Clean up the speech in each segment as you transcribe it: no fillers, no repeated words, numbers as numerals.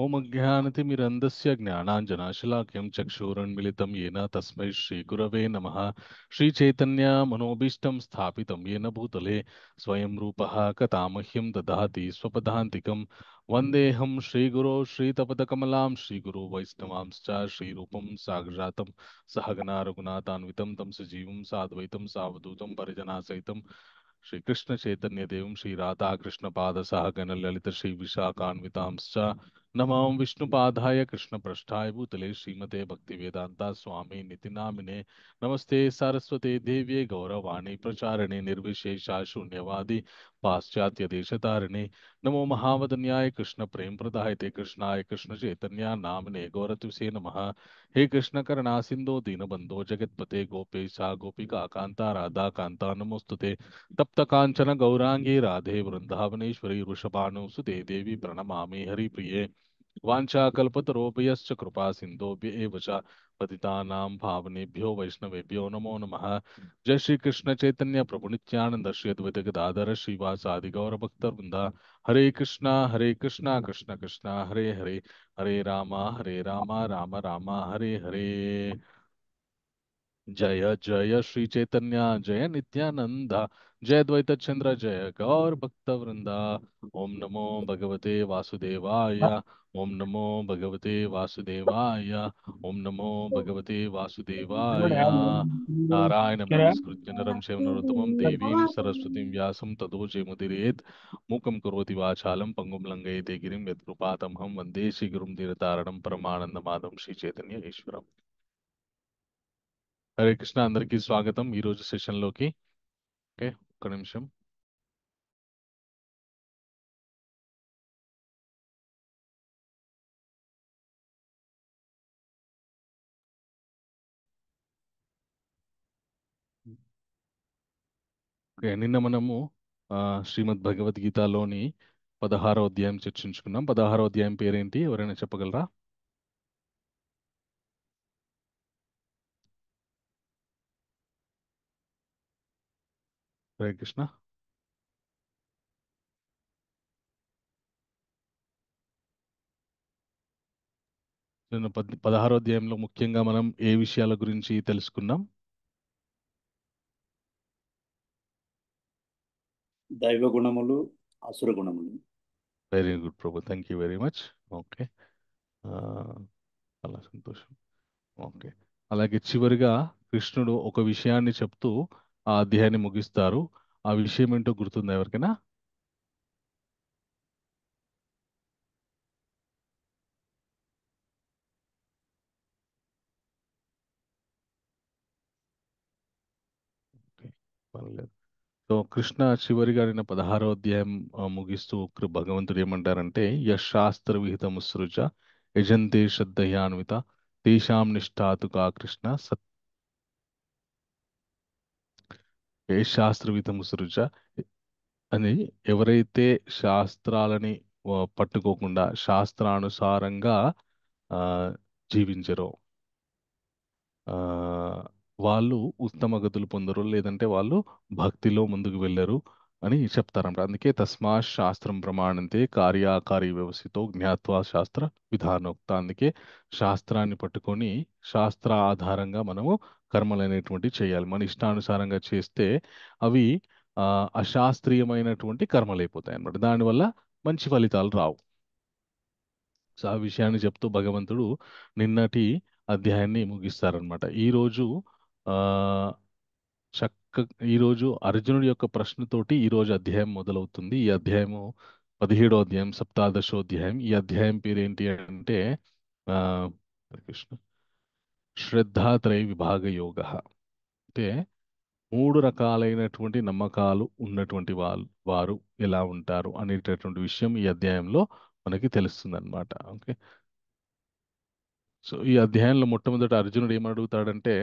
ఓం అజ్ఞానతిమిరంధస్య జ్ఞానాంజనాశలాకయం చక్షురున్మిళితం येन తస్మై శ్రీగురవే నమః శ్రీచైతన్య మనోభీష్టం స్థాపితం येन భూతలే స్వయం రూపः కథామహ్యం దదాతి స్వపదాంతికం వందేహం శ్రీగురో శ్రీతపదకమలాం శ్రీగురో వైష్ణవాంశ్చ శ్రీరూపం సాగ్రజాతం సహగణా రఘునాథాన్వితం తం సజీవం సాద్వైతం సావధూతం పరిజనాసహితం శ్రీకృష్ణ చైతన్య దేవం శ్రీ రాధాకృష్ణ పాద సహగణ లలిత శ్రీ విశాఖాన్వితాంశ్చ नमो विष्णुपादाय कृष्णपृष्ठाय भूतले श्रीमते भक्तिवेदांता स्वामी नितिनामिने नमस्ते सारस्वते देव्ये गौरवाणी प्रचारिणे निर्विशेषा शून्यवादी पाश्चात्य देशतारिणे नमो महावदन्याय कृष्ण प्रेम प्रदायते कृष्णाय कृष्ण चैतन्या नामने गौरतुसे नमः हे कृष्ण करुणा सिंधो दीनबंधो जगतपते गोपेशा गोपिका कांता राधा कांता नमोस्तुते तप्त कांचन गौरांगी राधे वृंदावनेश्वरी वृषभानुसुते देवी प्रणमामि हरिप्रिये वाञ्छाकल्पतरोपयश्च कृपा सिन्धोभ्य एव च पतितानां पावनेभ्यो वैष्णवेभ्यो नमो नमः जय श्री कृष्ण चैतन्य प्रभु नित्यानंद श्री अद्वैत गदाधर श्रीवासादि गौरभक्तवृंद हरे कृष्णा कृष्ण कृष्णा हरे हरे हरे रामा राम राम हरे हरे जय जय श्री चैतन्य जय नित्यानंद जय द्वैत चंद्र जय गौर भक्त वृंदा ओम नमो भगवते वासुदेवाय ओम नमो भगवते वासुदेवाय ओम नमो भगवते वासुदेवाय नारायणं नमस्कृत्य नरं चैव नरोत्तमं देवीं सरस्वतीं व्यासं ततो जयमुदीरयेत् मूकं करोति वाचालं पंगुं लङ्घयते गिरिं यत्कृपातमहं वन्दे श्रीगुरुं दीनतारणं परमानन्दमाधवं श्रीचैतन्य ईश्वरम् హరే కృష్ణ అందరికీ స్వాగతం ఈ రోజు సెషన్ లోకి. ఓకే, ఒక్క నిమిషం. ఓకే, నిన్న మనము శ్రీమద్ భగవద్గీతలోని 16వ అధ్యాయం చర్చించుకున్నాం. 16వ అధ్యాయం పేరేంటి, ఎవరైనా చెప్పగలరా? హరే కృష్ణ. నిన్న 16వ అధ్యాయంలో ముఖ్యంగా మనం ఏ విషయాల గురించి తెలుసుకున్నాం? దైవ గుణములు, అసుర గుణములు. Very good Prabhu, thank you very much. Okay, చాలా సంతోషం. ఓకే, అలాగే చివరిగా కృష్ణుడు ఒక విషయాన్ని చెప్తూ ఆ అధ్యాయాన్ని ముగిస్తారు. ఆ విషయం ఏంటో గుర్తుందా ఎవరికైనా? ఓకే, పర్లేదు. సో కృష్ణ చివరిగా నిన్న 16వ అధ్యాయం ముగిస్తూ భగవంతుడు ఏమంటారంటే, యశాస్త్ర విహిత ముసృజ యజంతే శ్రద్ధయాన్విత తేషాం నిష్ఠాతు కా కృష్ణ సత్ ఏ శాస్త్ర విహిత ముసృజ అని, ఎవరైతే శాస్త్రాలని పట్టుకోకుండా శాస్త్రానుసారంగా ఆ, జీవించరో ఆ, వాళ్ళు ఉత్తమ గతులు పొందరు, లేదంటే వాళ్ళు భక్తిలో ముందుకు వెళ్ళరు అని చెప్తారంట. అందుకే తస్మా శాస్త్రం ప్రమాణంతే కార్యాకారి వ్యవస్థతో జ్ఞాత్వా శాస్త్ర విధానోక్త. అందుకే శాస్త్రాన్ని పట్టుకొని శాస్త్ర ఆధారంగా మనము కర్మలు అనేటువంటివి చేయాలి. మన ఇష్టానుసారంగా చేస్తే అవి ఆ, అశాస్త్రీయమైనటువంటి కర్మలు అయిపోతాయి అన్నమాట. దానివల్ల మంచి ఫలితాలు రావు. సో ఆ విషయాన్ని చెప్తూ భగవంతుడు నిన్నటి అధ్యాయాన్ని ముగిస్తారనమాట. ఈరోజు ఆ చక్క ఈరోజు అర్జునుడి యొక్క ప్రశ్నతోటి ఈరోజు అధ్యాయం మొదలవుతుంది. ఈ అధ్యాయము 17వ అధ్యాయం, సప్తాదశోధ్యాయం. ఈ అధ్యాయం పేరు ఏంటి అంటే ఆ హరే కృష్ణ శ్రద్ధాత్రయ విభాగ యోగ. అంటే 3 రకాలైనటువంటి నమ్మకాలు ఉన్నటువంటి వారు ఎలా ఉంటారు అనేటటువంటి విషయం ఈ అధ్యాయంలో మనకి తెలుస్తుంది అనమాట. ఓకే, సో ఈ అధ్యాయంలో మొట్టమొదట అర్జునుడు ఏమడుగుతాడంటే,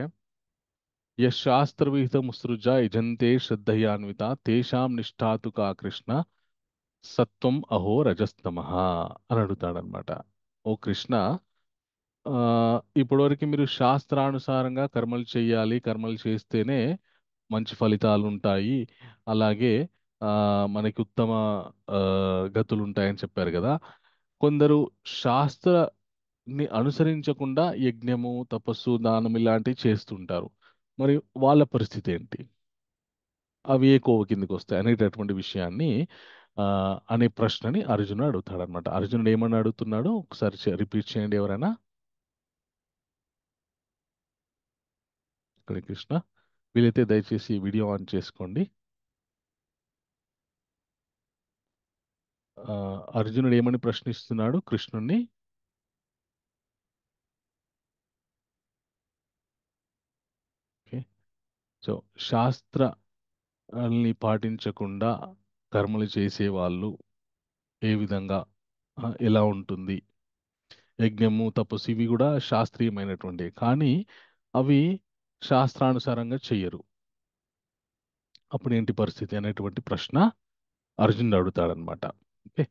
యశాస్త్రవిహితముసృజ యజంతే శ్రద్ధయాన్విత తేషాం నిష్ఠాతు కా కృష్ణ సత్వం అహో రజస్తమః అని అడుగుతాడనమాట. ఓ కృష్ణ, ఆ, ఇప్పటివరకు మీరు శాస్త్రానుసారంగా కర్మలు చేయాలి, కర్మలు చేస్తేనే మంచి ఫలితాలు ఉంటాయి, అలాగే మనకి ఉత్తమ గతులు ఉంటాయని చెప్పారు కదా. కొందరు శాస్త్రాన్ని అనుసరించకుండా యజ్ఞము, తపస్సు, దానం ఇలాంటివి చేస్తుంటారు. మరి వాళ్ళ పరిస్థితి ఏంటి? అవి ఏ కోవ కిందకి వస్తాయి అనేటటువంటి విషయాన్ని అనే ప్రశ్నని అర్జునుడు అడుగుతాడనమాట. అర్జునుడు ఏమని అడుగుతున్నాడో ఒకసారి రిపీట్ చేయండి ఎవరైనా. ఇక్కడ కృష్ణ, వీలైతే దయచేసి ఈ వీడియో ఆన్ చేసుకోండి. ఆ, అర్జునుడు ఏమని ప్రశ్నిస్తున్నాడు కృష్ణుణ్ణి? ఓకే. సో శాస్త్రాల్ని పాటించకుండా కర్మలు చేసే వాళ్ళు ఏ విధంగా ఎలా ఉంటుంది? యజ్ఞము, తపస్సు ఇవి కూడా శాస్త్రీయమైనటువంటి, కానీ అవి శాస్త్రానుసారంగా చెయ్యరు. అప్పుడు ఏంటి పరిస్థితి అనేటువంటి ప్రశ్న అర్జునుడు అడుగుతాడనమాట. ఓకే.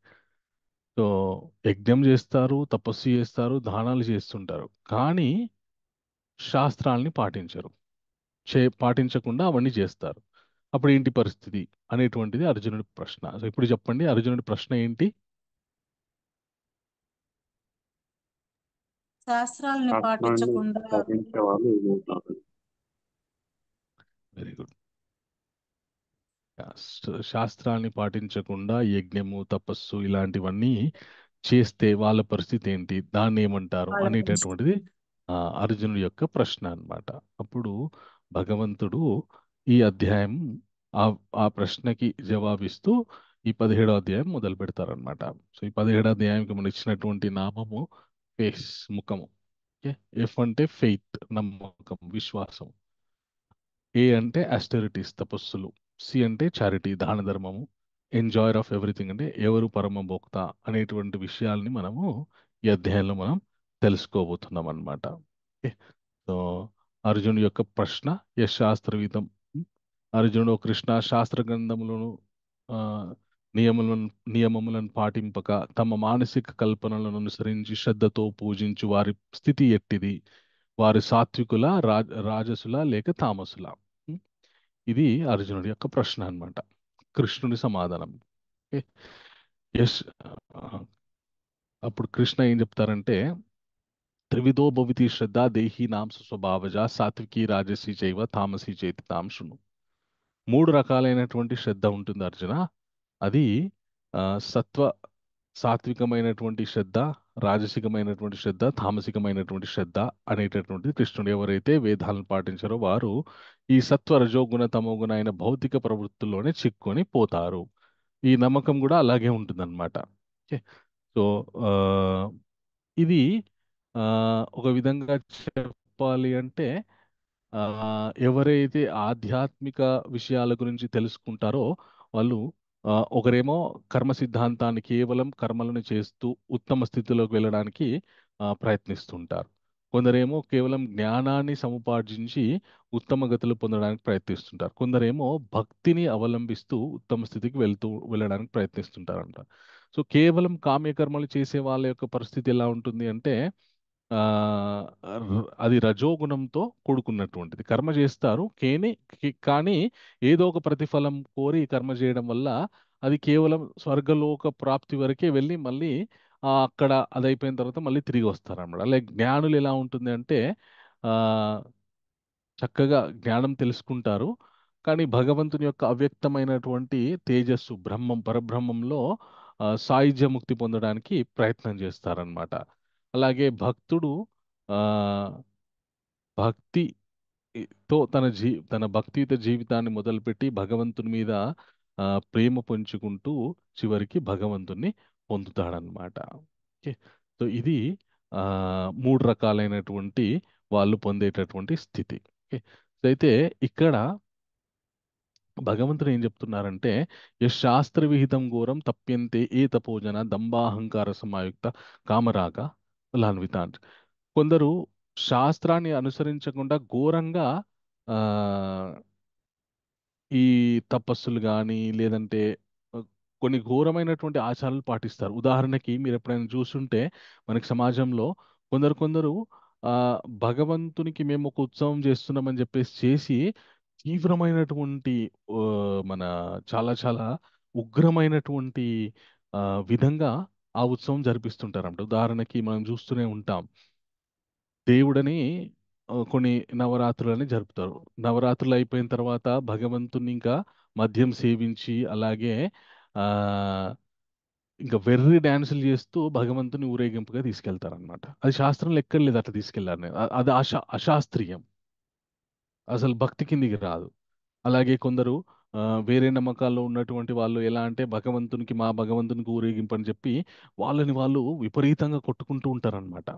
సో యజ్ఞం చేస్తారు, తపస్సు చేస్తారు, దానాలు చేస్తుంటారు, కానీ శాస్త్రాల్ని పాటించరు. పాటించకుండా అవన్నీ చేస్తారు. అప్పుడు ఏంటి పరిస్థితి అనేటువంటిది అర్జునుడి ప్రశ్న. సో ఇప్పుడు చెప్పండి, అర్జునుడి ప్రశ్న ఏంటి? శాస్త్రాలని శాస్త్రాన్ని పాటించకుండా పాటించే వాళ్ళు ఏమవుతారు? Very good. శాస్త్రాల్ని పాటించకుండా యజ్ఞము, తపస్సు ఇలాంటివన్నీ చేస్తే వాళ్ళ పరిస్థితి ఏంటి, దాన్ని ఏమంటారు వాళ్ళ పరిస్థితి. అనేటటువంటిది అర్జునుడి యొక్క ప్రశ్న అన్నమాట. అప్పుడు భగవంతుడు ఈ అధ్యాయం ఆ ఆ ప్రశ్నకి జవాబిస్తూ ఈ 17వ అధ్యాయం మొదలు పెడతారనమాట. సో ఈ 17వ అధ్యాయంకి మనం ఇచ్చినటువంటి నామము ఫేస్, ముఖము. ఓకే. ఎఫ్ అంటే ఫెయిత్, నమ్మకం, విశ్వాసం. ఏ అంటే ఆస్టెరిటీస్, తపస్సులు. సి అంటే చారిటీ, దాన ధర్మము. ఎంజాయర్ ఆఫ్ ఎవ్రీథింగ్ అంటే ఎవరు పరమ భోక్త అనేటువంటి విషయాల్ని మనము ఈ అధ్యాయంలో మనం తెలుసుకోబోతున్నాం అన్నమాట. ఓకే. సో అర్జునుడి యొక్క ప్రశ్న యశాస్త్రవిధం. అర్జునుడు కృష్ణ శాస్త్ర గ్రంథములను ఆ, నియములను నియమములను పాటింపక తమ మానసిక కల్పనలను అనుసరించి శ్రద్ధతో పూజించు వారి స్థితి ఎట్టిది? వారి సాత్వికుల, రాజసుల లేక తామసుల? ఉం? ఇది అర్జునుడి యొక్క ప్రశ్న అన్నమాట. కృష్ణుడి సమాధానం. ఓకే. యశ్ ఆ, అప్పుడు కృష్ణ ఏం చెప్తారంటే, త్రివిధో భవతి శ్రద్ధ దేహి నాం స్వభావజ సాత్వికి రాజసి చైవ తామసి చేతి తాం శృణు. మూడు రకాలైనటువంటి శ్రద్ధ ఉంటుంది అర్జున. అది ఆ, సత్వ సాత్వికమైనటువంటి శ్రద్ధ, రాజసికమైనటువంటి శ్రద్ధ, తామసికమైనటువంటి శ్రద్ధ అనేటటువంటి కృష్ణుడు ఎవరైతే వేదాలను పాటించారో వారు ఈ సత్వ రజోగుణ తమోగుణ అయిన భౌతిక ప్రవృత్తుల్లోనే చిక్కుకొని పోతారు. ఈ నమ్మకం కూడా అలాగే ఉంటుందన్నమాట. ఓకే. సో ఆ, ఇది ఆ, ఒక విధంగా చెప్పాలి అంటే ఆ, ఎవరైతే ఆధ్యాత్మిక విషయాల గురించి తెలుసుకుంటారో వాళ్ళు ఒకరేమో కర్మ సిద్ధాంతాన్ని కేవలం కర్మలను చేస్తూ ఉత్తమ స్థితిలోకి వెళ్ళడానికి ప్రయత్నిస్తుంటారు. కొందరేమో కేవలం జ్ఞానాన్ని సముపార్జించి ఉత్తమ గతులు పొందడానికి ప్రయత్నిస్తుంటారు. కొందరేమో భక్తిని అవలంబిస్తూ ఉత్తమ స్థితికి వెళ్ళడానికి ప్రయత్నిస్తుంటారంట. సో కేవలం కామ్యకర్మలు చేసే వాళ్ళ యొక్క పరిస్థితి ఎలా ఉంటుంది అంటే ఆ అది రజోగుణంతో కూడుకున్నటువంటిది. కర్మ చేస్తారు కానీ ఏదో ఒక ప్రతిఫలం కోరి కర్మ చేయడం వల్ల అది కేవలం స్వర్గలోక ప్రాప్తి వరకే వెళ్ళి మళ్ళీ అక్కడ అది అయిపోయిన తర్వాత మళ్ళీ తిరిగి వస్తారన్నమాట. లైక్ జ్ఞానులు ఎలా ఉంటుంది అంటే ఆ చక్కగా జ్ఞానం తెలుసుకుంటారు, కానీ భగవంతుని యొక్క అవ్యక్తమైనటువంటి తేజస్సు, బ్రహ్మం, పరబ్రహ్మంలో సాయుధ్య ముక్తి పొందడానికి ప్రయత్నం చేస్తారనమాట. అలాగే భక్తుడు ఆ భక్తితో తన భక్తియుత జీవితాన్ని మొదలుపెట్టి భగవంతుని మీద ప్రేమ పంచుకుంటూ చివరికి భగవంతుణ్ణి పొందుతాడనమాట. ఓకే. సో ఇది ఆ మూడు రకాలైనటువంటి వాళ్ళు పొందేటటువంటి స్థితి. ఓకే. సో అయితే ఇక్కడ భగవంతుడు ఏం చెప్తున్నారంటే, శాస్త్ర విహితం ఘోరం తప్యంతే ఏ తపోజన దంబాహంకార సమాయుక్త కామరాగ లాన్విత. కొందరు శాస్త్రాన్ని అనుసరించకుండా ఘోరంగా ఆ ఈ తపస్సులు కానీ లేదంటే ఆ, కొన్ని ఘోరమైనటువంటి ఆచారాలు పాటిస్తారు. ఉదాహరణకి మీరు ఎప్పుడైనా చూసుంటే మనకి సమాజంలో కొందరు ఆ భగవంతునికి మేము ఒక ఉత్సవం చేస్తున్నామని చెప్పేసి చేసి తీవ్రమైనటువంటి మన చాలా చాలా ఉగ్రమైనటువంటి ఆ, విధంగా ఆ ఉత్సవం జరిపిస్తుంటారంట. ఉదాహరణకి మనం చూస్తూనే ఉంటాం. దేవుడని కొన్ని నవరాత్రులని జరుపుతారు. నవరాత్రులు అయిపోయిన తర్వాత భగవంతుని ఇంకా మద్యం సేవించి అలాగే ఆ ఇంకా వెర్రి డాన్సులు చేస్తూ భగవంతుని ఊరేగింపుగా తీసుకెళ్తారనమాట. అది శాస్త్రంలో ఎక్కడ లేదు అట్లా తీసుకెళ్లారని. అది అశాస్త్రీయం. అసలు భక్తి కిందికి రాదు. అలాగే కొందరు వేరే నమ్మకాల్లో ఉన్నటువంటి వాళ్ళు ఎలా అంటే భగవంతునికి ఊరేగింపు అని చెప్పి వాళ్ళని వాళ్ళు విపరీతంగా కొట్టుకుంటూ ఉంటారనమాట,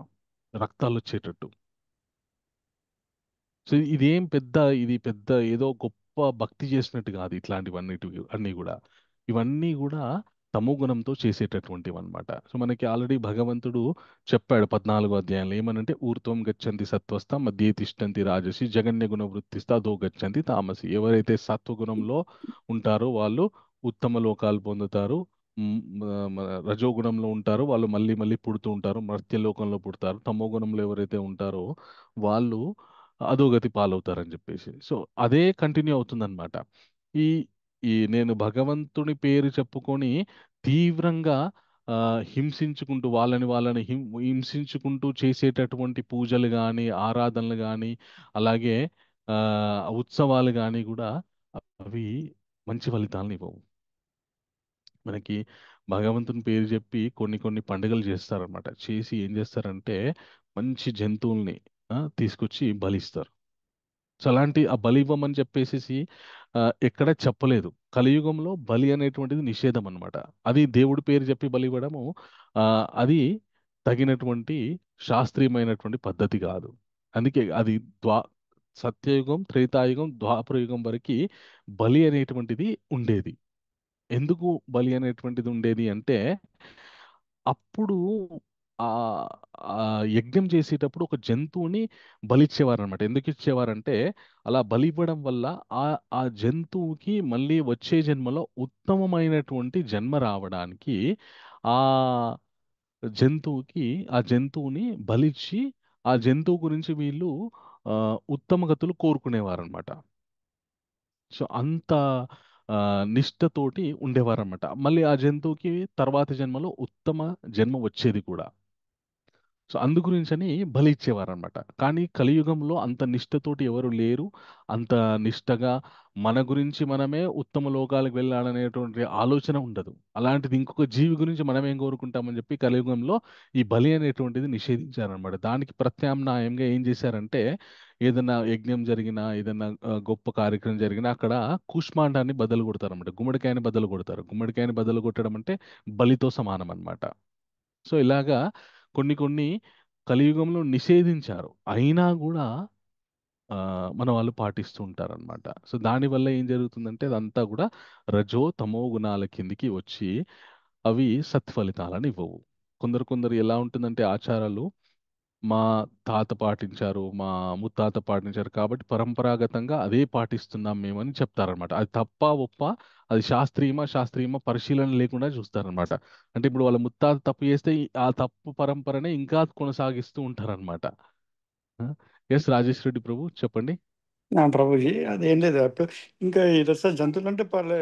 రక్తాలు వచ్చేటట్టు. సో ఇది పెద్ద ఏదో గొప్ప భక్తి చేసినట్టు కాదు. అన్నీ కూడా ఇవన్నీ కూడా తమో గుణంతో చేసేటటువంటివి అనమాట. సో మనకి ఆల్రెడీ భగవంతుడు చెప్పాడు 14వ అధ్యాయంలో ఏమనంటే ఊర్ధ్వం గచ్చంతి సత్వస్థ మధ్యే తిష్టంతి రాజసి జగన్య గుణ వృత్తిస్థ అధో గచ్చంతి తామసి. ఎవరైతే సత్వగుణంలో ఉంటారో వాళ్ళు ఉత్తమ లోకాలు పొందుతారు. రజోగుణంలో ఉంటారో వాళ్ళు మళ్ళీ మళ్ళీ పుడుతూ ఉంటారు, మర్త్యలోకంలో పుడతారు. తమో గుణంలో ఎవరైతే ఉంటారో వాళ్ళు అధోగతి పాలవుతారని చెప్పేసి. సో అదే కంటిన్యూ అవుతుందన్నమాట. ఈ ఈ నేను భగవంతుని పేరు చెప్పుకొని తీవ్రంగా హింసించుకుంటూ హింసించుకుంటూ చేసేటటువంటి పూజలు కానీ ఆరాధనలు కానీ అలాగే ఆ, ఉత్సవాలు కానీ కూడా అవి మంచి ఫలితాలను ఇవ్వవు మనకి. భగవంతుని పేరు చెప్పి కొన్ని కొన్ని పండుగలు చేస్తారనమాట. చేసి ఏం చేస్తారంటే మంచి జంతువుల్ని తీసుకొచ్చి బలిస్తారు. సో అలాంటి ఆ బలి ఇవ్వమని చెప్పేసి ఎక్కడ చెప్పలేదు. కలియుగంలో బలి అనేటువంటిది నిషేధం అన్నమాట. అది దేవుడి పేరు చెప్పి బలి ఇవ్వడము ఆ, అది తగినటువంటి శాస్త్రీయమైనటువంటి పద్ధతి కాదు. అందుకే అది ద్వా సత్యయుగం, త్రేతాయుగం, ద్వాపరయుగం వరకు బలి అనేటువంటిది ఉండేది. ఎందుకు బలి అనేటువంటిది ఉండేది అంటే అప్పుడు ఆ ఆ యజ్ఞం చేసేటప్పుడు ఒక జంతువుని బలిచ్చేవారనమాట. ఎందుకు ఇచ్చేవారంటే అలా బలి ఇవ్వడం వల్ల ఆ ఆ జంతువుకి మళ్ళీ వచ్చే జన్మలో ఉత్తమమైనటువంటి జన్మ రావడానికి ఆ ఆ జంతువుని బలిచ్చి ఆ జంతువు గురించి వీళ్ళు ఆ, ఉత్తమ గతులు కోరుకునేవారనమాట. సో అంత నిష్ఠతోటి ఉండేవారన్నమాట. మళ్ళీ ఆ జంతువుకి తర్వాతి జన్మలో ఉత్తమ జన్మ వచ్చేది కూడా. సో అందు గురించని బలి ఇచ్చేవారనమాట. కానీ కలియుగంలో అంత నిష్ఠతోటి ఎవరు లేరు. అంత నిష్ఠగా మన గురించి మనమే ఉత్తమ లోకాలకు వెళ్ళాలనేటువంటి ఆలోచన ఉండదు. అలాంటిది ఇంకొక జీవి గురించి మనం ఏం కోరుకుంటామని చెప్పి కలియుగంలో ఈ బలి అనేటువంటిది నిషేధించారనమాట. దానికి ప్రత్యామ్నాయంగా ఏం చేశారంటే ఏదైనా యజ్ఞం జరిగినా ఏదైనా గొప్ప కార్యక్రమం జరిగినా అక్కడ కూష్మాండాన్ని బద్దలు కొడతారన్నమాట. గుమ్మడికాయని బద్దలు కొడతారు. గుమ్మడికాయని బద్దలు కొట్టడం అంటే బలితో సమానం అన్నమాట. సో ఇలాగా కొన్ని కొన్ని కలియుగంలో నిషేధించారు. అయినా కూడా మన వాళ్ళు పాటిస్తూ ఉంటారనమాట. సో దానివల్ల ఏం జరుగుతుందంటే అదంతా కూడా రజో తమో గుణాల కిందికి వచ్చి అవి సత్ఫలితాలను ఇవ్వవు. కొందరు కొందరు ఎలా ఉంటుందంటే ఆచారాలు మా తాత పాటించారు, మా ముత్తాత పాటించారు కాబట్టి పరంపరాగతంగా అదే పాటిస్తున్నాం మేమని చెప్తారనమాట. అది తప్ప ఒప్ప, అది శాస్త్రీయమా పరిశీలన లేకుండా చూస్తారనమాట. అంటే ఇప్పుడు వాళ్ళ ముత్తాత తప్పు చేస్తే ఆ తప్పు పరంపరనే ఇంకా కొనసాగిస్తూ ఉంటారనమాట. ఎస్ రాజేష్ రెడ్డి ప్రభు చెప్పండి. ప్రభుజీ అదేం లేదు ఇంకా ఇది అసలు జంతువులు అంటే పర్లే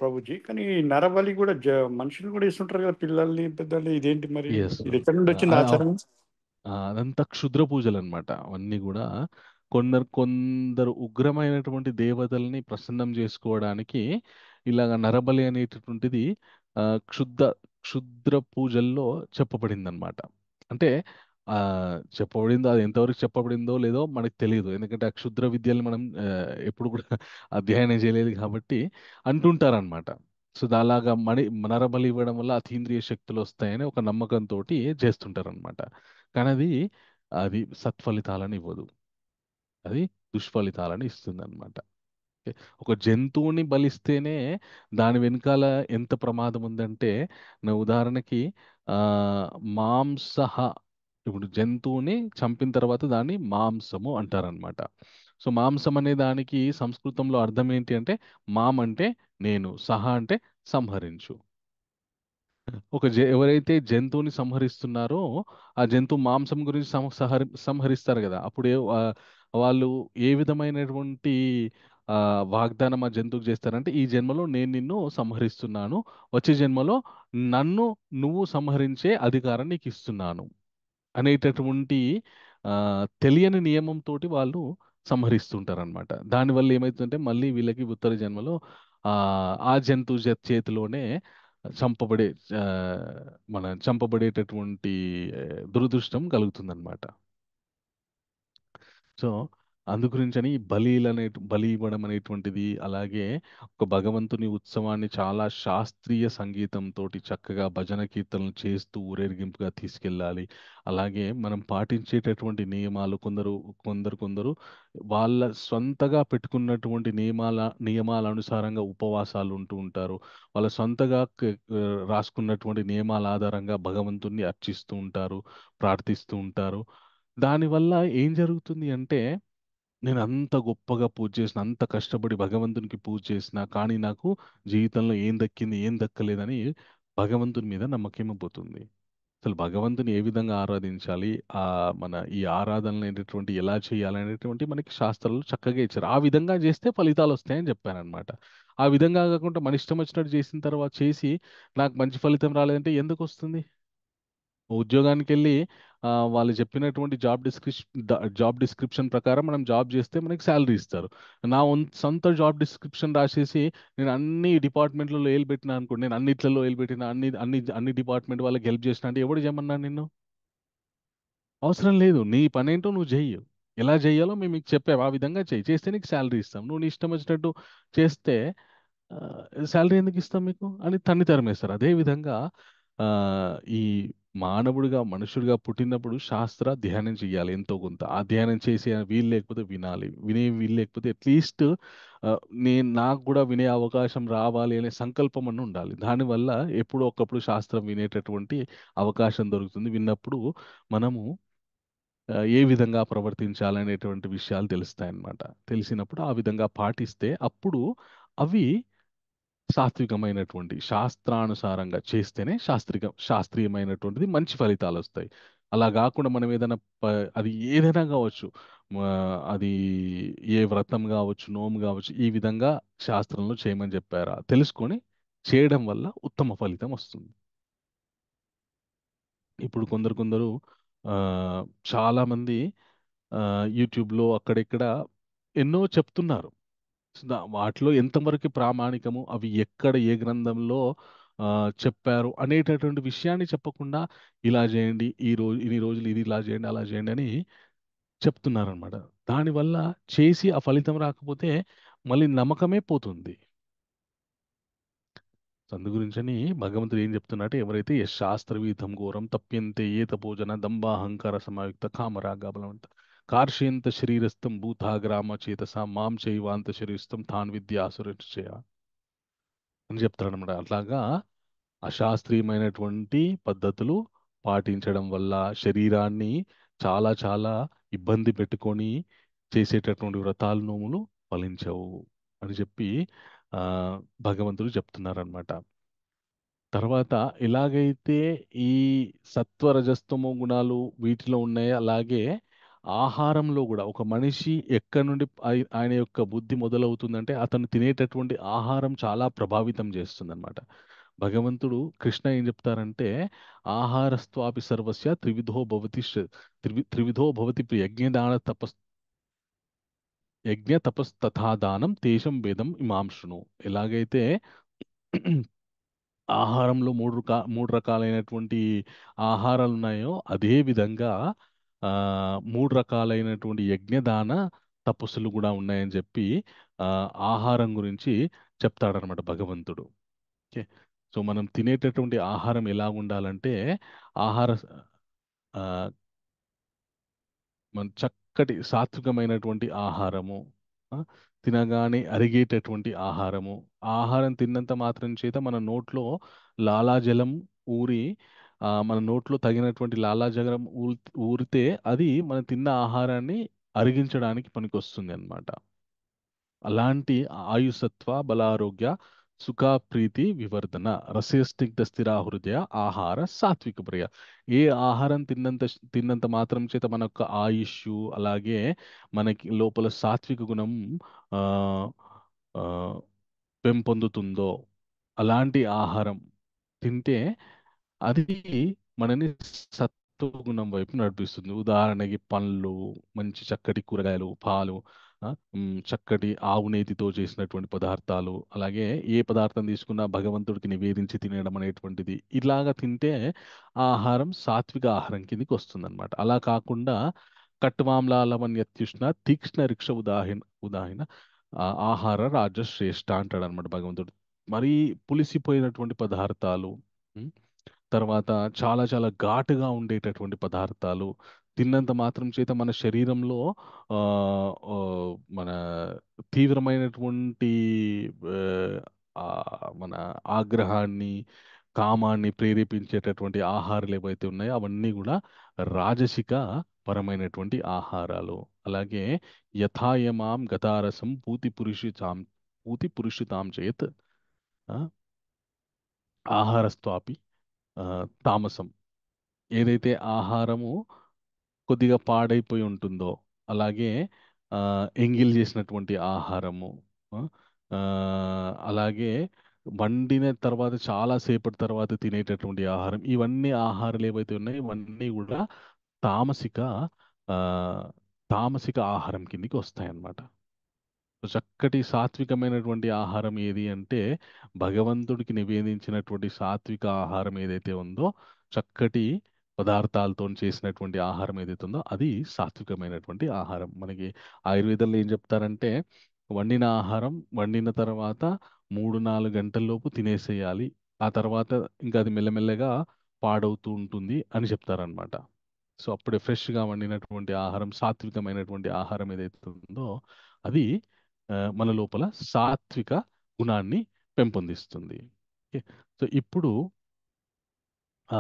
ప్రభుజీ, కానీ నరబలి కూడా మనుషులు కూడా ఇస్తుంటారు కదా, పిల్లల్ని పెద్దల్ని. ఇదేంటి మరి? ఎస్. ఇది ఎక్కడి నుండి వచ్చింది ఆచారం? అదంతా క్షుద్ర పూజలు అనమాట. అవన్నీ కూడా కొందరు ఉగ్రమైనటువంటి దేవతల్ని ప్రసన్నం చేసుకోవడానికి ఇలాగ నరబలి అనేటటువంటిది ఆ, క్షుద్ర క్షుద్ర పూజల్లో చెప్పబడింది అనమాట. అంటే ఆ చెప్పబడిందో అది ఎంతవరకు చెప్పబడిందో లేదో మనకు తెలియదు. ఎందుకంటే ఆ క్షుద్ర విద్యలు మనం ఎప్పుడు కూడా అధ్యయనం చేయలేదు కాబట్టి అంటుంటారనమాట. సో అలాగా నరబలి ఇవ్వడం వల్ల అతీంద్రియ శక్తులు వస్తాయని ఒక నమ్మకంతో చేస్తుంటారనమాట. కానీ అది సత్ఫలితాలను ఇవ్వదు. అది దుష్ఫలితాలను ఇస్తుంది అనమాట. ఒక జంతువుని బలిస్తేనే దాని వెనకాల ఎంత ప్రమాదం ఉందంటే ఉదాహరణకి ఆ మాంసహ ఇప్పుడు జంతువుని చంపిన తర్వాత దాన్ని మాంసము అంటారనమాట. సో మాంసం అనే దానికి సంస్కృతంలో అర్థం ఏంటి అంటే మాం అంటే నేను, సహ అంటే సంహరించు. ఎవరైతే జంతువుని సంహరిస్తున్నారో ఆ జంతువు మాంసం గురించి సంహరిస్తారు కదా. అప్పుడు వాళ్ళు ఏ విధమైనటువంటి వాగ్దానం ఆ జంతువుకి చేస్తారంటే ఈ జన్మలో నేను నిన్ను సంహరిస్తున్నాను, వచ్చే జన్మలో నన్ను నువ్వు సంహరించే అధికారం నీకు ఇస్తున్నాను అనేటటువంటి తెలియని నియమంతోటి వాళ్ళు సంహరిస్తుంటారనమాట. దానివల్ల ఏమవుతుందంటే మళ్ళీ వీళ్ళకి ఉత్తర జన్మలో ఆ ఆ జంతువు చేతిలోనే చంపబడే ఆ, చంపబడేటటువంటి దురదృష్టం కలుగుతుందన్నమాట. సో అందుగురించని ఈ బలి ఇవ్వడం అనేటువంటిది, అలాగే ఒక భగవంతుని ఉత్సవాన్ని చాలా శాస్త్రీయ సంగీతంతో చక్కగా భజన కీర్తనలు చేస్తూ ఊరేగింపుగా తీసుకెళ్ళాలి. అలాగే మనం పాటించేటటువంటి నియమాలు కొందరు వాళ్ళ సొంతగా పెట్టుకున్నటువంటి నియమాల అనుసారంగా ఉపవాసాలు ఉంటూ ఉంటారు. వాళ్ళ సొంతగా రాసుకున్నటువంటి నియమాల ఆధారంగా భగవంతుణ్ణి అర్చిస్తూ ఉంటారు, ప్రార్థిస్తూ ఉంటారు. దానివల్ల ఏం జరుగుతుంది అంటే, నేను అంత గొప్పగా పూజ చేసిన, అంత కష్టపడి భగవంతునికి పూజ చేసిన, కానీ నాకు జీవితంలో ఏం దక్కింది, ఏం దక్కలేదని భగవంతుని మీద నమ్మకమైపోతుంది. అసలు భగవంతుని ఏ విధంగా ఆరాధించాలి, ఈ ఆరాధనలు అనేటటువంటి ఎలా చేయాలి అనేటువంటి మనకి శాస్త్రాలు చక్కగా ఇచ్చారు. ఆ విధంగా చేస్తే ఫలితాలు వస్తాయని చెప్పారనమాట. ఆ విధంగా కాకుండా మన ఇష్టం వచ్చినట్టు చేసిన తర్వాత చేసి నాకు మంచి ఫలితం రాలేదంటే ఎందుకు వస్తుంది? ఉద్యోగానికి వెళ్ళి వాళ్ళు చెప్పినటువంటి జాబ్ డిస్క్రిప్షన్ ప్రకారం మనం జాబ్ చేస్తే మనకి శాలరీ ఇస్తారు. నా సొంత జాబ్ డిస్క్రిప్షన్ రాసేసి నేను అన్ని డిపార్ట్మెంట్లలో ఏలు పెట్టినా అనుకోండి, నేను అన్నిట్లలో ఏలు పెట్టిన, అన్ని డిపార్ట్మెంట్ వాళ్ళకి హెల్ప్ చేసిన అంటే ఎవడు చేయమన్నా నిన్ను? అవసరం లేదు. నీ పనేంటో నువ్వు చెయ్యి. ఎలా చేయాలో మేము మీకు చెప్పాము. ఆ విధంగా చెయ్యి. చేస్తే నీకు శాలరీ ఇస్తాం. నువ్వు నీ ఇష్టం వచ్చినట్టు చేస్తే శాలరీ ఎందుకు ఇస్తాం మీకు అని తన్ని తరిమేస్తారు. అదేవిధంగా ఈ మానవుడిగా మనుషుడిగా పుట్టినప్పుడు శాస్త్ర ధ్యానం చేయాలి ఎంతో కొంత. ఆ ధ్యానం చేసే వీలు లేకపోతే వినాలి. వినే వీలు లేకపోతే అట్లీస్ట్ నాకు కూడా వినే అవకాశం రావాలి అనే సంకల్పం అన్న ఉండాలి. దానివల్ల ఎప్పుడో ఒకప్పుడు శాస్త్రం వినేటటువంటి అవకాశం దొరుకుతుంది. విన్నప్పుడు మనము ఏ విధంగా ప్రవర్తించాలనేటువంటి విషయాలు తెలుస్తాయన్నమాట. తెలిసినప్పుడు ఆ విధంగా పాటిస్తే అప్పుడు అవి సాత్వికమైనటువంటి శాస్త్రానుసారంగా చేస్తేనే శాస్త్రీయమైనటువంటిది మంచి ఫలితాలు వస్తాయి. అలా కాకుండా మనం ఏదైనా అది ఏదైనా కావచ్చు, అది ఏ వ్రతం కావచ్చు, నోము కావచ్చు, ఈ విధంగా శాస్త్రంలో చేయమని చెప్పారా తెలుసుకొని చేయడం వల్ల ఉత్తమ ఫలితం వస్తుంది. ఇప్పుడు కొందరు ఆ, చాలా మంది యూట్యూబ్లో అక్కడిక్కడ ఎన్నో చెప్తున్నారు. వాటిలో ఎంతవరకు ప్రామాణికము, అవి ఎక్కడ ఏ గ్రంథంలో ఆ, చెప్పారు అనేటటువంటి విషయాన్ని చెప్పకుండా ఇలా చేయండి, ఇన్ని రోజులు ఇది ఇలా చేయండి, అలా చేయండి అని చెప్తున్నారనమాట. దానివల్ల చేసి ఆ ఫలితం రాకపోతే మళ్ళీ నమ్మకమే పోతుంది. అందు గురించని భగవంతుడు ఏం చెప్తున్నట్టే, ఎవరైతే శాస్త్రవీతం ఘోరం తప్యంతే ఏ తపోజన దంబాహంకార సమాయుక్త కామరాగ బలవంత కార్షేంత శరీరస్థం భూతాగ్రామ చేతస మాం చైవాంత శరీరస్థం తాన్ విద్యాసురచయ అని చెప్తారనమాట. అట్లాగా అశాస్త్రీయమైనటువంటి పద్ధతులు పాటించడం వల్ల శరీరాన్ని చాలా చాలా ఇబ్బంది పెట్టుకొని చేసేటటువంటి వ్రతాలు నోములు ఫలించవు అని చెప్పి ఆ, భగవంతుడు చెప్తున్నారనమాట. తర్వాత ఎలాగైతే ఈ సత్వరజస్తమో గుణాలు వీటిలో ఉన్నాయో, అలాగే ఆహారంలో కూడా ఒక మనిషి ఎక్కడి నుండి ఆయన యొక్క బుద్ధి మొదలవుతుందంటే అతను తినేటటువంటి ఆహారం చాలా ప్రభావితం చేస్తుందన్నమాట. భగవంతుడు కృష్ణ ఏం చెప్తారంటే, ఆహారస్త్వాపి సర్వస్య త్రివిధో భవతి యజ్ఞ తపస్ తథా దానం తేషం వేదం ఇమాం శృణు. ఎలాగైతే ఆహారంలో మూడు రకాలైనటువంటి ఆహారాలు ఉన్నాయో అదే విధంగా ఆ, మూడు రకాలైనటువంటి యజ్ఞదాన తపస్సులు కూడా ఉన్నాయని చెప్పి ఆ, ఆహారం గురించి చెప్తాడనమాట భగవంతుడు. ఓకే. సో మనం తినేటటువంటి ఆహారం ఎలా ఉండాలంటే ఆహార ఆ, మన చక్కటి సాత్వికమైనటువంటి ఆహారము, ఆ, తినగానే అరిగేటటువంటి ఆహారము. ఆహారం తిన్నంత మాత్రం చేత మన నోట్లో లాలాజలం ఊరి మన నోట్లో తగినటువంటి లాలాజలం ఊరితే అది మనం తిన్న ఆహారాన్ని అరిగించడానికి పనికొస్తుంది అన్నమాట. అలాంటి ఆయుసత్వ బలారోగ్య సుఖ ప్రీతి వివర్ధన రసస్నిగ్ధ స్థిర హృదయ ఆహార సాత్విక ప్రియ. ఏ ఆహారం తిన్నంత మాత్రం చేత మన యొక్క ఆయుష్, అలాగే మనకి లోపల సాత్విక గుణం ఆ, ఆ, పెంపొందుతుందో అలాంటి ఆహారం తింటే అది మనని సత్వగుణం వైపు నడిపిస్తుంది. ఉదాహరణకి పండ్లు, మంచి చక్కటి కూరగాయలు, పాలు, చక్కటి ఆవు నేతితో చేసినటువంటి పదార్థాలు, అలాగే ఏ పదార్థం తీసుకున్నా భగవంతుడికి నివేదించి తినడం అనేటువంటిది, ఇలాగా తింటే ఆ ఆహారం సాత్విక ఆహారం కిందకి వస్తుందన్నమాట. అలా కాకుండా కట్వాంలాలవన్యత్యుష్ణ తీక్ష్ణ రిక్ష ఉదాహరణ ఆహార రాజశ్రేష్ఠ అంటాడు అనమాట భగవంతుడు. మరీ పులిసిపోయినటువంటి పదార్థాలు, ఉమ్, తర్వాత చాలా చాలా ఘాటుగా ఉండేటటువంటి పదార్థాలు తిన్నంత మాత్రం చేత మన శరీరంలో ఆ, ఆ, మన తీవ్రమైనటువంటి ఆ, ఆ, మన ఆగ్రహాన్ని, కామాన్ని ప్రేరేపించేటటువంటి ఆహారాలు ఏవైతే ఉన్నాయో అవన్నీ కూడా రాజసిక పరమైనటువంటి ఆహారాలు. అలాగే యథాయమాం గతారసం పూతి పురుషితాం చేత్ ఆ, ఆహారస్త్వాపి తామసం. ఏదైతే ఆహారము కొద్దిగా పాడైపోయి ఉంటుందో, అలాగే ఆ, ఎంగిల్ చేసినటువంటి ఆహారము, ఆ, ఆ, అలాగే వండిన తర్వాత చాలా సేపటి తర్వాత తినేటటువంటి ఆహారం, ఇవన్నీ ఆహారాలు ఏవైతే ఉన్నాయో ఇవన్నీ కూడా తామసిక ఆ, తామసిక ఆహారం కిందికి వస్తాయన్నమాట. చక్కటి సాత్వికమైనటువంటి ఆహారం ఏది అంటే భగవంతుడికి నివేదించినటువంటి సాత్విక ఆహారం ఏదైతే ఉందో, చక్కటి పదార్థాలతో చేసినటువంటి ఆహారం ఏదైతే ఉందో అది సాత్వికమైనటువంటి ఆహారం. మనకి ఆయుర్వేదంలో ఏం చెప్తారంటే వండిన ఆహారం వండిన తర్వాత 3-4 గంటల్లోపు తినేసేయాలి. ఆ తర్వాత ఇంకా అది మెల్లమెల్లగా పాడవుతూ ఉంటుంది అని చెప్తారనమాట. సో అప్పుడే ఫ్రెష్గా వండినటువంటి ఆహారం, సాత్వికమైనటువంటి ఆహారం ఏదైతే ఉందో అది మన లోపల సాత్విక గుణాన్ని పెంపొందిస్తుంది. ఓకే. సో ఇప్పుడు ఆ,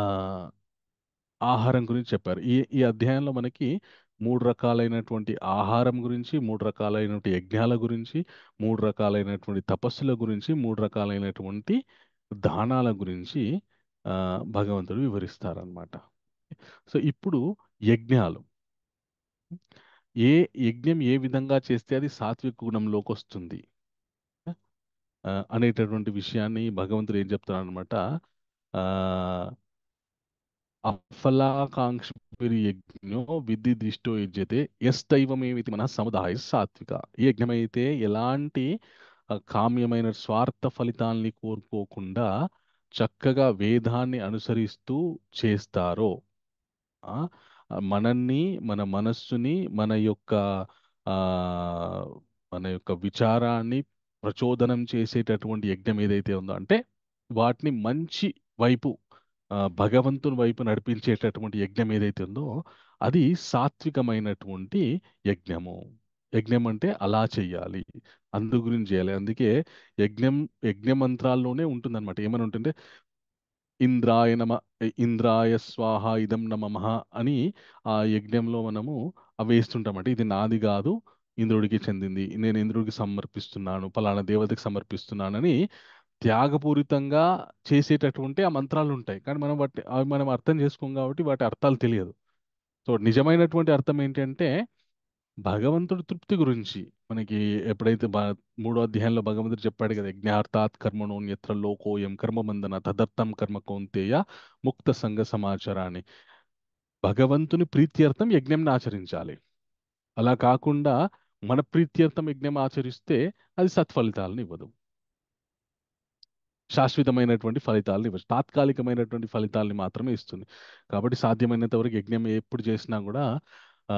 ఆహారం గురించి చెప్పారు. ఈ ఈ అధ్యాయంలో మనకి 3 రకాలైనటువంటి ఆహారం గురించి, 3 రకాలైనటువంటి యజ్ఞాల గురించి, 3 రకాలైనటువంటి తపస్సుల గురించి, 3 రకాలైనటువంటి దానాల గురించి భగవంతుడు వివరిస్తారనమాట. సో ఇప్పుడు యజ్ఞాలు, ఏ యజ్ఞం ఏ విధంగా చేస్తే అది సాత్విక గుణంలోకి వస్తుంది అనేటటువంటి విషయాన్ని భగవంతుడు ఏం చెప్తారనమాట. ఆ అఫలాకాంక్షిర్యజ్ఞో విద్ధి దృష్టో యుజ్యతే ఎస్తైవమేవితి మన సముదాయ సాత్విక. ఈ యజ్ఞమైతే ఎలాంటి కామ్యమైన స్వార్థ ఫలితాల్ని కోరుకోకుండా చక్కగా వేదాన్ని అనుసరిస్తూ చేస్తారో, ఆ, మనల్ని, మన మనస్సుని, ఆ, మన యొక్క విచారాన్ని ప్రచోదనం చేసేటటువంటి యజ్ఞం ఏదైతే ఉందో, అంటే వాటిని మంచి వైపు, భగవంతుని వైపు నడిపించేటటువంటి యజ్ఞం ఏదైతే ఉందో అది సాత్వికమైనటువంటి యజ్ఞము. యజ్ఞం అంటే అలా చెయ్యాలి, అందు గురించి చేయాలి. అందుకే యజ్ఞం యజ్ఞ మంత్రాల్లోనే ఉంటుందన్నమాట. ఏమని ఉంటుంటే ఇంద్రాయ నమ, ఇంద్రాయ స్వాహ ఇదం నమః అని ఆ యజ్ఞంలో మనము అవి వేస్తుంటామంటే ఇది నాది కాదు, ఇంద్రుడికి చెందింది, నేను ఇంద్రుడికి సమర్పిస్తున్నాను, ఫలానా దేవతకి సమర్పిస్తున్నానని త్యాగపూరితంగా చేసేటటువంటి ఆ మంత్రాలు ఉంటాయి. కానీ మనం అవి మనం అర్థం చేసుకోం కాబట్టి వాటి అర్థాలు తెలియదు. సో నిజమైనటువంటి అర్థం ఏంటంటే భగవంతుడి తృప్తి గురించి మనకి ఎప్పుడైతే 3వ అధ్యాయంలో భగవంతుడు చెప్పాడు కదా, యజ్ఞార్థాత్ కర్మణోన్యత్ర లోకోయం కర్మబంధన తదర్థం కర్మ కౌంతేయ ముక్త సంగ సమాచార అని. భగవంతుని ప్రీత్యర్థం యజ్ఞంని ఆచరించాలి. అలా కాకుండా మన ప్రీత్యర్థం యజ్ఞం ఆచరిస్తే అది సత్ఫలితాలను ఇవ్వదు, శాశ్వతమైనటువంటి ఫలితాలను ఇవ్వచ్చు, తాత్కాలికమైనటువంటి ఫలితాలని మాత్రమే ఇస్తుంది. కాబట్టి సాధ్యమైనంత వరకు యజ్ఞం ఎప్పుడు చేసినా కూడా ఆ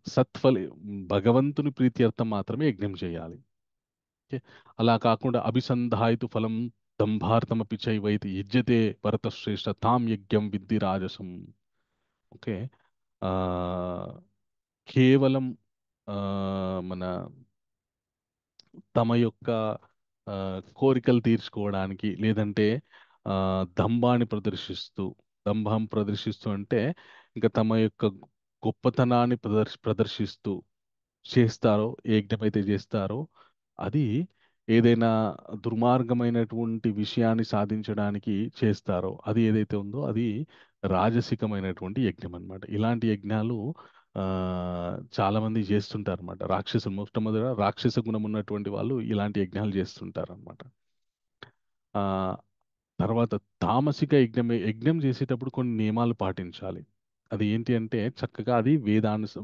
సత్ఫలి భగవంతుని ప్రీత్యర్థం మాత్రమే యజ్ఞం చేయాలి. ఓకే. అలా కాకుండా అభిసంధాయితు ఫలం దంభార్థమపి చైవైతి యుజ్యతే భరతశ్రేష్ఠ తాం యజ్ఞం విద్ధి రాజసం. ఓకే. ఆ కేవలం ఆ మన తమ యొక్క ఆ, కోరికలు తీర్చుకోవడానికి, లేదంటే ఆ, దంభాన్ని ప్రదర్శిస్తూ, దంభం ప్రదర్శిస్తూ అంటే ఇంకా తమ యొక్క గొప్పతనాన్ని ప్రదర్శిస్తూ చేస్తారో, ఏ యజ్ఞమైతే చేస్తారో అది ఏదైనా దుర్మార్గమైనటువంటి విషయాన్ని సాధించడానికి చేస్తారో అది ఏదైతే ఉందో అది రాజసికమైనటువంటి యజ్ఞం అన్నమాట. ఇలాంటి యజ్ఞాలు ఆ, చాలా మంది చేస్తుంటారు అనమాట. రాక్షసులు మొట్టమొదట రాక్షస గుణం ఉన్నటువంటి వాళ్ళు ఇలాంటి యజ్ఞాలు చేస్తుంటారు అనమాట. ఆ తర్వాత తామసిక యజ్ఞం చేసేటప్పుడు కొన్ని నియమాలు పాటించాలి. అది ఏంటి అంటే చక్కగా అది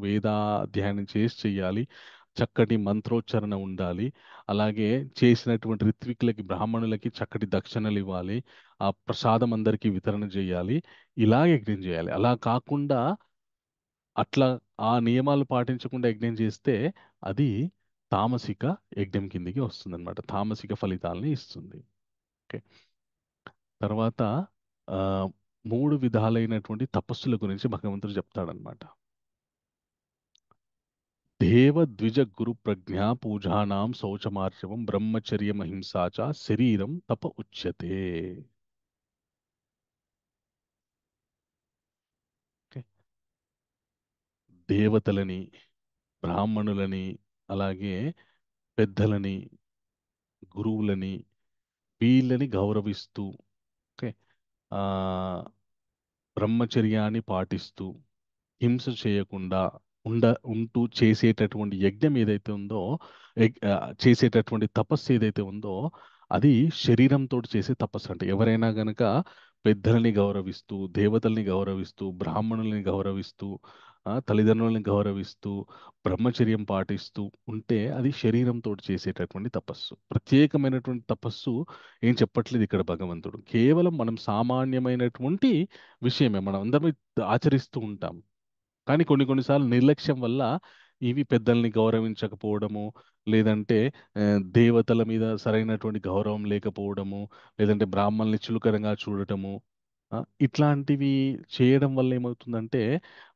వేదాధ్యయనం చేసి చెయ్యాలి. చక్కటి మంత్రోచ్చారణ ఉండాలి. అలాగే చేసినటువంటి ఋత్వికులకి బ్రాహ్మణులకి చక్కటి దక్షిణలు ఇవ్వాలి. ఆ ప్రసాదం అందరికీ వితరణ చేయాలి. ఇలా యజ్ఞం చేయాలి. అలా కాకుండా అట్లా ఆ నియమాలు పాటించకుండా యజ్ఞం చేస్తే అది తామసిక యజ్ఞం కిందికి వస్తుందన్నమాట. తామసిక ఫలితాలని ఇస్తుంది. ఓకే. తర్వాత ఆ, 3 విధాలైనటువంటి తపస్సుల గురించి భగవంతుడు చెప్తాడనమాట. దేవ ద్విజ గురు ప్రజ్ఞా పూజానాం శౌచమార్జవం బ్రహ్మచర్యమహింసా చ శరీరం తప ఉచ్యతే. ఓకే. దేవతలని, బ్రాహ్మణులని, అలాగే పెద్దలని, గురువులని, వీళ్ళని గౌరవిస్తూ, ఓకే, ఆ, బ్రహ్మచర్యాన్ని పాటిస్తూ, హింస చేయకుండా ఉంటూ చేసేటటువంటి యజ్ఞం ఏదైతే ఉందో, చేసేటటువంటి తపస్సు ఏదైతే ఉందో, అది శరీరంతో చేసే తపస్సు. అంటే ఎవరైనా గనక పెద్దలని గౌరవిస్తూ, దేవతల్ని గౌరవిస్తూ, బ్రాహ్మణుల్ని గౌరవిస్తూ, తల్లిదండ్రులని గౌరవిస్తూ, బ్రహ్మచర్యం పాటిస్తూ ఉంటే అది శరీరంతో చేసేటటువంటి తపస్సు. ప్రత్యేకమైనటువంటి తపస్సు ఏం చెప్పట్లేదు ఇక్కడ భగవంతుడు. కేవలం మనం సామాన్యమైనటువంటి విషయమే మనం అందరం ఆచరిస్తూ ఉంటాం. కానీ కొన్ని కొన్నిసార్లు నిర్లక్ష్యం వల్ల ఇవి పెద్దల్ని గౌరవించకపోవడము, లేదంటే దేవతల మీద సరైనటువంటి గౌరవం లేకపోవడము, లేదంటే బ్రాహ్మణుల్ని చులకనగా చూడటము, ఆ, ఇట్లాంటివి చేయడం వల్ల ఏమవుతుందంటే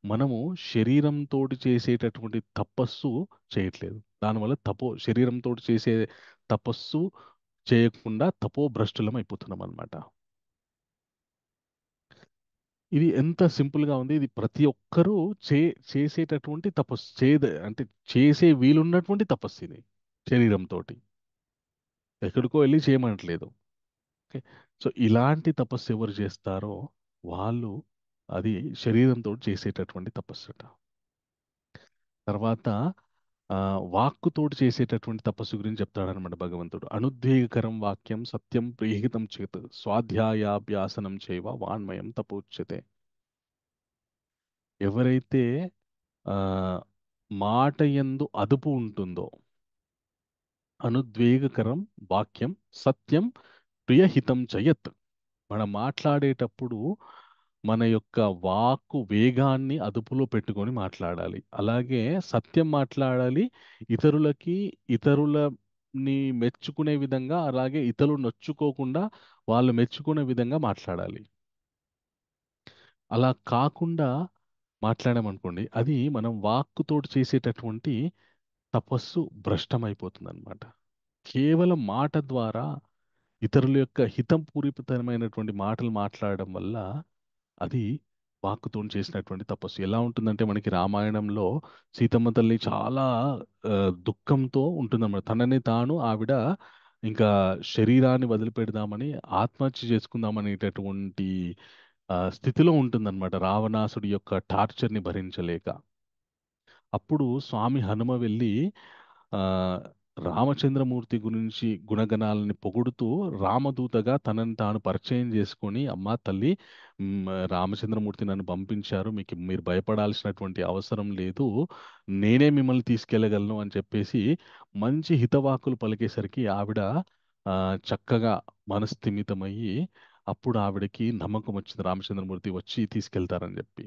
మనము శరీరంతో చేసేటటువంటి తపస్సు చేయట్లేదు. దానివల్ల శరీరంతో చేసే తపస్సు చేయకుండా తపోభ్రష్టులం అయిపోతున్నాం అనమాట. ఇది ఎంత సింపుల్‌గా ఉంది. ఇది ప్రతి ఒక్కరూ చే చేసేటటువంటి తపస్సు. అంటే చేసే వీలున్నటువంటి తపస్సిది శరీరంతోటి. ఎక్కడికో ఎళ్లి చేయమనట్లేదు. ఓకే. సో, ఇలాంటి తపస్సు ఎవరు చేస్తారో వాళ్ళు అది శరీరంతోటి చేసేటటువంటి తపస్సట. తర్వాత వాక్కుతోటి చేసేటటువంటి తపస్సు గురించి చెప్తాడనమాట భగవంతుడు. అనుద్వేగకరం వాక్యం సత్యం ప్రియహితం చేత్ స్వాధ్యాయాభ్యాసనం చైవ వాన్మయం తపోచ్యతే. ఎవరైతే ఆహ్, మాట యందు అదుపు ఉంటుందో, అనుద్వేగకరం వాక్యం సత్యం ప్రియహితం చయత్. మనం మాట్లాడేటప్పుడు మన యొక్క వాక్కు వేగాన్ని అదుపులో పెట్టుకొని మాట్లాడాలి. అలాగే సత్యం మాట్లాడాలి. ఇతరులకి ఇతరులని మెచ్చుకునే విధంగా, అలాగే ఇతరులు నొచ్చుకోకుండా వాళ్ళు మెచ్చుకునే విధంగా మాట్లాడాలి. అలా కాకుండా మాట్లాడామనుకోండి, అది మనం వాక్కుతోటి చేసేటటువంటి తపస్సు భ్రష్టమైపోతుందన్నమాట. కేవలం మాట ద్వారా ఇతరుల యొక్క హితం పూరితమైనటువంటి మాటలు మాట్లాడడం వల్ల అది వాక్కుతోని చేసినటువంటి తపస్సు. ఎలా ఉంటుందంటే మనకి రామాయణంలో సీతమ్మ తల్లి చాలా దుఃఖంతో ఉంటుందన్నమాట. తనని తాను ఆవిడ ఇంకా శరీరాన్ని వదిలిపెడదామని ఆత్మహత్య చేసుకుందామనేటటువంటి స్థితిలో ఉంటుందన్నమాట. రావణాసుడి యొక్క టార్చర్‌ని భరించలేక. అప్పుడు స్వామి హనుమ వెళ్ళి ఆ, రామచంద్రమూర్తి గురించి గుణగణాలని పొగుడుతూ రామదూతగా తనని తాను పరిచయం చేసుకొని, అమ్మా తల్లి, రామచంద్రమూర్తి నన్ను పంపించారు, మీరు భయపడాల్సినటువంటి అవసరం లేదు, నేనే మిమ్మల్ని తీసుకెళ్ళగలను అని చెప్పేసి మంచి హితవాకులు పలికేసరికి ఆవిడ ఆ, చక్కగా మనస్థిమితమయ్యి అప్పుడు ఆవిడకి నమ్మకం వచ్చింది రామచంద్రమూర్తి వచ్చి తీసుకెళ్తారని చెప్పి.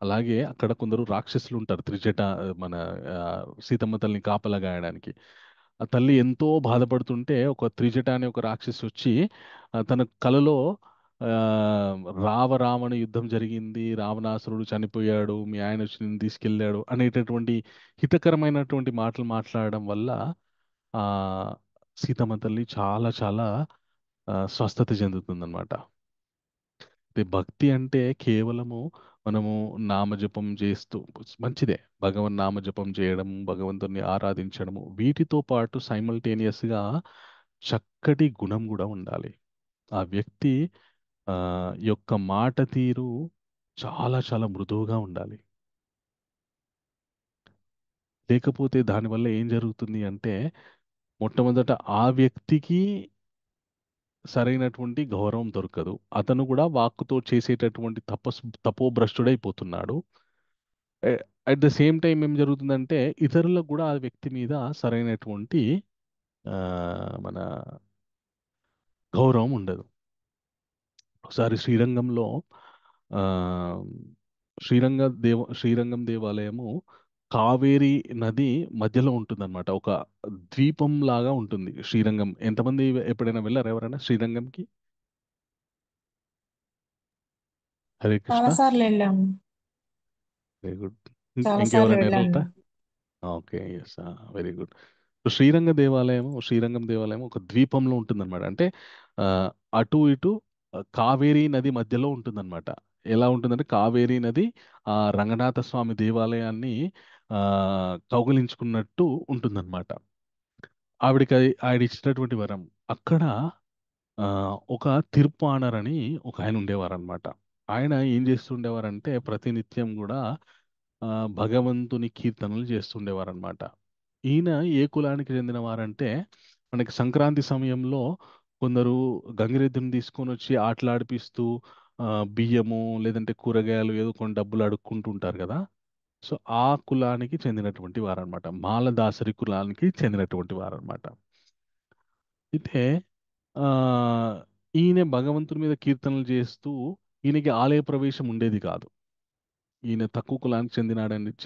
అలాగే అక్కడ కొందరు రాక్షసులు ఉంటారు. మన సీతమ్మ తల్లిని కాపలా గాయడానికి. ఆ తల్లి ఎంతో బాధపడుతుంటే ఒక త్రిజట అనే ఒక రాక్షసి వచ్చి తన కలలో ఆ, రావణ యుద్ధం జరిగింది, రావణాసురుడు చనిపోయాడు, మీ ఆయన వచ్చి నిన్ను తీసుకెళ్ళాడు అనేటటువంటి హితకరమైనటువంటి మాటలు మాట్లాడడం వల్ల ఆ సీతమ్మ తల్లి చాలా చాలా స్వస్థత చెందుతుందన్నమాట. భక్తి అంటే కేవలము మనము నామజపం చేస్తూ మంచిదే. భగవన్ నామజపం చేయడం, భగవంతుని ఆరాధించడము, వీటితో పాటు సైమల్టేనియస్గా చక్కటి గుణం కూడా ఉండాలి. ఆ వ్యక్తి ఆ, యొక్క మాట తీరు చాలా చాలా మృదువుగా ఉండాలి. లేకపోతే దానివల్ల ఏం జరుగుతుంది అంటే, మొట్టమొదట ఆ వ్యక్తికి సరైనటువంటి గౌరవం దొరకదు. అతను కూడా వాక్కుతో చేసేటటువంటి తపోభ్రష్టుడైపోతున్నాడు. అట్ ద సేమ్ టైం ఏం జరుగుతుందంటే, ఇతరులకు కూడా ఆ వ్యక్తి మీద సరైనటువంటి ఆ, మన గౌరవం ఉండదు. ఒకసారి శ్రీరంగంలో ఆ, శ్రీరంగం దేవాలయము కావేరి నది మధ్యలో ఉంటుందన్నమాట. ఒక ద్వీపం లాగా ఉంటుంది శ్రీరంగం. ఎంతమంది ఎప్పుడైనా వెళ్ళారా ఎవరైనా శ్రీరంగంకి? హరే కృష్ణ. చాలా సార్లు వెళ్ళాము. Very good. చాలా సార్లు ఇంకెవరైనా వెళ్ళాను. వెళ్ళారా? Okay, yes, very good. So Srirangam దేవాలయం ఒక ద్వీపంలో ఉంటుందన్నమాట. అంటే ఆ, అటు ఇటు కావేరీ నది మధ్యలో ఉంటుందన్నమాట. ఎలా ఉంటుందంటే, కావేరీ నది ఆ రంగనాథ స్వామి దేవాలయాన్ని ఆ, కౌగిలించుకున్నట్టు ఉంటుందన్నమాట. ఆవిడ ఇచ్చినటువంటి వరం. అక్కడ ఆ, ఒక తిరుప్పానర్ అని ఒక ఆయన ఉండేవారనమాట. ఆయన ఏం చేస్తుండేవారంటే, ప్రతినిత్యం కూడా ఆ, భగవంతుని కీర్తనలు చేస్తుండేవారనమాట. ఈయన ఏ కులానికి చెందిన వారంటే, మనకి సంక్రాంతి సమయంలో కొందరు గంగిరెద్దుని తీసుకొని వచ్చి ఆటలాడిపిస్తూ ఆ, బియ్యము లేదంటే కూరగాయలు ఏదో కొన్ని డబ్బులు అడుక్కుంటూ ఉంటారు కదా. సో ఆ కులానికి చెందినటువంటి వారనమాట. మాలదాసరి కులానికి చెందినటువంటి వారనమాట. అయితే ఆ, ఈయన భగవంతుని మీద కీర్తనలు చేస్తూ, ఈయనకి ఆలయ ప్రవేశం ఉండేది కాదు. ఈయన తక్కువ కులానికి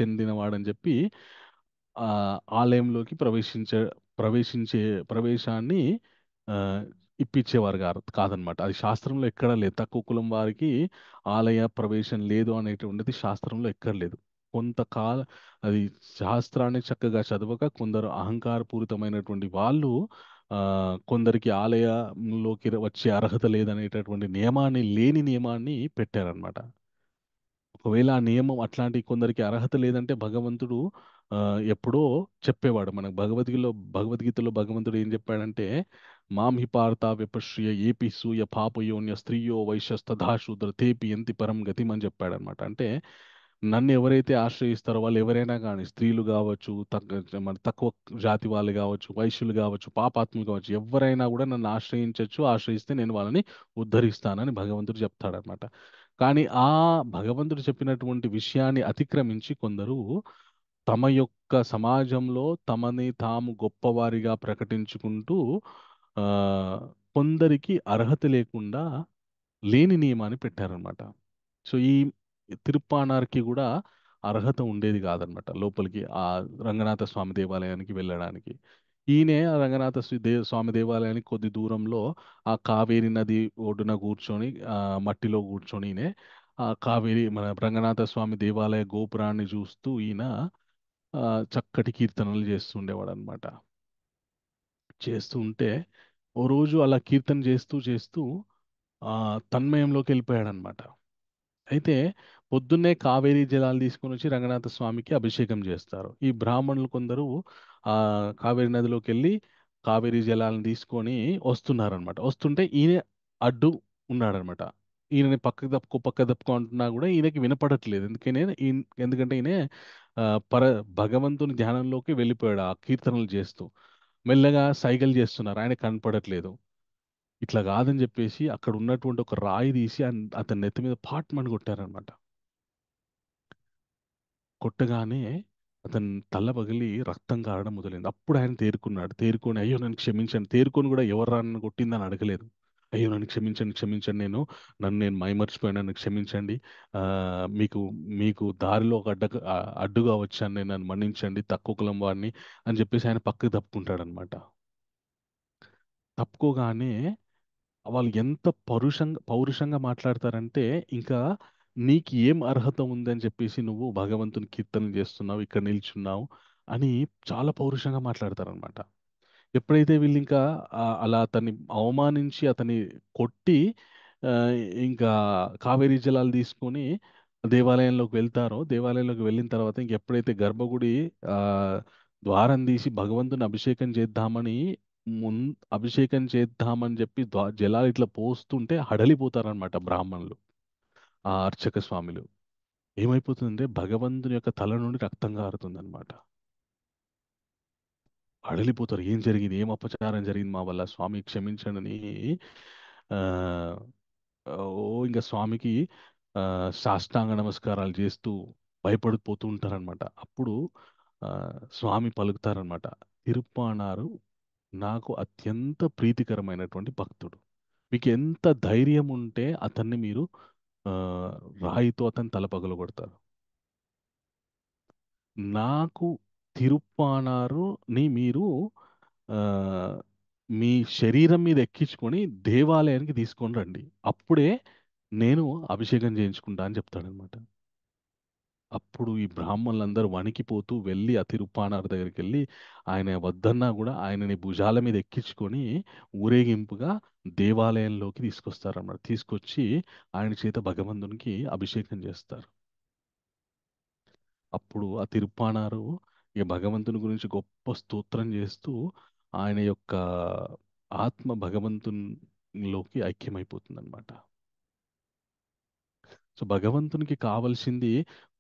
చెందినవాడని చెప్పి ఆ ఆలయంలోకి ప్రవేశించే ప్రవేశాన్ని ఆ, ఇప్పించేవారు కాదనమాట. అది శాస్త్రంలో ఎక్కడ లేదు. తక్కువ కులం వారికి ఆలయ ప్రవేశం లేదు అనేటువంటిది శాస్త్రంలో ఎక్కడ లేదు. కొంతకాల అది శాస్త్రాన్ని చక్కగా చదవక కొందరు అహంకారపూరితమైనటువంటి వాళ్ళు ఆ, కొందరికి ఆలయంలోకి వచ్చే అర్హత లేదనేటటువంటి లేని నియమాన్ని పెట్టారనమాట. ఒకవేళ ఆ నియమం అట్లాంటి కొందరికి అర్హత లేదంటే భగవంతుడు ఆ, ఎప్పుడో చెప్పేవాడు. మనకు భగవద్గీతలో భగవంతుడు ఏం చెప్పాడంటే, మాం హి పార్థ విపశ్య ఏపి సూయ పాపయోన్య స్త్రీయో వైశ్యస్తథా శూద్ర తేపి ఎంతి పరం గతిం అని చెప్పాడనమాట. అంటే నన్ను ఎవరైతే ఆశ్రయిస్తారో వాళ్ళు ఎవరైనా కానీ, స్త్రీలు కావచ్చు, మన తక్కువ జాతి వాళ్ళు కావచ్చు, వైశ్యులు కావచ్చు, పాపాత్ములు కావచ్చు, ఎవరైనా కూడా నన్ను ఆశ్రయించవచ్చు. ఆశ్రయిస్తే నేను వాళ్ళని ఉద్ధరిస్తానని భగవంతుడు చెప్తాడనమాట. కానీ ఆ భగవంతుడు చెప్పినటువంటి విషయాన్ని అతిక్రమించి కొందరు తమ యొక్క సమాజంలో తమని తాము గొప్పవారిగా ప్రకటించుకుంటూ ఆ, కొందరికి అర్హత లేకుండా లేని నియమాన్ని పెట్టారనమాట. సో ఈ తిరుప్పానార్కి కూడా అర్హత ఉండేది కాదనమాట లోపలికి ఆ రంగనాథ స్వామి దేవాలయానికి వెళ్ళడానికి. ఈయనే ఆ స్వామి దేవాలయానికి కొద్ది దూరంలో ఆ కావేరి నది ఒడ్డున కూర్చొని మట్టిలో కూర్చొని ఈయనే ఆ మన రంగనాథ స్వామి దేవాలయ గోపురాన్ని చూస్తూ ఈయన చక్కటి కీర్తనలు చేస్తుండేవాడు అనమాట. చేస్తూ ఉంటే ఓ రోజు అలా కీర్తన చేస్తూ చేస్తూ ఆ తన్మయంలోకి వెళ్ళిపోయాడనమాట. అయితే పొద్దున్నే కావేరీ జలాలు తీసుకొని వచ్చి రంగనాథ స్వామికి అభిషేకం చేస్తారు. ఈ బ్రాహ్మణులు కొందరు ఆ కావేరీ నదిలోకి వెళ్ళి కావేరీ జలాలను తీసుకొని వస్తున్నారనమాట. వస్తుంటే ఈయన అడ్డు ఉన్నాడనమాట. ఈయనని పక్క తప్పుకో అంటున్నా కూడా ఈయనకి వినపడట్లేదు. ఎందుకంటే ఈయన ఆ, పర భగవంతుని ధ్యానంలోకి వెళ్ళిపోయాడు ఆ కీర్తనలు చేస్తూ. మెల్లగా సైగలు చేస్తున్నారు, ఆయన కనపడట్లేదు. ఇట్లా కాదని చెప్పేసి అక్కడ ఉన్నటువంటి ఒక రాయి తీసి అతని నెత్తి మీద పాట్మని కొట్టారనమాట. కొట్టగానే అతని తల పగిలి రక్తం కారడం మొదలైంది. అప్పుడు ఆయన తేరుకున్నాడు. తేరుకొని, అయ్యో నన్ను క్షమించండి. తేరుకొని కూడా ఎవరు నన్ను కొట్టిందని అడగలేదు. అయ్యో నన్ను క్షమించండి, క్షమించండి, నన్ను మైమర్చిపోయాను, నన్ను క్షమించండి. ఆ, మీకు మీకు దారిలో ఒక అడ్డుగా వచ్చాను, నన్ను మన్నించండి, తక్కువ కులం వాడిని అని చెప్పేసి ఆయన పక్కకు తప్పుకుంటాడనమాట. తప్పుకోగానే వాళ్ళు ఎంత పౌరుషంగా మాట్లాడతారంటే, ఇంకా నీకు ఏం అర్హత ఉందని చెప్పేసి నువ్వు భగవంతుని కీర్తనలు చేస్తున్నావు, ఇక్కడ నిల్చున్నావు అని చాలా పౌరుషంగా మాట్లాడతారనమాట. ఎప్పుడైతే వీళ్ళు ఇంకా అలా అతన్ని అవమానించి అతన్ని కొట్టి ఆ, ఇంకా కావేరీ జలాలు తీసుకొని దేవాలయంలోకి వెళ్తారో, దేవాలయంలోకి వెళ్ళిన తర్వాత ఇంకెప్పుడైతే గర్భగుడి ఆ, ద్వారం తీసి భగవంతుని అభిషేకం చేద్దామని మున్ అభిషేకం చేద్దామని చెప్పి జలాలు ఇట్లా పోస్తుంటే హడలిపోతారనమాట బ్రాహ్మణులు, ఆ అర్చక స్వాములు. ఏమైపోతుందంటే భగవంతుని యొక్క తల నుండి రక్తం కారుతుందన్నమాట. హడలిపోతారు. ఏం జరిగింది, ఏం అపచారం జరిగింది మా వల్ల, స్వామి క్షమించండి అని ఆ, ఇంకా స్వామికి సాష్టాంగ నమస్కారాలు చేస్తూ భయపడిపోతూ ఉంటారనమాట. అప్పుడు ఆ, స్వామి పలుకుతారనమాట, తిరుప్పానారు నాకు అత్యంత ప్రీతికరమైనటువంటి భక్తుడు. మీకు ఎంత ధైర్యం ఉంటే అతన్ని మీరు ఆ, రాయితో అతని తల పగలగొడతారు. నాకు తిరుప్పానారుని మీరు ఆ, మీ శరీరం మీద ఎక్కించుకొని దేవాలయానికి తీసుకొని రండి, అప్పుడే నేను అభిషేకం చేయించుకుంటా అని చెప్తాడనమాట. అప్పుడు ఈ బ్రాహ్మణులందరూ వణికిపోతూ వెళ్ళి ఆ తిరుప్పానార్ దగ్గరికి వెళ్ళి, ఆయన వద్దన్నా కూడా ఆయనని భుజాల మీద ఎక్కించుకొని ఊరేగింపుగా దేవాలయంలోకి తీసుకొస్తారన్నమాట. తీసుకొచ్చి ఆయన చేత భగవంతునికి అభిషేకం చేస్తారు. అప్పుడు ఆ తిరుప్పానారు ఇక భగవంతుని గురించి గొప్ప స్తోత్రం చేస్తూ ఆయన యొక్క ఆత్మ భగవంతునిలోకి ఐక్యమైపోతుందన్నమాట. సో భగవంతునికి కావలసింది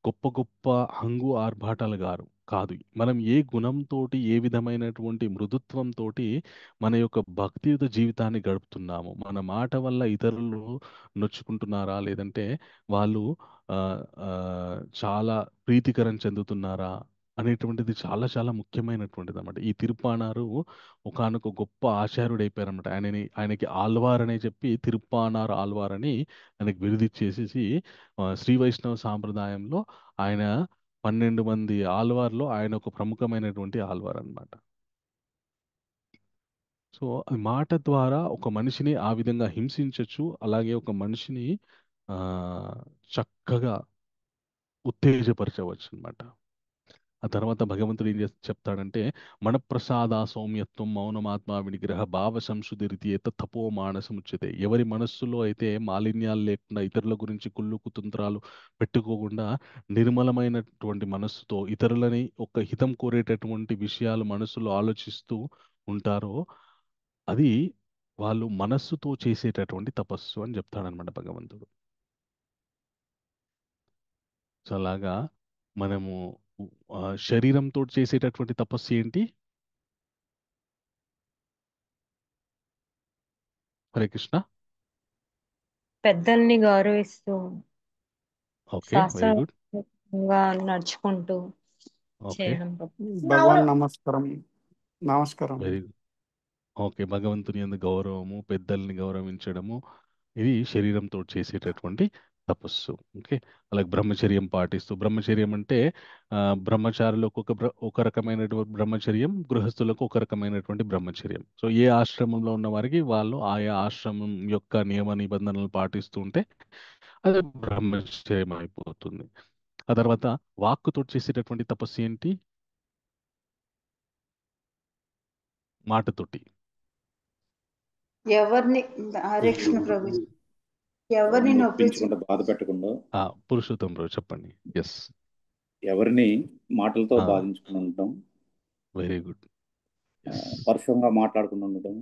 గొప్ప గొప్ప హంగు ఆర్భాటాలు కాదు. మనం ఏ గుణంతోటి, ఏ విధమైనటువంటి మృదుత్వంతోటి మన యొక్క భక్తియుత జీవితాన్ని గడుపుతున్నాము, మన మాట వల్ల ఇతరులు నొచ్చుకుంటున్నారా, లేదంటే వాళ్ళు ఆ, ఆ, చాలా ప్రీతికరం చెందుతున్నారా అనేటువంటిది చాలా చాలా ముఖ్యమైనటువంటిది అన్నమాట. ఈ తిరుప్పానారు ఒకానొక గొప్ప ఆచార్యుడు అయిపోయారన్నమాట. ఆయనకి ఆల్వార్ అనే చెప్పి తిరుప్పానార్ ఆల్వార్ అని ఆయనకి బిరుదిచ్చేసేసి శ్రీ వైష్ణవ సాంప్రదాయంలో ఆయన 12 మంది ఆల్వార్లో ఆయన ఒక ప్రముఖమైనటువంటి ఆల్వార్ అన్నమాట. సో అది మాట ద్వారా ఒక మనిషిని ఆ విధంగా హింసించవచ్చు, అలాగే ఒక మనిషిని ఆ, చక్కగా ఉత్తేజపరచవచ్చు అన్నమాట. ఆ తర్వాత భగవంతుడు ఏం చెప్తాడంటే, మనఃప్రసాద సౌమ్యత్వం మౌనమాత్మ వినిగ్రహ భావ సంశుద్ధి ఏత తపో మానసముచ్యతే. ఎవరి మనస్సులో అయితే మాలిన్యాలు లేకుండా, ఇతరుల గురించి కుళ్ళు కుతంత్రాలు పెట్టుకోకుండా, నిర్మలమైనటువంటి మనస్సుతో ఇతరులని ఒక హితం కోరేటటువంటి విషయాలు మనస్సులో ఆలోచిస్తూ ఉంటారో, అది వాళ్ళు మనస్సుతో చేసేటటువంటి తపస్సు అని చెప్తాడనమాట భగవంతుడు. సో అలాగా మనము శరీరంతో చేసేటటువంటి తపస్సు ఏంటి? హరే కృష్ణ. పెద్దల్ని గౌరవిస్తూ ఓకే, వెరీ గుడ్. శాస్త్రంగా నడుచుకుంటూ ఓకే, చేయడం తప్ప. భగవాన్ నమస్కారం. నమస్కారం. Very good. ఓకే, భగవంతుని యందు గౌరవము, పెద్దల్ని గౌరవించడము, ఇది శరీరంతో చేసేటటువంటి తపస్సు. ఓకే, అలాగే బ్రహ్మచర్యం పాటిస్తూ, బ్రహ్మచర్యం అంటే బ్రహ్మచారులకు ఒక రకమైనటువంటి బ్రహ్మచర్యం, గృహస్థులకు ఒక రకమైనటువంటి బ్రహ్మచర్యం. సో ఏ ఆశ్రమంలో ఉన్న వారికి వాళ్ళు ఆయా ఆశ్రమం యొక్క నియమ నిబంధనలు పాటిస్తూ ఉంటే అది బ్రహ్మచర్యం అయిపోతుంది. ఆ తర్వాత వాక్కుతో చేసేటటువంటి తపస్సు ఏంటి? మాటతోటి. ఎవరిని హరే కృష్ణ ప్రభు ఎవరిని నొప్పించకుండా బాధ పెట్టకుండా పురుషోత్తం బ్రో చెప్పండి. ఎస్, ఎవరిని మాటలతో బాధించుకుని ఉండటం, వెరీ గుడ్. ఎస్, పరుషంగా మాట్లాడకుండా ఉండటం,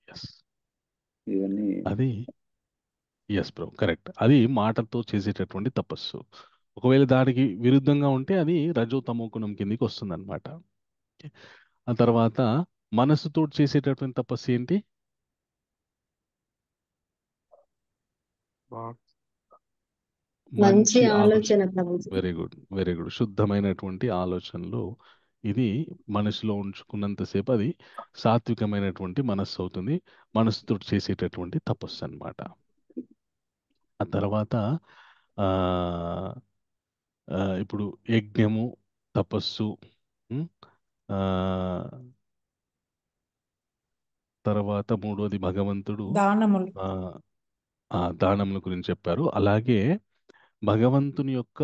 ఎస్, ఇవన్నీ అది ఎస్ బ్రో, కరెక్ట్. అది మాటతో చేసేటటువంటి తపస్సు. ఒకవేళ దానికి విరుద్ధంగా ఉంటే అది రజో తమో గుణం కిందికి వస్తుంది అనమాట. ఆ తర్వాత మనసుతో చేసేటటువంటి తపస్సు ఏంటి? మంచి మంచి ఆలోచన ప్రభుజీ. Very good, very good. శుద్ధమైనటువంటి ఆలోచనలు, ఇది మనసులో ఉంచుకున్నంతసేపు అది సాత్వికమైనటువంటి మనస్సు అవుతుంది. మనసుతో చేసేటటువంటి తపస్సు అన్నమాట. ఆ తర్వాత ఆ ఇప్పుడు యజ్ఞము, తపస్సు, ఉమ్, ఆ తర్వాత మూడోది భగవంతుడు దానములు. ఆ దానముల గురించి చెప్పారు. అలాగే భగవంతుని యొక్క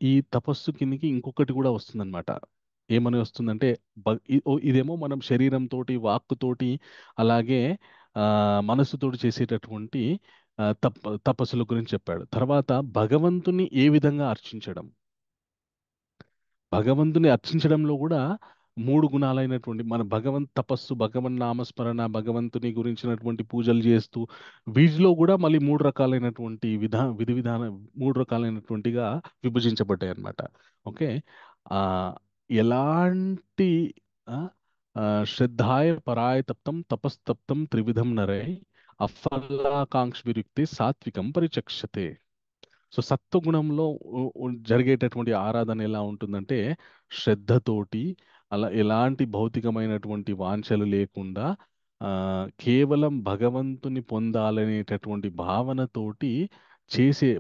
ఈ తపస్సు కిందకి ఇంకొకటి కూడా వస్తుందన్నమాట. ఏమని వస్తుందంటే, ఇదేమో మనం శరీరంతోటి, వాక్కుతోటి, అలాగే మనస్సుతోటి చేసేటటువంటి తపస్సుల గురించి చెప్పాడు. తర్వాత భగవంతుని ఏ విధంగా అర్చించడం, భగవంతుని అర్చించడంలో కూడా మూడు గుణాలైనటువంటి మన తపస్సు, భగవన్ నామస్మరణ, భగవంతుని గురించినటువంటి పూజలు చేస్తూ వీటిలో కూడా మళ్ళీ మూడు రకాలైనటువంటి విధి విధాన మూడు రకాలైనటువంటిగా విభజించబడ్డాయి అన్నమాట. ఓకే. ఆ ఎలాంటి ఆ, ఆ, శ్రద్ధాయ పరాయ తప్తం తపస్తప్తం త్రివిధం నరై అఫలాకాంక్ష విరుక్తి సాత్వికం పరిచక్షతే. సో సత్వగుణంలో జరిగేటటువంటి ఆరాధన ఎలా ఉంటుందంటే శ్రద్ధతోటి, అలా ఎలాంటి భౌతికమైనటువంటి వాంఛలు లేకుండా ఆ, కేవలం భగవంతుని పొందాలనేటటువంటి భావనతోటి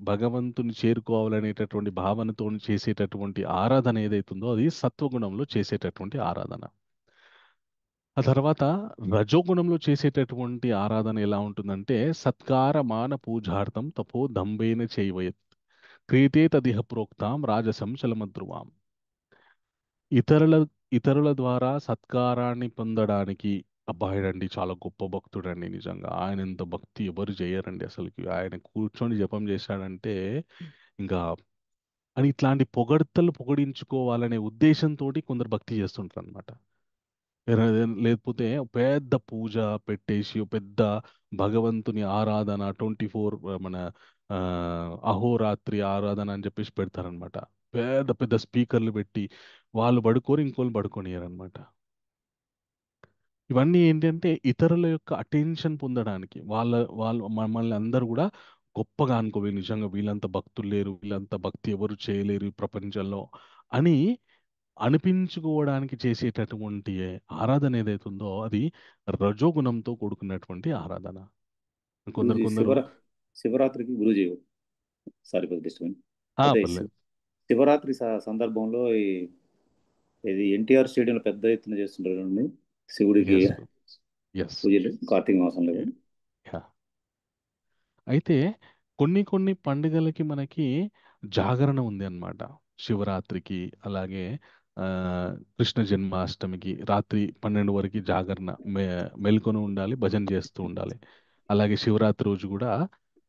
భగవంతుని చేరుకోవాలనేటటువంటి భావనతో చేసేటటువంటి ఆరాధన ఏదైతుందో అది సత్వగుణంలో చేసేటటువంటి ఆరాధన. ఆ తర్వాత రజోగుణంలో చేసేటటువంటి ఆరాధన ఎలా ఉంటుందంటే సత్కార మాన పూజార్థం తపో దంభేన చేయవయత్ క్రియతే తదిహ ప్రోక్తాం రాజసం చలమద్రువాం. ఇతరుల ఇతరుల ద్వారా సత్కారాన్ని పొందడానికి, అబ్బాయిడండి చాలా గొప్ప భక్తుడండి, నిజంగా ఆయన ఇంత భక్తి ఎవరు చేయరండి అసలుకి, ఆయన కూర్చొని జపం చేశాడంటే ఇంకా అని ఇట్లాంటి పొగడ్తలు పొగిడించుకోవాలనే ఉద్దేశంతో కొందరు భక్తి చేస్తుంటారు అనమాట. లేకపోతే పెద్ద పూజ పెట్టేసి ఓ పెద్ద భగవంతుని ఆరాధన 24 మన ఆ, అహోరాత్రి ఆరాధన అని చెప్పేసి పెడతారనమాట. పెద్ద పెద్ద స్పీకర్లు పెట్టి వాళ్ళు పడుకోరు, ఇంకోళ్ళు పడుకోనియరనమాట. ఇవన్నీ ఏంటంటే ఇతరుల యొక్క అటెన్షన్ పొందడానికి, వాళ్ళు మమ్మల్ని అందరూ కూడా గొప్పగా అనుకోవి, నిజంగా వీళ్ళంత భక్తులు లేరు, వీళ్ళంత భక్తి ఎవరు చేయలేరు ఈ ప్రపంచంలో అని అనిపించుకోవడానికి చేసేటటువంటి ఆరాధన ఏదైతే ఉందో అది రజోగుణంతో కూడుకున్నటువంటి ఆరాధన. కొందరు గురుజీ కొందరు శివరాత్రికి గురుజీ సారీ ఫర్ డిస్టర్బెన్స్. అయితే పర్లేదు. శివరాత్రి సందర్భంలో ఇది ఎన్టీఆర్ స్టేడియంలో పెద్ద ఎత్తున చేస్తుంటారు చూడండి శివుడికి ఎస్ ఎస్ పూజలు కార్తీక మాసంలో. అయితే కొన్ని కొన్ని పండుగలకి మనకి జాగరణ ఉంది అన్నమాట. శివరాత్రికి, అలాగే ఆ, కృష్ణ జన్మాష్టమికి రాత్రి 12 వరకు జాగరణ, మెలుకొని ఉండాలి, భజన చేస్తూ ఉండాలి. అలాగే శివరాత్రి రోజు కూడా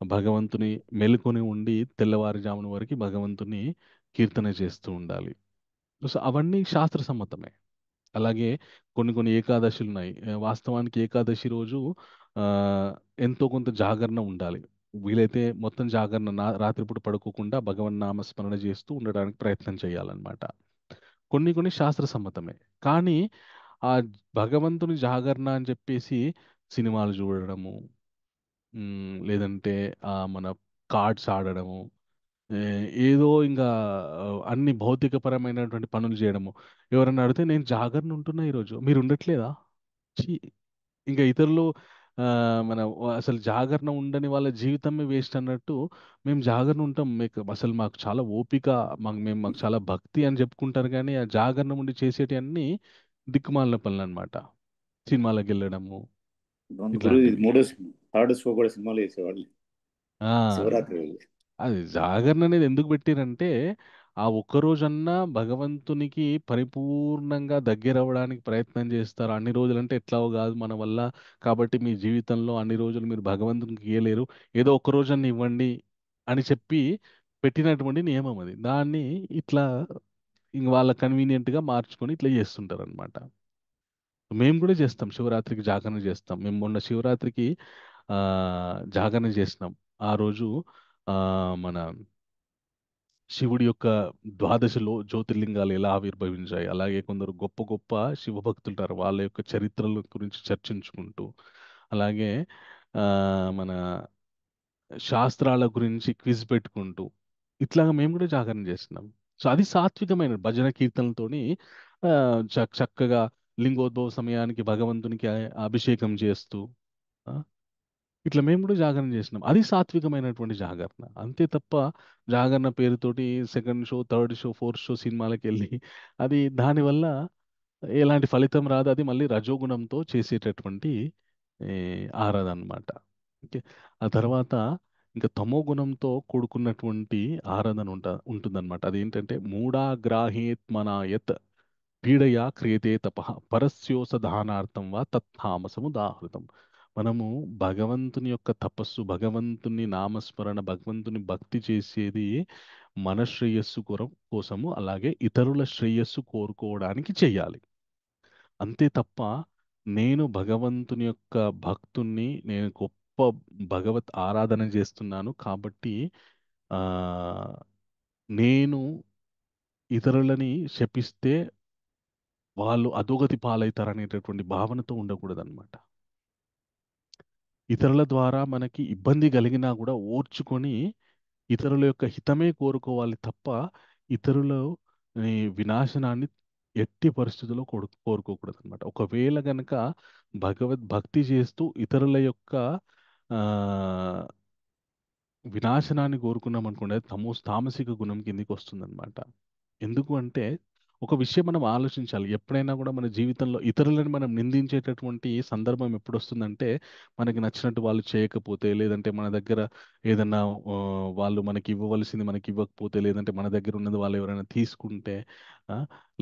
భగవంతుని మెలుకొని ఉండి తెల్లవారుజామున వరకు భగవంతుని కీర్తన చేస్తూ ఉండాలి. సో అవన్నీ శాస్త్ర సమ్మతమే. అలాగే కొన్ని కొన్ని ఏకాదశులు ఉన్నాయి. వాస్తవానికి ఏకాదశి రోజు ఆ, ఎంతో కొంత జాగరణ ఉండాలి. వీలైతే మొత్తం జాగరణ రాత్రిపూట పడుకోకుండా భగవన్ నామస్మరణ చేస్తూ ఉండడానికి ప్రయత్నం చేయాలన్నమాట. కొన్ని కొన్ని శాస్త్ర సమ్మతమే. కానీ ఆ భగవంతుని జాగరణ అని చెప్పేసి సినిమాలు చూడడము, లేదంటే మన కార్డ్స్ ఆడడము, ఏ, ఏదో ఇంకా అన్ని భౌతికపరమైనటువంటి పనులు చేయడము. ఎవరన్నా అడిగితే నేను జాగరణ ఉంటున్నా ఈరోజు, మీరు ఉండట్లేదా? ఛీ! ఇంకా ఇతరులు ఆ, అసలు జాగరణ ఉండని వాళ్ళ జీవితమే వేస్ట్ అన్నట్టు మేము జాగరణ ఉంటాం, అసలు మాకు చాలా ఓపిక, మాకు చాలా భక్తి అని చెప్పుకుంటారు. కానీ ఆ జాగరణ ఉండి చేసేటి అన్ని దిక్కుమాలిన పనులు అనమాట. సినిమాలకు వెళ్ళడము గురు ఇట్లాంటివి. థర్డ్ షో కూడా సినిమాలు చేసేవాళ్ళు ఆ శివరాత్రి రోజు. అది జాగరణ అనేది ఎందుకు పెట్టిరంటే ఆ ఒక్క రోజన్నా భగవంతునికి పరిపూర్ణంగా దగ్గర అవ్వడానికి ప్రయత్నం చేస్తారు. అన్ని రోజులంటే ఎట్లాగో కాదు మన వల్ల, కాబట్టి మీ జీవితంలో అన్ని రోజులు మీరు భగవంతునికి ఇయ్యలేరు, ఏదో ఒక్క రోజన్నా ఇవ్వండి అని చెప్పి పెట్టినటువంటి నియమం అది. దాన్ని ఇట్లా ఇంక వాళ్ళ కన్వీనియంట్గా మార్చుకొని ఇట్లా చేస్తుంటారు అనమాట. మేము కూడా చేస్తాం, శివరాత్రికి జాగరణ చేస్తాం. మేము మొన్న శివరాత్రికి ఆ జాగరణ చేసినాం. ఆ రోజు ఆ మన శివుడి యొక్క ద్వాదశలో జ్యోతిర్లింగాలు ఎలా ఆవిర్భవించాయి, అలాగే కొందరు గొప్ప గొప్ప శివభక్తులుంటారు, వాళ్ళ యొక్క చరిత్రల గురించి చర్చించుకుంటూ, అలాగే ఆ, మన శాస్త్రాల గురించి క్విజ్ పెట్టుకుంటూ ఇట్లాగా మేము కూడా జాగరణ చేస్తున్నాం. సో అది సాత్వికమైన భజన కీర్తనలతోని ఆ, చక్కగా లింగోద్భవ సమయానికి భగవంతునికి అభిషేకం చేస్తూ ఆ, ఇట్లా మేము కూడా జాగరణ చేసినాం. అది సాత్వికమైనటువంటి జాగరణ, అంతే తప్ప జాగరణ పేరుతోటి second show, third show, fourth show సినిమాలకు వెళ్ళి అది దానివల్ల ఎలాంటి ఫలితం రాదు. అది మళ్ళీ రజోగుణంతో చేసేటటువంటి ఏ, ఆరాధన అన్నమాట. ఓకే. ఆ తర్వాత ఇంకా తమో గుణంతో కూడుకున్నటువంటి ఆరాధన ఉంటుందన్నమాట. అదేంటంటే మూఢాగ్రాహేత్మనాయత్ పీడయా క్రియతే తప పరస్యోస దానార్థం వా తత్తామసముదాహృతం. మనము భగవంతుని యొక్క తపస్సు, భగవంతుని నామస్మరణ, భగవంతుని భక్తి చేసేది మన శ్రేయస్సు కోసము, అలాగే ఇతరుల శ్రేయస్సు కోరుకోవడానికి చెయ్యాలి. అంతే తప్ప నేను భగవంతుని యొక్క భక్తుణ్ణి, నేను గొప్ప భగవత్ ఆరాధన చేస్తున్నాను కాబట్టి ఆ, నేను ఇతరులని శపిస్తే వాళ్ళు అధోగతి పాలవుతారనేటటువంటి భావనతో ఉండకూడదన్నమాట. ఇతరుల ద్వారా మనకి ఇబ్బంది కలిగినా కూడా ఓర్చుకొని ఇతరుల యొక్క హితమే కోరుకోవాలి తప్ప ఇతరుల వినాశనాన్ని ఎట్టి పరిస్థితుల్లో కోరుకోకూడదు అనమాట. ఒకవేళ గనక భగవద్భక్తి చేస్తూ ఇతరుల యొక్క ఆ, వినాశనాన్ని కోరుకున్నాం అనుకోండి, అది తామసిక గుణం కిందికి వస్తుందన్నమాట. ఎందుకు అంటే ఒక విషయం మనం ఆలోచించాలి. ఎప్పుడైనా కూడా మన జీవితంలో ఇతరులను మనం నిందించేటటువంటి సందర్భం ఎప్పుడు వస్తుందంటే, మనకి నచ్చినట్టు వాళ్ళు చేయకపోతే, లేదంటే మన దగ్గర ఏదన్నా వాళ్ళు మనకి ఇవ్వవలసింది మనకి ఇవ్వకపోతే, లేదంటే మన దగ్గర ఉన్నది వాళ్ళు ఎవరైనా తీసుకుంటే, ఆ,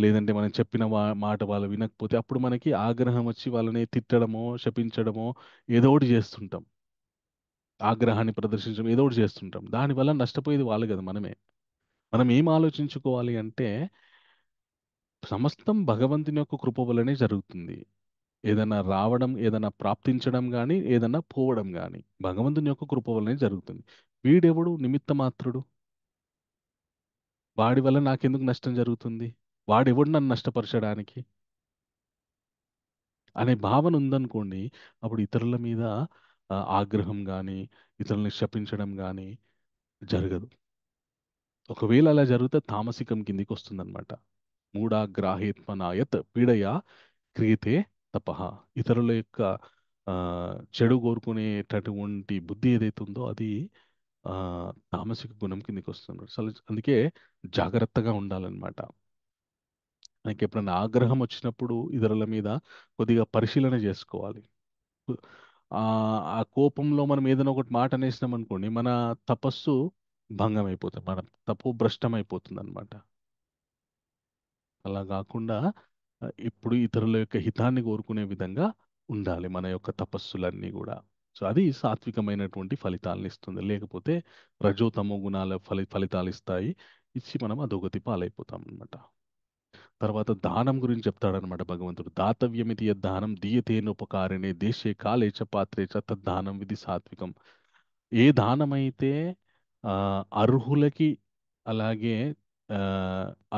లేదంటే మనం చెప్పిన మాట వాళ్ళు వినకపోతే, అప్పుడు మనకి ఆగ్రహం వచ్చి వాళ్ళని తిట్టడమో శపించడమో ఏదో ఒకటి చేస్తుంటాం. ఆగ్రహాన్ని ప్రదర్శించడం ఏదో ఒకటి చేస్తుంటాం. దానివల్ల నష్టపోయేది వాళ్ళు కదా, మనమే. మనం ఏం ఆలోచించుకోవాలి అంటే సమస్తం భగవంతుని యొక్క కృప వల్లనే జరుగుతుంది. ఏదైనా రావడం, ఏదైనా ప్రాప్తించడం కానీ, ఏదైనా పోవడం కానీ భగవంతుని యొక్క కృప వల్లనే జరుగుతుంది. వీడెవడు నిమిత్త మాత్రుడు, వాడి వల్ల నాకెందుకు నష్టం జరుగుతుంది, వాడెవడు నన్ను నష్టపరచడానికి అనే భావన ఉందనుకోండి, అప్పుడు ఇతరుల మీద ఆగ్రహం కానీ, ఇతరుల్ని శపించడం కానీ జరగదు. ఒకవేళ అలా జరిగితే తామసికం కిందికి వస్తుందన్నమాట. మూఢాగ్రాహేత్మనాయత్ పీడయ క్రియతే తపః. ఇతరుల యొక్క ఆ, చెడు కోరుకునేటటువంటి బుద్ధి ఏదైతే ఉందో అది ఆ, తామసిక గుణం కిందికి వస్తుంది. అసలు అందుకే జాగ్రత్తగా ఉండాలన్నమాట. మనకి ఎప్పుడైనా ఆగ్రహం వచ్చినప్పుడు ఇతరుల మీద కొద్దిగా పరిశీలన చేసుకోవాలి. ఆ ఆ కోపంలో మనం ఏదైనా ఒకటి మాట అనేసినాం అనుకోండి, మన తపస్సు భంగం అయిపోతుంది, మన తప్పు భ్రష్టం అయిపోతుంది అనమాట. అలా కాకుండా ఇప్పుడు ఇతరుల యొక్క హితాన్ని కోరుకునే విధంగా ఉండాలి మన యొక్క తపస్సులన్నీ కూడా. సో అది సాత్వికమైనటువంటి ఫలితాలను ఇస్తుంది. లేకపోతే రజోతమో గుణాల ఫలితాలు ఇస్తాయి, ఇచ్చి మనం అధోగతి పాలైపోతాం అనమాట. తర్వాత దానం గురించి చెప్తాడనమాట భగవంతుడు. దాతవ్యమితి యద్దానం దీయతేనోపకారిణే దేశే కాలే చ పాత్రే చ తద్దానం విధి సాత్వికం. ఏ దానమైతే ఆ, అర్హులకి, అలాగే ఆ,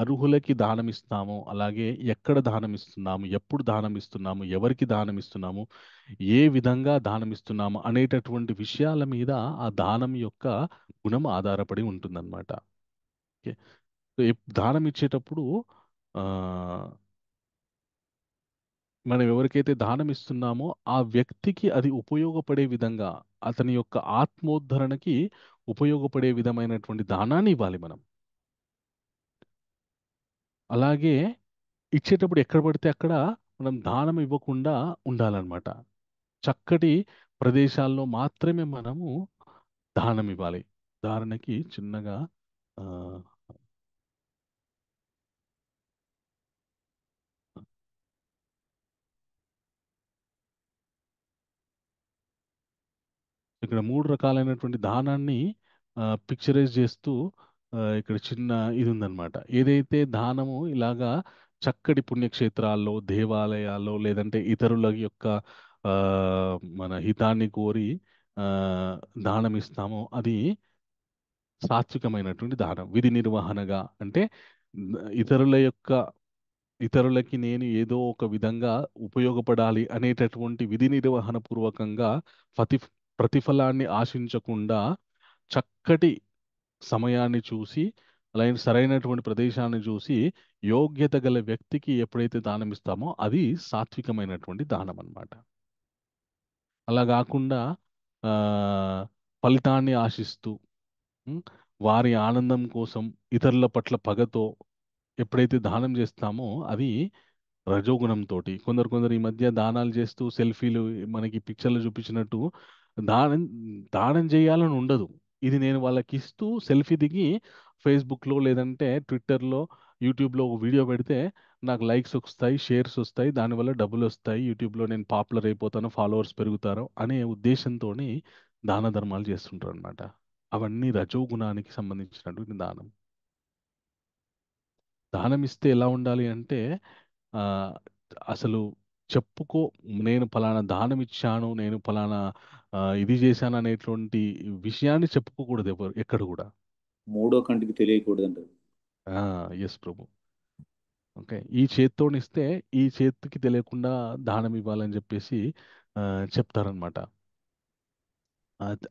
అర్హులకి దానం ఇస్తామో, అలాగే ఎక్కడ దానం ఇస్తున్నాము, ఎప్పుడు దానం ఇస్తున్నాము, ఎవరికి దానం ఇస్తున్నాము, ఏ విధంగా దానం ఇస్తున్నాము అనేటటువంటి విషయాల మీద ఆ దానం యొక్క గుణం ఆధారపడి ఉంటుందన్నమాట. ఓకే. సో దానం ఇచ్చేటప్పుడు ఆ, మనం ఎవరికైతే దానం ఇస్తున్నామో ఆ వ్యక్తికి అది ఉపయోగపడే విధంగా, అతని యొక్క ఆత్మోద్ధరణకి ఉపయోగపడే విధమైనటువంటి దానాన్ని ఇవ్వాలి మనం. అలాగే ఇచ్చేటప్పుడు ఎక్కడ పడితే అక్కడ మనం దానం ఇవ్వకుండా ఉండాలన్నమాట. చక్కటి ప్రదేశాల్లో మాత్రమే మనము దానం ఇవ్వాలి. ఉదాహరణకి చిన్నగా ఆ, ఇక్కడ 3 రకాలైనటువంటి దానాన్ని పిక్చరైజ్ చేస్తూ ఇక్కడ చిన్న ఇది ఉందన్నమాట. ఏదైతే దానము ఇలాగా చక్కటి పుణ్యక్షేత్రాల్లో, దేవాలయాల్లో, లేదంటే ఇతరుల యొక్క ఆ, మన హితాన్ని కోరి ఆ, దానం ఇస్తామో అది సాత్వికమైనటువంటి దానం. విధి నిర్వహణగా అంటే ఇతరుల యొక్క ఇతరులకి నేను ఏదో ఒక విధంగా ఉపయోగపడాలి అనేటటువంటి విధి నిర్వహణ పూర్వకంగా ప్రతి ప్రతిఫలాన్ని ఆశించకుండా చక్కటి సమయాన్ని చూసి, అలాగే సరైనటువంటి ప్రదేశాన్ని చూసి యోగ్యత గల వ్యక్తికి ఎప్పుడైతే దానం ఇస్తామో అది సాత్వికమైనటువంటి దానం అన్నమాట. అలా కాకుండా ఆ, ఫలితాన్ని ఆశిస్తూ ఉం, వారి ఆనందం కోసం ఇతరుల పట్ల పగతో ఎప్పుడైతే దానం చేస్తామో అది రజోగుణంతో. కొందరు ఈ మధ్య దానాలు చేస్తూ సెల్ఫీలు మనకి పిక్చర్లు చూపించినట్టు దానం దానం చేయాలని ఉండదు. ఇది నేను వాళ్ళకి ఇస్తూ సెల్ఫీ దిగి ఫేస్బుక్లో, లేదంటే ట్విట్టర్లో, యూట్యూబ్లో ఒక వీడియో పెడితే నాకు లైక్స్ వస్తాయి, షేర్స్ వస్తాయి, దానివల్ల డబ్బులు వస్తాయి, యూట్యూబ్లో నేను పాపులర్ అయిపోతాను, ఫాలోవర్స్ పెరుగుతారు అనే ఉద్దేశంతో దాన ధర్మాలు చేస్తుంటారు అనమాట. అవన్నీ రజోగుణానికి సంబంధించినటువంటి దానం. దానం ఇస్తే ఎలా ఉండాలి అంటే ఆ, అసలు చెప్పుకో, నేను ఫలానా దానం ఇచ్చాను, నేను ఫలానా ఇది చేశాను అనేటువంటి విషయాన్ని చెప్పుకోకూడదు ఎవరు ఎక్కడ కూడా. మూడో కంటికి తెలియకూడదు అంటారు. ఎస్ ప్రభు. ఓకే, ఈ చేత్తోనిస్తే ఈ చేతికి తెలియకుండా దానం ఇవ్వాలని చెప్పేసి ఆ, చెప్తారనమాట.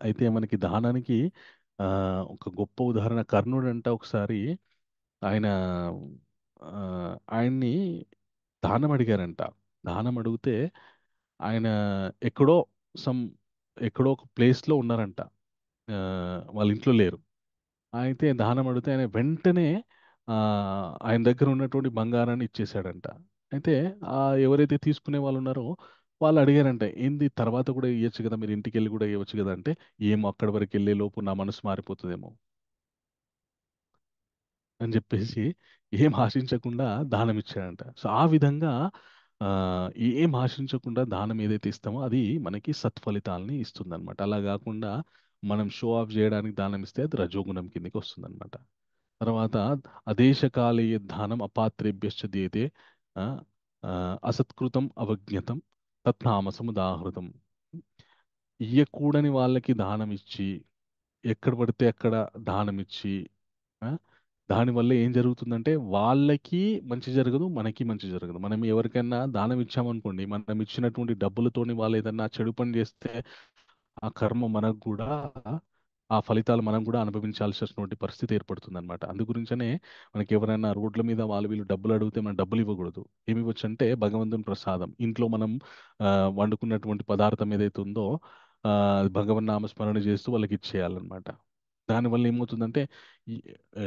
అయితే మనకి దానానికి ఆ, ఒక గొప్ప ఉదాహరణ కర్ణుడు అంట. ఒకసారి ఆయన ఆ, ఆయన్ని దానం అడిగారంట. దానం అడిగితే ఆయన ఎక్కడో సమ్ ఎక్కడో ఒక ప్లేస్లో ఉన్నారంట. ఆ, వాళ్ళ ఇంట్లో లేరు. అయితే దానం అడిగితే ఆయన వెంటనే ఆ, ఆయన దగ్గర ఉన్నటువంటి బంగారాన్ని ఇచ్చేసాడంట. అయితే ఆ ఎవరైతే తీసుకునే వాళ్ళు ఉన్నారో వాళ్ళు అడిగారంట, ఏంది తర్వాత కూడా ఇవ్వచ్చు కదా, మీరు ఇంటికి వెళ్ళి కూడా ఇవ్వచ్చు కదా అంటే, ఏమో అక్కడి వరకు వెళ్ళే లోపు నా మనసు మారిపోతుందేమో అని చెప్పేసి ఏం ఆశించకుండా దానం ఇచ్చాడంట. సో ఆ విధంగా ఆ, ఏం ఆశించకుండా దానం ఏదైతే ఇస్తామో అది మనకి సత్ఫలితాలని ఇస్తుంది అనమాట. అలా కాకుండా మనం షో ఆఫ్ చేయడానికి దానం ఇస్తే అది రజోగుణం కిందకి వస్తుంది అనమాట. తర్వాత అదేశకాలీయ దానం అపాత్రేభ్యశ్చ దీయతే ఆ, ఆ, అసత్కృతం అవజ్ఞతం తత్నామసముదాహృతం. ఇయ్యకూడని వాళ్ళకి దానం ఇచ్చి, ఎక్కడ పడితే అక్కడ దానం ఇచ్చి ఆ, దానివల్ల ఏం జరుగుతుందంటే వాళ్ళకి మంచి జరగదు, మనకి మంచి జరగదు. మనం ఎవరికైనా దానం ఇచ్చామనుకోండి, మనం ఇచ్చినటువంటి డబ్బులతోని వాళ్ళు ఏదన్నా చెడు పని చేస్తే ఆ కర్మ మనకు కూడా, ఆ ఫలితాలు మనం కూడా అనుభవించాల్సినటువంటి పరిస్థితి ఏర్పడుతుంది అనమాట. అందు గురించనే మనకి ఎవరైనా రోడ్ల మీద వాళ్ళు వీళ్ళు డబ్బులు అడిగితే మనం డబ్బులు ఇవ్వకూడదు. ఏమి ఇవ్వచ్చు అంటే భగవంతుని ప్రసాదం. ఇంట్లో మనం ఆ, వండుకున్నటువంటి పదార్థం ఏదైతే ఉందో అది భగవన్ నామస్మరణ చేస్తూ వాళ్ళకి ఇచ్చేయాలన్నమాట. దానివల్ల ఏమవుతుందంటే ఈ, ఆ,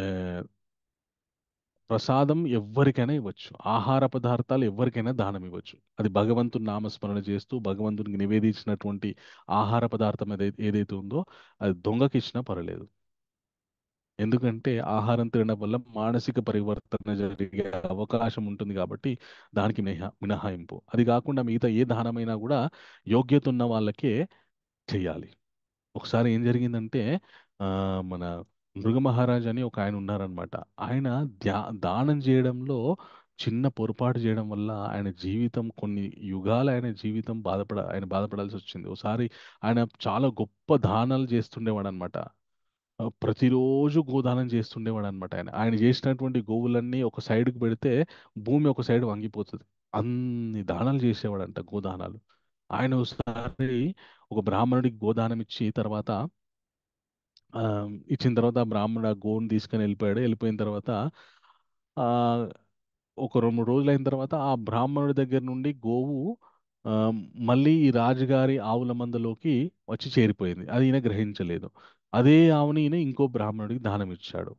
ప్రసాదం ఎవరికైనా ఇవ్వచ్చు, ఆహార పదార్థాలు ఎవరికైనా దానం ఇవ్వచ్చు. అది భగవంతుని నామస్మరణ చేస్తూ భగవంతునికి నివేదించినటువంటి ఆహార పదార్థం ఏదైతే ఉందో అది దొంగకి ఇచ్చినా పర్వాలేదు. ఎందుకంటే ఆహారం తినడం వల్ల మానసిక పరివర్తన జరిగే అవకాశం ఉంటుంది కాబట్టి దానికి మినహాయింపు. అది కాకుండా మిగతా ఏ దానమైనా కూడా యోగ్యత ఉన్న వాళ్ళకే చేయాలి. ఒకసారి ఏం జరిగిందంటే ఆ, మన మృగ మహారాజ్ అని ఒక ఆయన ఉన్నారనమాట. ఆయన దానం చేయడంలో చిన్న పొరపాటు చేయడం వల్ల ఆయన జీవితం కొన్ని యుగాలు ఆయన బాధపడాల్సి వచ్చింది. ఒకసారి ఆయన చాలా గొప్ప దానాలు చేస్తుండేవాడు అనమాట. ప్రతిరోజు గోదానం చేస్తుండేవాడు అనమాట. ఆయన ఆయన చేసినటువంటి గోవులన్నీ ఒక సైడ్కి పెడితే భూమి ఒక సైడ్ వంగిపోతుంది. అన్ని దానాలు చేసేవాడంట, గోదానాలు. ఆయన ఒకసారి ఒక బ్రాహ్మణుడికి గోదానం ఇచ్చి తర్వాత ఆ, ఇచ్చిన తర్వాత ఆ బ్రాహ్మణుడు ఆ గోవుని తీసుకొని వెళ్ళిపోయాడు. వెళ్ళిపోయిన తర్వాత ఆ, ఒక 2 3 రోజులు అయిన తర్వాత ఆ బ్రాహ్మణుడి దగ్గర నుండి గోవు ఆ, మళ్ళీ ఈ రాజుగారి ఆవుల మందలోకి వచ్చి చేరిపోయింది. అది ఈయన గ్రహించలేదు. అదే ఆవుని ఈయన ఇంకో బ్రాహ్మణుడికి దానం ఇచ్చాడు.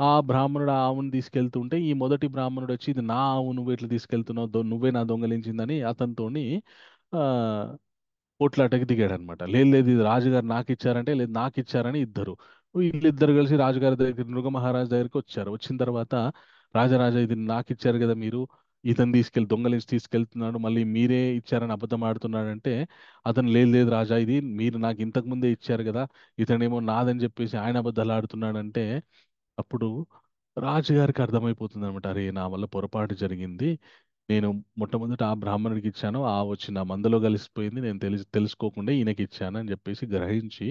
ఆ బ్రాహ్మణుడు ఆ ఆవుని తీసుకెళ్తుంటే ఈ మొదటి బ్రాహ్మణుడు వచ్చి, ఇది నా ఆవు, నువ్వు ఎట్లా తీసుకెళ్తున్నావు, నువ్వే నా దొంగలించిందని అతనితోని ఆ, పోట్లాటకి దిగాడనమాట. లేదు లేదు, ఇది రాజుగారు నాకు ఇచ్చారంటే, లేదు నాకు ఇచ్చారని ఇద్దరు, వీళ్ళిద్దరు కలిసి రాజుగారి దగ్గర మృగ మహారాజ్ దగ్గరికి వచ్చారు. వచ్చిన తర్వాత రాజరాజా ఇది నాకు ఇచ్చారు కదా మీరు, ఇతను దొంగలించి తీసుకెళ్తున్నాడు, మళ్ళీ మీరే ఇచ్చారని అబద్ధం ఆడుతున్నాడంటే అతను, లేదు లేదు రాజా, ఇది మీరు నాకు ఇంతకు ముందే ఇచ్చారు కదా, ఇతనేమో నాదని చెప్పేసి ఆయన అబద్ధాలు ఆడుతున్నాడంటే అప్పుడు రాజుగారికి అర్థమైపోతుంది అనమాట, అరే నా వల్ల పొరపాటు జరిగింది, నేను మొట్టమొదట ఆ బ్రాహ్మణుడికి ఇచ్చాను, ఆ వచ్చి నా మందలో కలిసిపోయింది, నేను తెలుసుకోకుండా ఈయనకి ఇచ్చాను అని చెప్పేసి గ్రహించి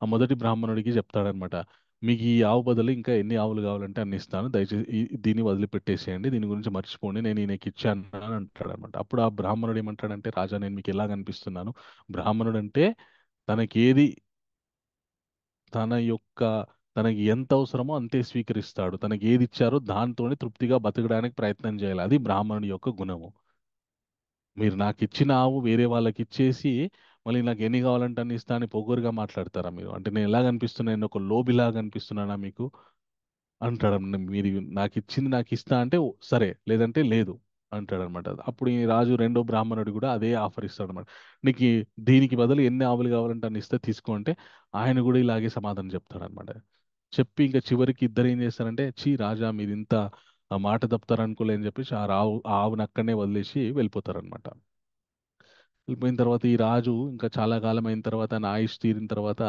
ఆ మొదటి బ్రాహ్మణుడికి చెప్తాడనమాట, మీకు ఈ ఆవు బదులు ఇంకా ఎన్ని ఆవులు కావాలంటే అన్ని ఇస్తాను, దయచేసి దీన్ని వదిలిపెట్టేసేయండి, దీని గురించి మర్చిపోండి, నేను ఈయనకి ఇచ్చాను అని అంటాడనమాట. అప్పుడు ఆ బ్రాహ్మణుడు ఏమంటాడంటే, రాజా నేను మీకు ఎలా కనిపిస్తున్నాను, బ్రాహ్మణుడు అంటే తనకి ఏది తన యొక్క తనకి ఎంత అవసరమో అంతే స్వీకరిస్తాడు. తనకి ఏది ఇచ్చారో దాంతోనే తృప్తిగా బతకడానికి ప్రయత్నం చేయాలి. అది బ్రాహ్మణుడి యొక్క గుణము. మీరు నాకు ఇచ్చిన ఆవు వేరే వాళ్ళకి ఇచ్చేసి మళ్ళీ నాకు ఎన్ని కావాలంటే అన్ని ఇస్తా అని పొగరుగా మాట్లాడతారా మీరు? అంటే నేను ఎలా కనిపిస్తున్నాను, నేను ఒక లోబిలాగా కనిపిస్తున్నానా మీకు అంటాడు. మీరు నాకు ఇచ్చింది నాకు ఇస్తా అంటే సరే, లేదంటే లేదు అంటాడనమాట. అప్పుడు ఈ రాజు రెండో బ్రాహ్మణుడు కూడా అదే ఆఫర్ ఇస్తాడనమాట, నీకు దీనికి బదులు ఎన్ని ఆవులు కావాలంటే అన్ని ఇస్తే తీసుకో అంటే ఆయన కూడా ఇలాగే సమాధానం చెప్తాడనమాట. చెప్పి ఇంకా చివరికి ఇద్దరు ఏం చేస్తారంటే, చీ రాజా మీరు ఇంత ఆ మాట తప్పుతారు అనుకోలే అని చెప్పేసి ఆ ఆవుని అక్కడనే వదిలేసి వెళ్ళిపోతారనమాట. వెళ్ళిపోయిన తర్వాత ఈ రాజు ఇంకా చాలా కాలం అయిన తర్వాత ఆయన ఆయుష్ తీరిన తర్వాత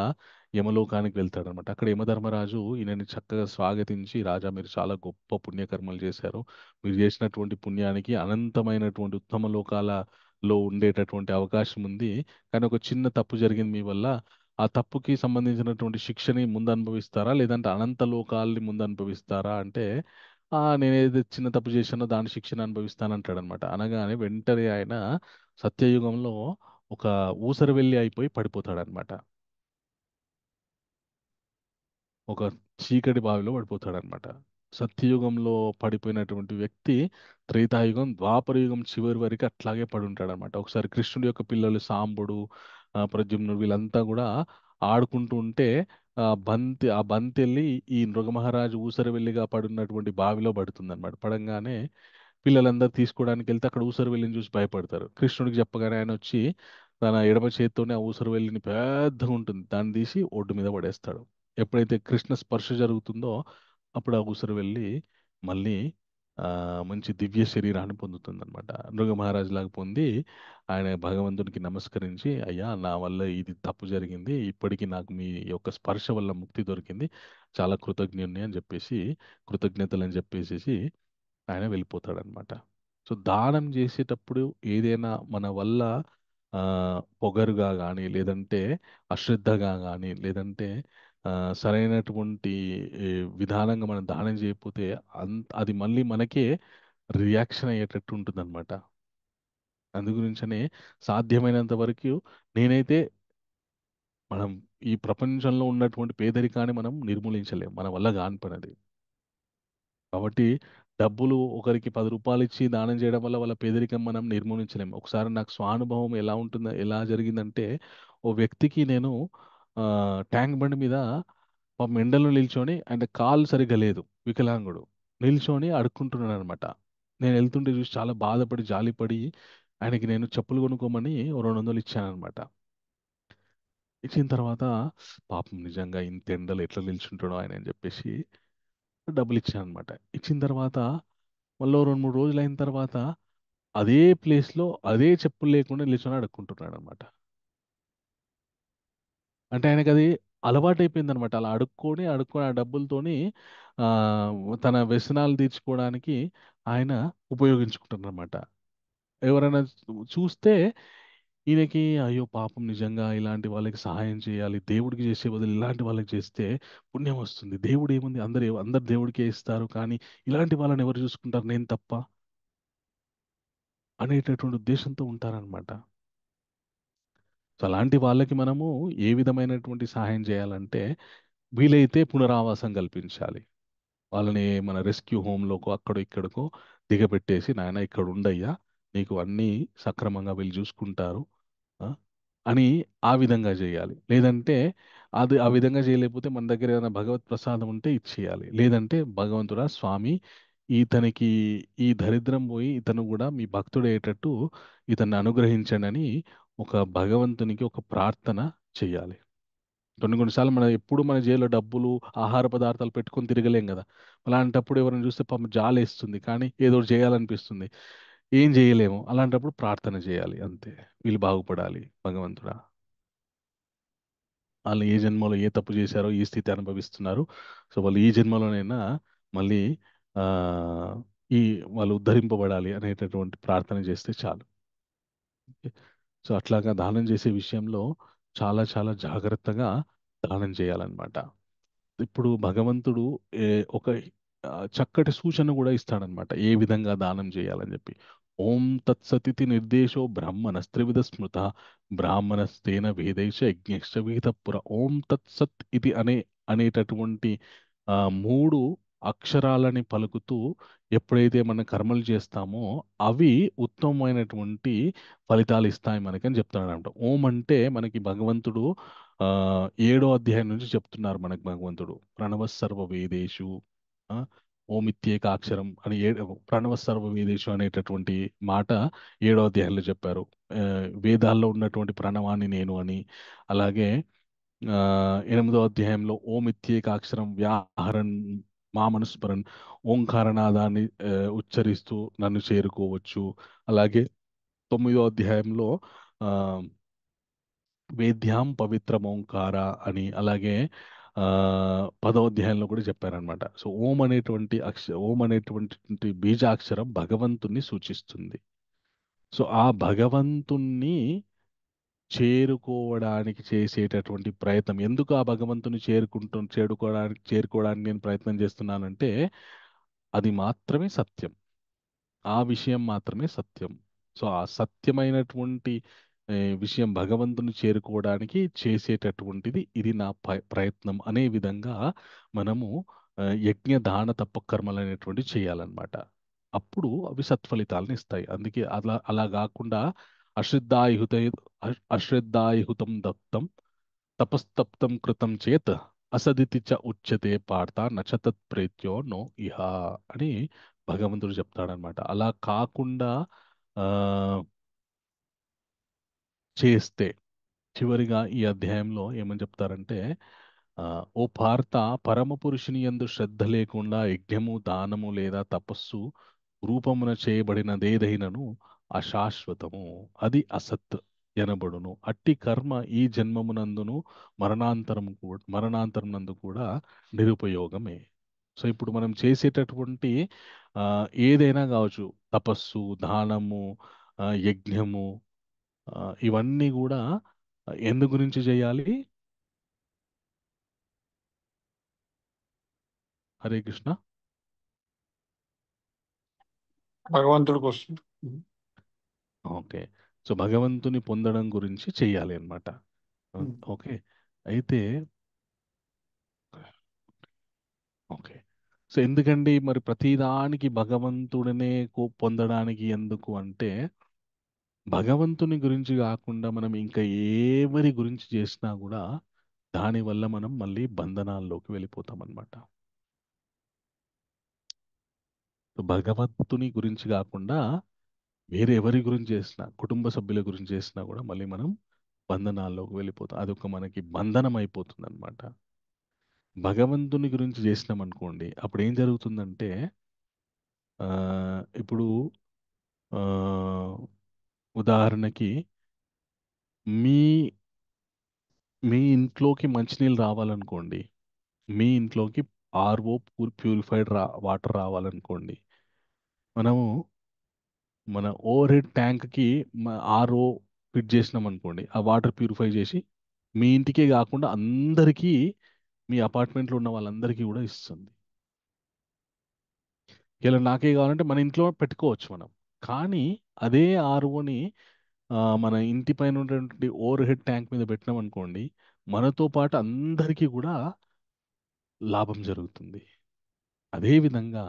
యమలోకానికి వెళ్తాడనమాట. అక్కడ యమధర్మరాజు ఈయనని చక్కగా స్వాగతించి, రాజా మీరు చాలా గొప్ప పుణ్యకర్మలు చేశారు. మీరు చేసినటువంటి పుణ్యానికి అనంతమైనటువంటి ఉత్తమ లోకాలలో ఉండేటటువంటి అవకాశం ఉంది. కానీ ఒక చిన్న తప్పు జరిగింది మీ వల్ల. ఆ తప్పుకి సంబంధించినటువంటి శిక్షని ముందు అనుభవిస్తారా, లేదంటే అనంత లోకాల్ని ముందు అనుభవిస్తారా అంటే, నేను ఏదైతే చిన్న తప్పు చేశానో దాని శిక్షను అనుభవిస్తానంటాడనమాట. అనగానే వెంటనే ఆయన సత్యయుగంలో ఒక ఊసరవెల్లి అయిపోయి పడిపోతాడనమాట. ఒక చీకటి బావిలో పడిపోతాడనమాట. సత్యయుగంలో పడిపోయినటువంటి వ్యక్తి త్రేతాయుగం, ద్వాపరయుగం చివరి వరకు అట్లాగే పడి ఉంటాడనమాట. ఒకసారి కృష్ణుడి యొక్క పిల్లలు సాంబుడు, ప్రద్యుమ్నుడు వీళ్ళంతా కూడా ఆడుకుంటూ ఉంటే ఆ బంతి వెళ్ళి ఈ నృగమహారాజు ఊసరవెల్లిగా పడున్నటువంటి బావిలో పడుతుందన్నమాట. పడంగానే పిల్లలందరూ తీసుకోవడానికి వెళ్తే అక్కడ ఊసరవెల్లిని చూసి భయపడతారు. కృష్ణుడికి చెప్పగానే ఆయన వచ్చి తన ఎడమ చేత్తోనే ఆ ఊసరవెల్లిని పెద్దగా ఉంటుంది దాన్ని తీసి ఒడ్డు మీద పడేస్తాడు. ఎప్పుడైతే కృష్ణ స్పర్శ జరుగుతుందో అప్పుడు ఆ ఊసరవెల్లి మళ్ళీ మంచి దివ్య శరీరాన్ని పొందుతుందన్నమాట. నృగ మహారాజు లాగా పొంది ఆయన భగవంతునికి నమస్కరించి, అయ్యా నా వల్ల ఇది తప్పు జరిగింది, ఇప్పటికీ నాకు మీ యొక్క స్పర్శ వల్ల ముక్తి దొరికింది, చాలా కృతజ్ఞుణ్ణి అని చెప్పేసి, కృతజ్ఞతలు అని చెప్పేసి ఆయన వెళ్ళిపోతాడనమాట. సో దానం చేసేటప్పుడు ఏదైనా మన వల్ల ఆ, పొగరుగా కానీ, లేదంటే అశ్రద్ధగా కానీ, లేదంటే సరైనటువంటి ఈ, విధానంగా మనం దానం చేయకపోతే అది మళ్ళీ మనకే రియాక్షన్ అయ్యేటట్టు ఉంటుందన్నమాట. అందు గురించనే సాధ్యమైనంత వరకు నేనైతే మనం ఈ ప్రపంచంలో ఉన్నటువంటి పేదరికాన్ని మనం నిర్మూలించలేం, మన వల్ల కాని పని అది. కాబట్టి డబ్బులు ఒకరికి 10 రూపాయలు ఇచ్చి దానం చేయడం వల్ల వాళ్ళ పేదరికం మనం నిర్మూలించలేం. ఒకసారి నాకు స్వానుభవం ఎలా జరిగిందంటే, ఓ వ్యక్తికి నేను ట్యాంక్ బండి మీద పాపం ఎండలో నిల్చొని, ఆయన కాలు సరిగ్గా లేదు, వికలాంగుడు, నిల్చొని అడుక్కుంటున్నాడు అనమాట. నేను వెళ్తుంటే చూసి చాలా బాధపడి జాలిపడి ఆయనకి నేను చెప్పులు కొనుక్కోమని ఓ 200 ఇచ్చాననమాట. ఇచ్చిన తర్వాత పాపం నిజంగా ఇంత ఎండలు ఎట్లా నిల్చుంటాడో ఆయన అని చెప్పేసి డబ్బులు ఇచ్చాను అనమాట. ఇచ్చిన తర్వాత మళ్ళీ 2-3 రోజులు అయిన తర్వాత అదే ప్లేస్లో అదే చెప్పులు లేకుండా నిల్చొని అడుక్కుంటున్నాడు అనమాట. అంటే ఆయనకి అది అలవాటైపోయింది అనమాట. అలా అడుక్కొని ఆ డబ్బులతోని ఆ, తన వ్యసనాలు తీర్చుకోవడానికి ఆయన ఉపయోగించుకుంటారనమాట. ఎవరైనా చూస్తే ఈయనకి అయ్యో పాపం నిజంగా ఇలాంటి వాళ్ళకి సహాయం చేయాలి, దేవుడికి చేసే బదులు ఇలాంటి వాళ్ళకి చేస్తే పుణ్యం వస్తుంది, దేవుడు ఏముంది అందరు దేవుడికే ఇస్తారు, కానీ ఇలాంటి వాళ్ళని ఎవరు చూసుకుంటారు నేను తప్ప అనేటటువంటి ఉద్దేశంతో ఉంటారనమాట. సో అలాంటి వాళ్ళకి మనము ఏ విధమైనటువంటి సహాయం చేయాలంటే, వీలైతే పునరావాసం కల్పించాలి. వాళ్ళని మన రెస్క్యూ హోమ్‌లోకో, అక్కడో ఇక్కడికో దిగబెట్టేసి, నాయన ఇక్కడ ఉండయ్యా, నీకు అన్నీ సక్రమంగా వీళ్ళు చూసుకుంటారు ఆ! అని ఆ విధంగా చేయాలి. లేదంటే అది ఆ విధంగా చేయలేకపోతే మన దగ్గర ఏదైనా భగవత్ ప్రసాదం ఉంటే ఇచ్చేయాలి. లేదంటే భగవంతుడా స్వామి, ఇతనికి ఈ దరిద్రం పోయి ఇతను కూడా మీ భక్తుడయ్యేటట్టు ఇతన్ని అనుగ్రహించండి అని ఒక భగవంతునికి ఒక ప్రార్థన చేయాలి. కొన్ని కొన్ని సార్లు మనం ఎప్పుడు మన జేబులో డబ్బులు, ఆహార పదార్థాలు పెట్టుకొని తిరగలేం కదా! అలాంటప్పుడు ఎవరైనా చూస్తే పాపం జాలేస్తుంది. కానీ ఏదో ఒకటి చేయాలనిపిస్తుంది. ఏం చేయలేము. అలాంటప్పుడు ప్రార్థన చేయాలి అంతే. వీళ్ళు బాగుపడాలి భగవంతుడా. వాళ్ళు ఏ జన్మలో ఏ తప్పు చేశారో ఈ స్థితి అనుభవిస్తున్నారు. సో వాళ్ళు ఈ జన్మలోనైనా మళ్ళీ ఆహ్, ఈ వాళ్ళు ఉద్ధరింపబడాలి అనేటటువంటి ప్రార్థన చేస్తే చాలు. ఓకే. సో అట్లాగా దానం చేసే విషయంలో చాలా చాలా జాగ్రత్తగా దానం చేయాలన్నమాట. ఇప్పుడు భగవంతుడు ఏ ఒక చక్కటి సూచన కూడా ఇస్తాడనమాట ఏ విధంగా దానం చేయాలని చెప్పి. ఓం తత్సతితి నిర్దేశో బ్రాహ్మణస్త్రివిధ స్మృత బ్రాహ్మణస్తేన వేదైష యజ్ఞశ్చ విహిత పుర. ఓం తత్సత్ ఇది అనేటటువంటి ఆ, 3 అక్షరాలని పలుకుతూ ఎప్పుడైతే మనం కర్మలు చేస్తామో అవి ఉత్తమమైనటువంటి ఫలితాలు ఇస్తాయి మనకని చెప్తున్నాడు అనమాట. ఓం అంటే మనకి భగవంతుడు ఆ 7వ అధ్యాయం నుంచి చెప్తున్నారు మనకు భగవంతుడు. ప్రణవ సర్వ వేదేషు ఆ, ఓమిత్యేకాక్షరం అని ప్రణవ సర్వ వేదేషు అనేటటువంటి మాట 7వ అధ్యాయంలో చెప్పారు. వేదాల్లో ఉన్నటువంటి ప్రణవాన్ని నేను అని. అలాగే 8వ అధ్యాయంలో ఓమిత్యేకాక్షరం వ్యాహరన్ మామనుస్మరణ ఓంకారనాదాన్ని ఉచ్చరిస్తూ నన్ను చేరుకోవచ్చు. అలాగే 9వ అధ్యాయంలో ఆ, వేద్యాం పవిత్రమోంకార అని, అలాగే ఆ 10వ అధ్యాయంలో కూడా చెప్పారనమాట. సో ఓం అనేటువంటి బీజాక్షరం భగవంతుణ్ణి సూచిస్తుంది. సో ఆ భగవంతుణ్ణి చేరుకోవడానికి చేసేటటువంటి ప్రయత్నం, ఎందుకు ఆ భగవంతుని చేరుకోవడానికి నేను ప్రయత్నం చేస్తున్నానంటే అది మాత్రమే సత్యం, ఆ విషయం మాత్రమే సత్యం. సో ఆ సత్యమైనటువంటి విషయం భగవంతుని చేరుకోవడానికి చేసేటటువంటిది ఇది నా ప్రయత్నం అనే విధంగా మనము యజ్ఞ దాన తపకర్మలు అనేటువంటివి చేయాలన్నమాట. అప్పుడు అవి సత్ఫలితాలను ఇస్తాయి. అందుకే అలా కాకుండా అశ్రద్ధాయుత అశ్రద్ధాయుతం దత్తం తపస్తప్తం కృతం చేత్ అసదితి చ ఉచ్యతే పార్థ నచతత్ ప్రేత్యో నో ఇహ అని భగవంతుడు చెప్తాడనమాట. అలా కాకుండా ఆ చేస్తే చివరిగా ఈ అధ్యాయంలో ఏమని చెప్తారంటే ఆ, ఓ పార్త పరమ పురుషుని యందు శ్రద్ధ లేకుండా యజ్ఞము దానము లేదా తపస్సు రూపమున చేయబడినదేదైనను అశాశ్వతము, అది అసత్ ఎనబడును. అట్టి కర్మ ఈ జన్మమునందును మరణాంతరం నందు కూడా నిరుపయోగమే. సో ఇప్పుడు మనం చేసేటటువంటి ఆ, ఏదైనా కావచ్చు, తపస్సు, దానము, యజ్ఞము, ఇవన్నీ కూడా ఎందు గురించి చేయాలి? హరే కృష్ణ. భగవంతుడి కోసం. ఓకే. సో భగవంతుని పొందడం గురించి చెయ్యాలి అన్నమాట. ఓకే. అయితే ఓకే. సో ఎందుకండి మరి ప్రతిదానికి భగవంతుడినే పొందడానికి ఎందుకు అంటే, భగవంతుని గురించి కాకుండా మనం ఇంకా ఎవరి గురించి చేసినా కూడా దానివల్ల మనం మళ్ళీ బంధనాల్లోకి వెళ్ళిపోతాం అన్నమాట. సో భగవంతుని గురించి కాకుండా వేరే ఎవరి గురించి చేసినా, కుటుంబ సభ్యుల గురించి చేసినా కూడా మళ్ళీ మనం బంధనాల్లోకి వెళ్ళిపోతాం. అదొక మనకి బంధనం అయిపోతుంది అనమాట. భగవంతుని గురించి చేసినాం అనుకోండి, అప్పుడు ఏం జరుగుతుందంటే ఆ, ఇప్పుడు ఆ, ఉదాహరణకి మీ మీ ఇంట్లోకి మంచినీళ్ళు రావాలనుకోండి, మీ ఇంట్లోకి ఆర్ఓ ప్యూరిఫైడ్ వాటర్ రావాలనుకోండి, మనము మన ఓవర్ హెడ్ ట్యాంక్కి ఆర్ఓ ఫిట్ చేసినాం అనుకోండి, ఆ వాటర్ ప్యూరిఫై చేసి మీ ఇంటికే కాకుండా అందరికీ, మీ అపార్ట్మెంట్లో ఉన్న వాళ్ళందరికీ కూడా ఇస్తుంది. ఇలా నాకే కావాలంటే మన ఇంట్లో పెట్టుకోవచ్చు మనం. కానీ అదే ఆర్ఓని మన ఇంటి పైన ఉన్నటువంటి ఓవర్ హెడ్ ట్యాంక్ మీద పెట్టినాం అనుకోండి, మనతో పాటు అందరికీ కూడా లాభం జరుగుతుంది. అదేవిధంగా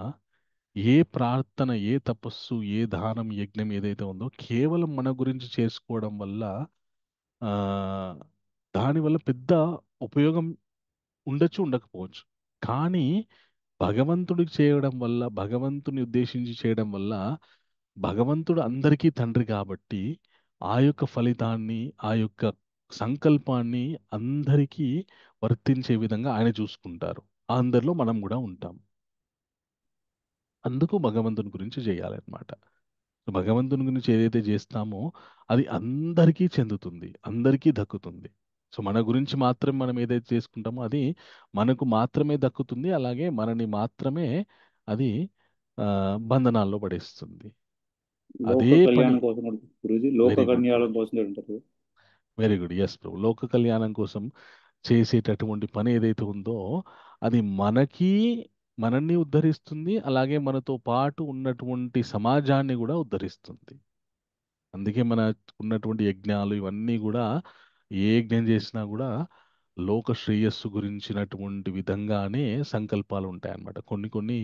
ఏ ప్రార్థన, ఏ తపస్సు, ఏ దానం, యజ్ఞం ఏదైతే ఉందో కేవలం మన గురించి చేసుకోవడం వల్ల ఆ, దానివల్ల పెద్ద ఉపయోగం ఉండొచ్చు, ఉండకపోవచ్చు. కానీ భగవంతుడికి చేయడం వల్ల, భగవంతుని ఉద్దేశించి చేయడం వల్ల, భగవంతుడు అందరికీ తండ్రి కాబట్టి ఆ యొక్క ఫలితాన్ని, ఆ యొక్క సంకల్పాన్ని అందరికీ వర్తించే విధంగా ఆయన చూసుకుంటారు. అందరిలో మనం కూడా ఉంటాం. అందుకు భగవంతుని గురించి చేయాలన్నమాట. భగవంతుని గురించి ఏదైతే చేస్తామో అది అందరికీ చెందుతుంది, అందరికీ దక్కుతుంది. సో మన గురించి మాత్రమే మనం ఏదైతే చేసుకుంటామో అది మనకు మాత్రమే దక్కుతుంది. అలాగే మనని మాత్రమే అది ఆ, బంధనాల్లో పడేస్తుంది. లోక అదే పని. కళ్యాణం కోసం కూడా గురూజీ, లోక వెరీ గుడ్, కళ్యాణం కోసం కూడా ఉంటారు. Very good. ఎస్ ప్రభు. లోక కళ్యాణం కోసం చేసేటటువంటి పని ఏదైతే ఉందో అది మనల్ని ఉద్ధరిస్తుంది, అలాగే మనతో పాటు ఉన్నటువంటి సమాజాన్ని కూడా ఉద్ధరిస్తుంది. అందుకే మన ఉన్నటువంటి యజ్ఞాలు ఇవన్నీ కూడా, ఏ యజ్ఞం చేసినా కూడా లోక శ్రేయస్సు గురించినటువంటి విధంగానే సంకల్పాలు ఉంటాయన్నమాట. కొన్ని కొన్ని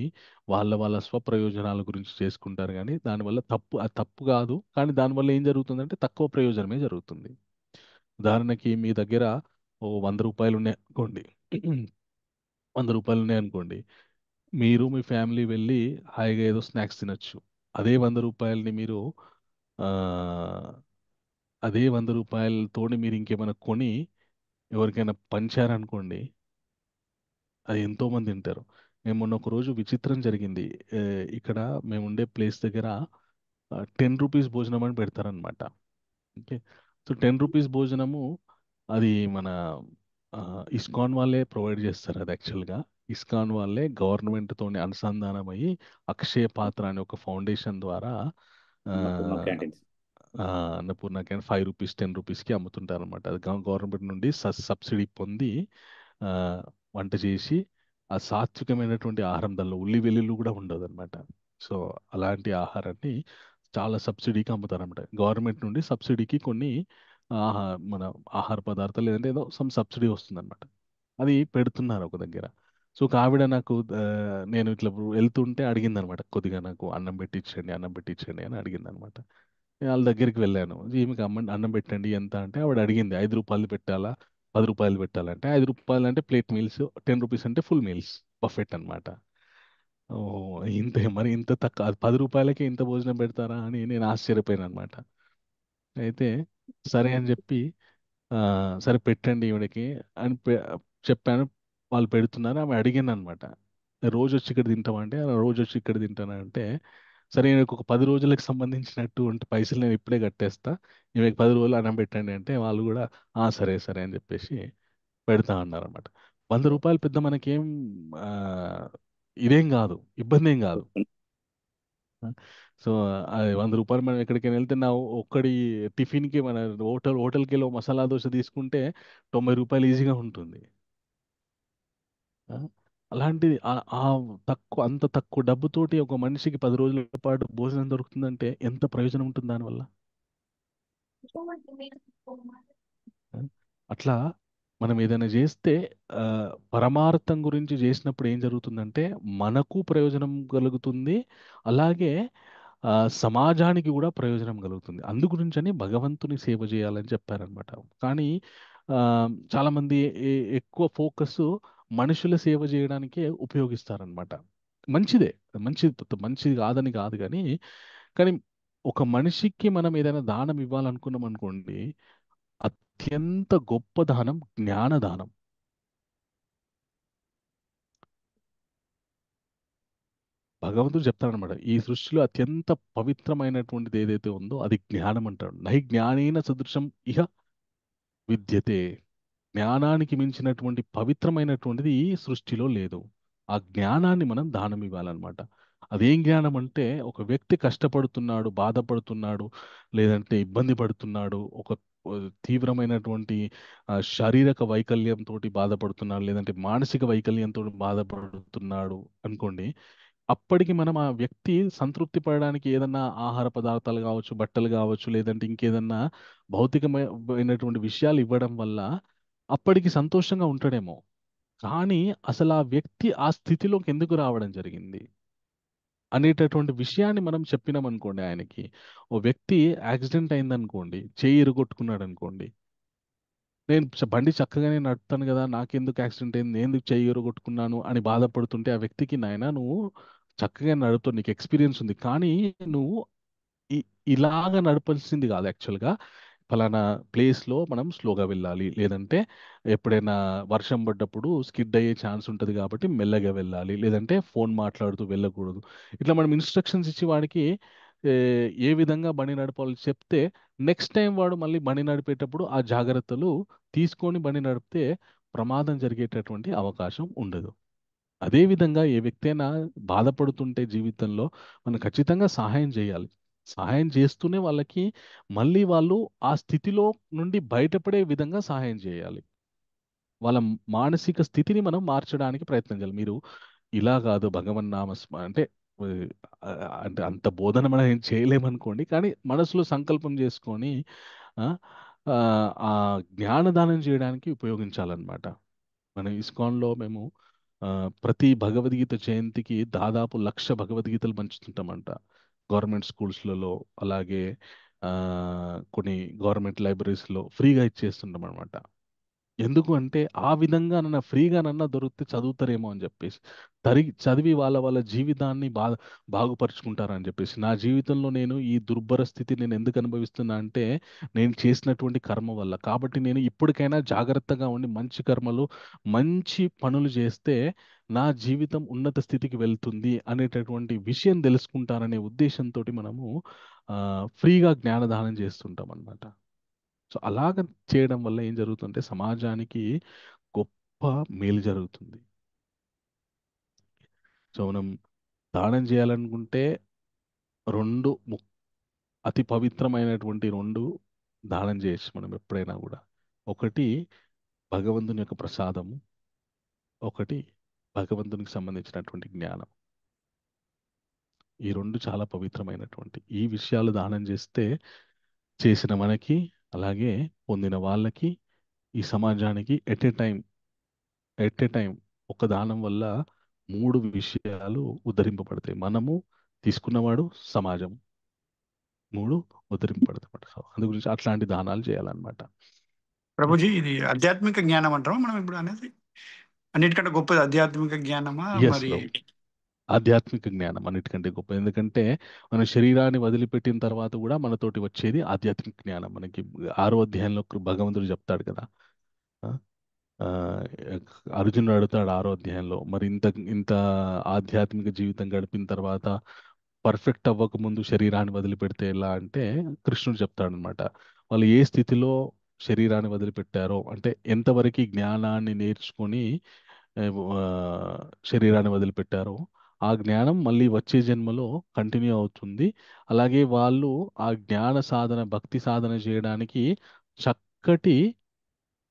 వాళ్ళ స్వప్రయోజనాల గురించి చేసుకుంటారు, కానీ దానివల్ల అది తప్పు కాదు. కానీ దానివల్ల ఏం జరుగుతుందంటే తక్కువ ప్రయోజనమే జరుగుతుంది. ఉదాహరణకి మీ దగ్గర ఓ 100 రూపాయలు ఉన్నాయి అనుకోండి. 100 రూపాయలు ఉన్నాయి అనుకోండి, మీరు మీ ఫ్యామిలీ వెళ్ళి హాయిగా ఏదో స్నాక్స్ తినొచ్చు. అదే 100 రూపాయలని మీరు ఆ, అదే 100 రూపాయలతోని మీరు ఇంకేమైనా కొని ఎవరికైనా పంచారనుకోండి, అది ఎంతో మంది తింటారు. మేము మొన్న ఒక రోజు విచిత్రం జరిగింది. ఇక్కడ మేము ఉండే ప్లేస్ దగ్గర 10 రూపీస్ భోజనం అని పెడతారనమాట. ఓకే. సో 10 రూపీస్ భోజనము అది మన ఇస్కాన్ వాళ్ళే ప్రొవైడ్ చేస్తారు. అది యాక్చువల్గా ఇస్కాన్ వాళ్ళే గవర్నమెంట్తో అనుసంధానం అయ్యి అక్షయ పాత్ర అనే ఒక ఫౌండేషన్ ద్వారా ఆ, అన్నపూర్ణ క్యాంటీన్స్. ఆ, అన్నపూర్ణకి 5 రూపీస్ 10 రూపీస్కి అమ్ముతుంటారు అనమాట. అది గవర్నమెంట్ నుండి సబ్సిడీ పొంది ఆ, వంట చేసి ఆ సాత్వికమైనటువంటి ఆహారం, దానిలో ఉల్లి వెల్లుల్లి కూడా ఉండదు అనమాట. సో అలాంటి ఆహారాన్ని చాలా సబ్సిడీకి అమ్ముతారన్నమాట. గవర్నమెంట్ నుండి సబ్సిడీకి కొన్ని ఆహా మన ఆహార పదార్థాలు లేదంటే ఏదో సమ్ సబ్సిడీ వస్తుందన్నమాట. అది పెడుతున్నారు ఒక దగ్గర. సో ఒక ఆవిడ నాకు నేను ఇట్లా వెళ్తుంటే అడిగింది అనమాట, కొద్దిగా నాకు అన్నం పెట్టించండి, అన్నం పెట్టించండి అని అడిగింది అనమాట. వాళ్ళ దగ్గరికి వెళ్ళాను. ఈమెకి అన్నం పెట్టండి ఎంత అంటే ఆవిడ అడిగింది 5 రూపాయలు పెట్టాలా 10 రూపాయలు పెట్టాలంటే 5 రూపాయలు అంటే ప్లేట్ మీల్స్, 10 రూపీస్ అంటే ఫుల్ మీల్స్ బఫెట్ అనమాట. ఓ ఇంత మరి ఇంత తక్కువ 10 రూపాయలకి ఇంత భోజనం పెడతారా అని నేను ఆశ్చర్యపోయాను అనమాట. అయితే సరే అని చెప్పి ఆ, సరే పెట్టండి ఈవిడకి అని చెప్పాను. వాళ్ళు పెడుతున్నారు. ఆమె అడిగాను అనమాట, రోజు వచ్చి ఇక్కడ తింటావా అంటే, "ఆ, రోజు వచ్చి ఇక్కడ తింటాను" అంటే, సరే ఈమెకు ఒక 10 రోజులకు సంబంధించినట్టు ఉంటే పైసలు నేను ఇప్పుడే కట్టేస్తా, ఈమెకి 10 రోజులు అన్నం పెట్టండి అంటే వాళ్ళు కూడా సరే సరే అని చెప్పేసి పెడతా అన్నారు అనమాట. 100 రూపాయలు పెద్ద మనకేం ఆ, ఇదేం కాదు, ఇబ్బంది ఏం కాదు. సో 100 రూపాయలు మనం ఎక్కడికైనా వెళ్తే నా ఒక్కడి టిఫిన్కి మన హోటల్కి వెళ్ళి ఓ మసాలా దోశ తీసుకుంటే 90 రూపాయలు ఈజీగా ఉంటుంది. ఆ, అలాంటిది అంత తక్కువ డబ్బుతోటి ఒక మనిషికి 10 రోజుల పాటు భోజనం దొరుకుతుందంటే ఎంత ప్రయోజనం ఉంటుంది దానివల్ల. ఆ, అట్లా మనం ఏదైనా చేస్తే ఆ, పరమార్థం గురించి చేసినప్పుడు ఏం జరుగుతుందంటే మనకు ప్రయోజనం కలుగుతుంది, అలాగే ఆ, సమాజానికి కూడా ప్రయోజనం కలుగుతుంది. అందు గురించని భగవంతుని సేవ చేయాలని చెప్పారనమాట. కానీ ఆ, చాలామంది ఎక్కువ ఫోకస్ మనుషుల సేవ చేయడానికే ఉపయోగిస్తారనమాట. మంచిదే, మంచిది కాదని కాదు కానీ, కానీ ఒక మనిషికి మనం ఏదైనా దానం ఇవ్వాలనుకున్నాం అనుకోండి, అత్యంత గొప్ప దానం జ్ఞానదానం. భగవంతుడు చెప్తాడనమాట, ఈ సృష్టిలో అత్యంత పవిత్రమైనటువంటిది ఏదైతే ఉందో అది జ్ఞానం అంటాడు. నహి జ్ఞానేన సదృశం ఇహ విద్యతే. జ్ఞానానికి మించినటువంటి పవిత్రమైనటువంటిది ఈ సృష్టిలో లేదు. ఆ జ్ఞానాన్ని మనం దానం ఇవ్వాలన్నమాట. అదేం జ్ఞానం అంటే, ఒక వ్యక్తి కష్టపడుతున్నాడు, బాధపడుతున్నాడు, లేదంటే ఇబ్బంది పడుతున్నాడు, ఒక తీవ్రమైనటువంటి శారీరక వైకల్యంతో బాధపడుతున్నాడు, లేదంటే మానసిక వైకల్యంతో బాధపడుతున్నాడు అనుకోండి. అప్పటికి మనం ఆ వ్యక్తి సంతృప్తి పడడానికి ఏదన్నా ఆహార పదార్థాలు కావచ్చు, బట్టలు కావచ్చు, లేదంటే ఇంకేదన్నా భౌతికమైనటువంటి విషయాలు ఇవ్వడం వల్ల అప్పటికి సంతోషంగా ఉంటాడేమో. కానీ అసలు ఆ వ్యక్తి ఆ స్థితిలోకి ఎందుకు రావడం జరిగింది అనేటటువంటి విషయాన్ని మనం చెప్పినామనుకోండి ఆయనకి. ఓ వ్యక్తి యాక్సిడెంట్ అయిందనుకోండి, చేయి ఇరగొట్టుకున్నాడు అనుకోండి, నేను బండి చక్కగానే నడుపుతాను కదా, నాకెందుకు యాక్సిడెంట్ అయింది, నేను ఎందుకు చెయ్యి ఇరగొట్టుకున్నాను అని బాధపడుతుంటే, ఆ వ్యక్తికి నాయనా నువ్వు చక్కగా నడుపుతావు, నీకు ఎక్స్పీరియన్స్ ఉంది, కానీ నువ్వు ఇలాగ నడపాల్సింది కాదు యాక్చువల్గా. ఫలానా ప్లేస్లో మనం స్లోగా వెళ్ళాలి, లేదంటే ఎప్పుడైనా వర్షం పడ్డప్పుడు స్కిడ్ అయ్యే ఛాన్స్ ఉంటుంది కాబట్టి మెల్లగా వెళ్ళాలి, లేదంటే ఫోన్ మాట్లాడుతూ వెళ్ళకూడదు. ఇట్లా మనం ఇన్స్ట్రక్షన్స్ ఇచ్చి వాడికి ఏ ఏ విధంగా బండి నడపాలో చెప్తే, నెక్స్ట్ టైం వాడు మళ్ళీ బండి నడిపేటప్పుడు ఆ జాగ్రత్తలు తీసుకొని బండి నడిపితే ప్రమాదం జరిగేటటువంటి అవకాశం ఉండదు. అదేవిధంగా ఏ వ్యక్తి అయినా బాధపడుతుంటే జీవితంలో మనం ఖచ్చితంగా సహాయం చేయాలి. సహాయం చేస్తూనే వాళ్ళకి మళ్ళీ వాళ్ళు ఆ స్థితిలో నుండి బయటపడే విధంగా సహాయం చేయాలి. వాళ్ళ మానసిక స్థితిని మనం మార్చడానికి ప్రయత్నం చేయాలి. మీరు ఇలా కాదు అంటే ఆ, అంటే అంత బోధన మనం ఏం చేయలేమనుకోండి, కానీ మనసులో సంకల్పం చేసుకొని ఆ, ఆ ఆ జ్ఞానదానం చేయడానికి ఉపయోగించాలన్నమాట. మన ఇస్కాన్లో మేము ఆ, ప్రతి భగవద్గీత జయంతికి దాదాపు 1,00,000 భగవద్గీతలు పంచుతుంటామంట. గవర్నమెంట్ స్కూల్స్లలో, అలాగే ఆ, కొన్ని గవర్నమెంట్ లైబ్రరీస్లో ఫ్రీగా ఇచ్చేస్తుంటాం అనమాట. ఎందుకు అంటే ఆ విధంగా నన్న ఫ్రీగానన్నా దొరికితే చదువుతారేమో అని చెప్పేసి చదివి వాళ్ళ జీవితాన్ని బాగుపరుచుకుంటారని చెప్పేసి నా జీవితంలో నేను ఈ దుర్భర స్థితి నేను ఎందుకు అనుభవిస్తున్నా అంటే నేను చేసినటువంటి కర్మ వల్ల. కాబట్టి నేను ఇప్పటికైనా జాగ్రత్తగా ఉండి మంచి కర్మలు మంచి పనులు చేస్తే నా జీవితం ఉన్నత స్థితికి వెళ్తుంది అనేటటువంటి విషయం తెలుసుకుంటారనే ఉద్దేశంతో మనము ఫ్రీగా జ్ఞానదానం చేస్తుంటాం అన్నమాట. సో అలాగ చేయడం వల్ల ఏం జరుగుతుంటే సమాజానికి గొప్ప మేలు జరుగుతుంది. సో మనం దానం చేయాలనుకుంటే రెండు అతి పవిత్రమైనటువంటి రెండు దానం చేయొచ్చు మనం ఎప్పుడైనా కూడా. ఒకటి భగవంతుని యొక్క ప్రసాదము, ఒకటి భగవంతునికి సంబంధించినటువంటి జ్ఞానం. ఈ రెండు చాలా పవిత్రమైనటువంటి ఈ విషయాలు దానం చేస్తే చేసిన మనకి అలాగే పొందిన వాళ్ళకి ఈ సమాజానికి ఎట్ ఏ టైం ఒక దానం వల్ల మూడు విషయాలు ఉద్ధరింపబడతాయి. మనము, తీసుకున్నవాడు, సమాజం, మూడు ఉద్ధరింపబడతాయి. సో అందు గురించి అట్లాంటి దానాలు చేయాలన్నమాట. ప్రభుజీ ఇది ఆధ్యాత్మిక జ్ఞానం అంటారా మనం ఇప్పుడు అనేది? అన్నిటికంటే గొప్పది ఆధ్యాత్మిక జ్ఞానమా ఎస్ మరి? ప్రభు, ఆధ్యాత్మిక జ్ఞానం అన్నిటికంటే గొప్ప. ఎందుకంటే మన శరీరాన్ని వదిలిపెట్టిన తర్వాత కూడా మనతోటి వచ్చేది ఆధ్యాత్మిక జ్ఞానం. మనకి 6వ అధ్యాయంలో భగవంతుడు చెప్తాడు కదా. ఆ, ఆ, అర్జునుడు అడుగుతాడు 6వ అధ్యాయంలో, మరి ఇంత ఇంత ఆధ్యాత్మిక జీవితం గడిపిన తర్వాత పర్ఫెక్ట్ అవ్వక ముందు శరీరాన్ని వదిలిపెడితే ఎలా అంటే కృష్ణుడు చెప్తాడనమాట. వాళ్ళు ఏ స్థితిలో శరీరాన్ని వదిలిపెట్టారో అంటే ఎంతవరకు జ్ఞానాన్ని నేర్చుకొని ఆ, శరీరాన్ని వదిలిపెట్టారో ఆ జ్ఞానం మళ్ళీ వచ్చే జన్మలో కంటిన్యూ అవుతుంది. అలాగే వాళ్ళు ఆ జ్ఞాన సాధన భక్తి సాధన చేయడానికి చక్కటి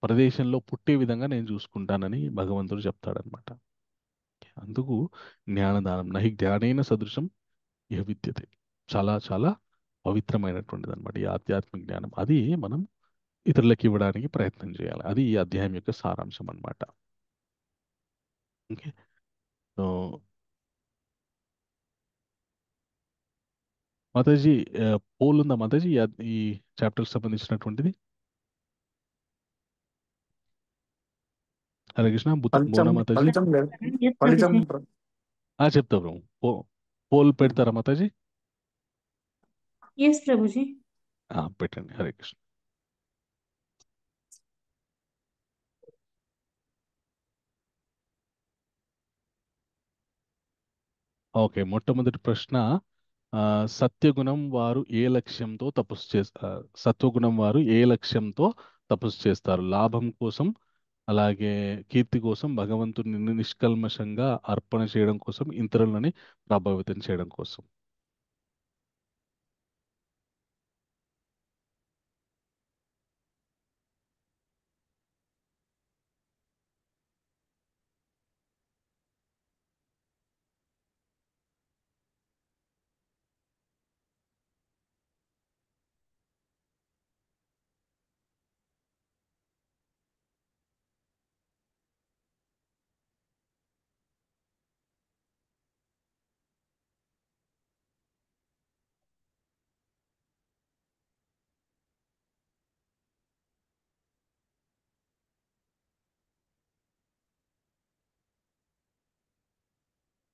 ప్రదేశంలో పుట్టే విధంగా నేను చూసుకుంటానని భగవంతుడు చెప్తాడనమాట. అందుకు జ్ఞానదానం నహి జ్ఞానేన సదృశం ఇహ విద్యతే. చాలా చాలా పవిత్రమైనటువంటిది అనమాట ఈ ఆధ్యాత్మిక జ్ఞానం. అది మనం ఇతరులకు ఇవ్వడానికి ప్రయత్నం చేయాలి. అది ఈ అధ్యాయం యొక్క సారాంశం అనమాట. ఓకే. సో మాతాజీ, పోల్ ఉందా మాతాజీ ఈ చాప్టర్కి సంబంధించినటువంటిది? హరే కృష్ణ. ఫలితం బోనా మాతాజీ? ఫలితం లేదు. Yes, ఫలితం Prabhuji. చెప్తా బ్రో. పోల్ పెడతారా మాతాజీ? Yes, Prabhuji. పెట్టండి. హరే కృష్ణ. ఓకే, మొట్టమొదటి ప్రశ్న, సత్యగుణం వారు ఏ లక్ష్యంతో తపస్సు చేస్తారు? సత్వగుణం వారు ఏ లక్ష్యంతో తపస్సు చేస్తారు? లాభం కోసం, అలాగే కీర్తి కోసం, భగవంతుని నిష్కల్మషంగా అర్పణ చేయడం కోసం, ఇతరులని ప్రభావితం చేయడం కోసం.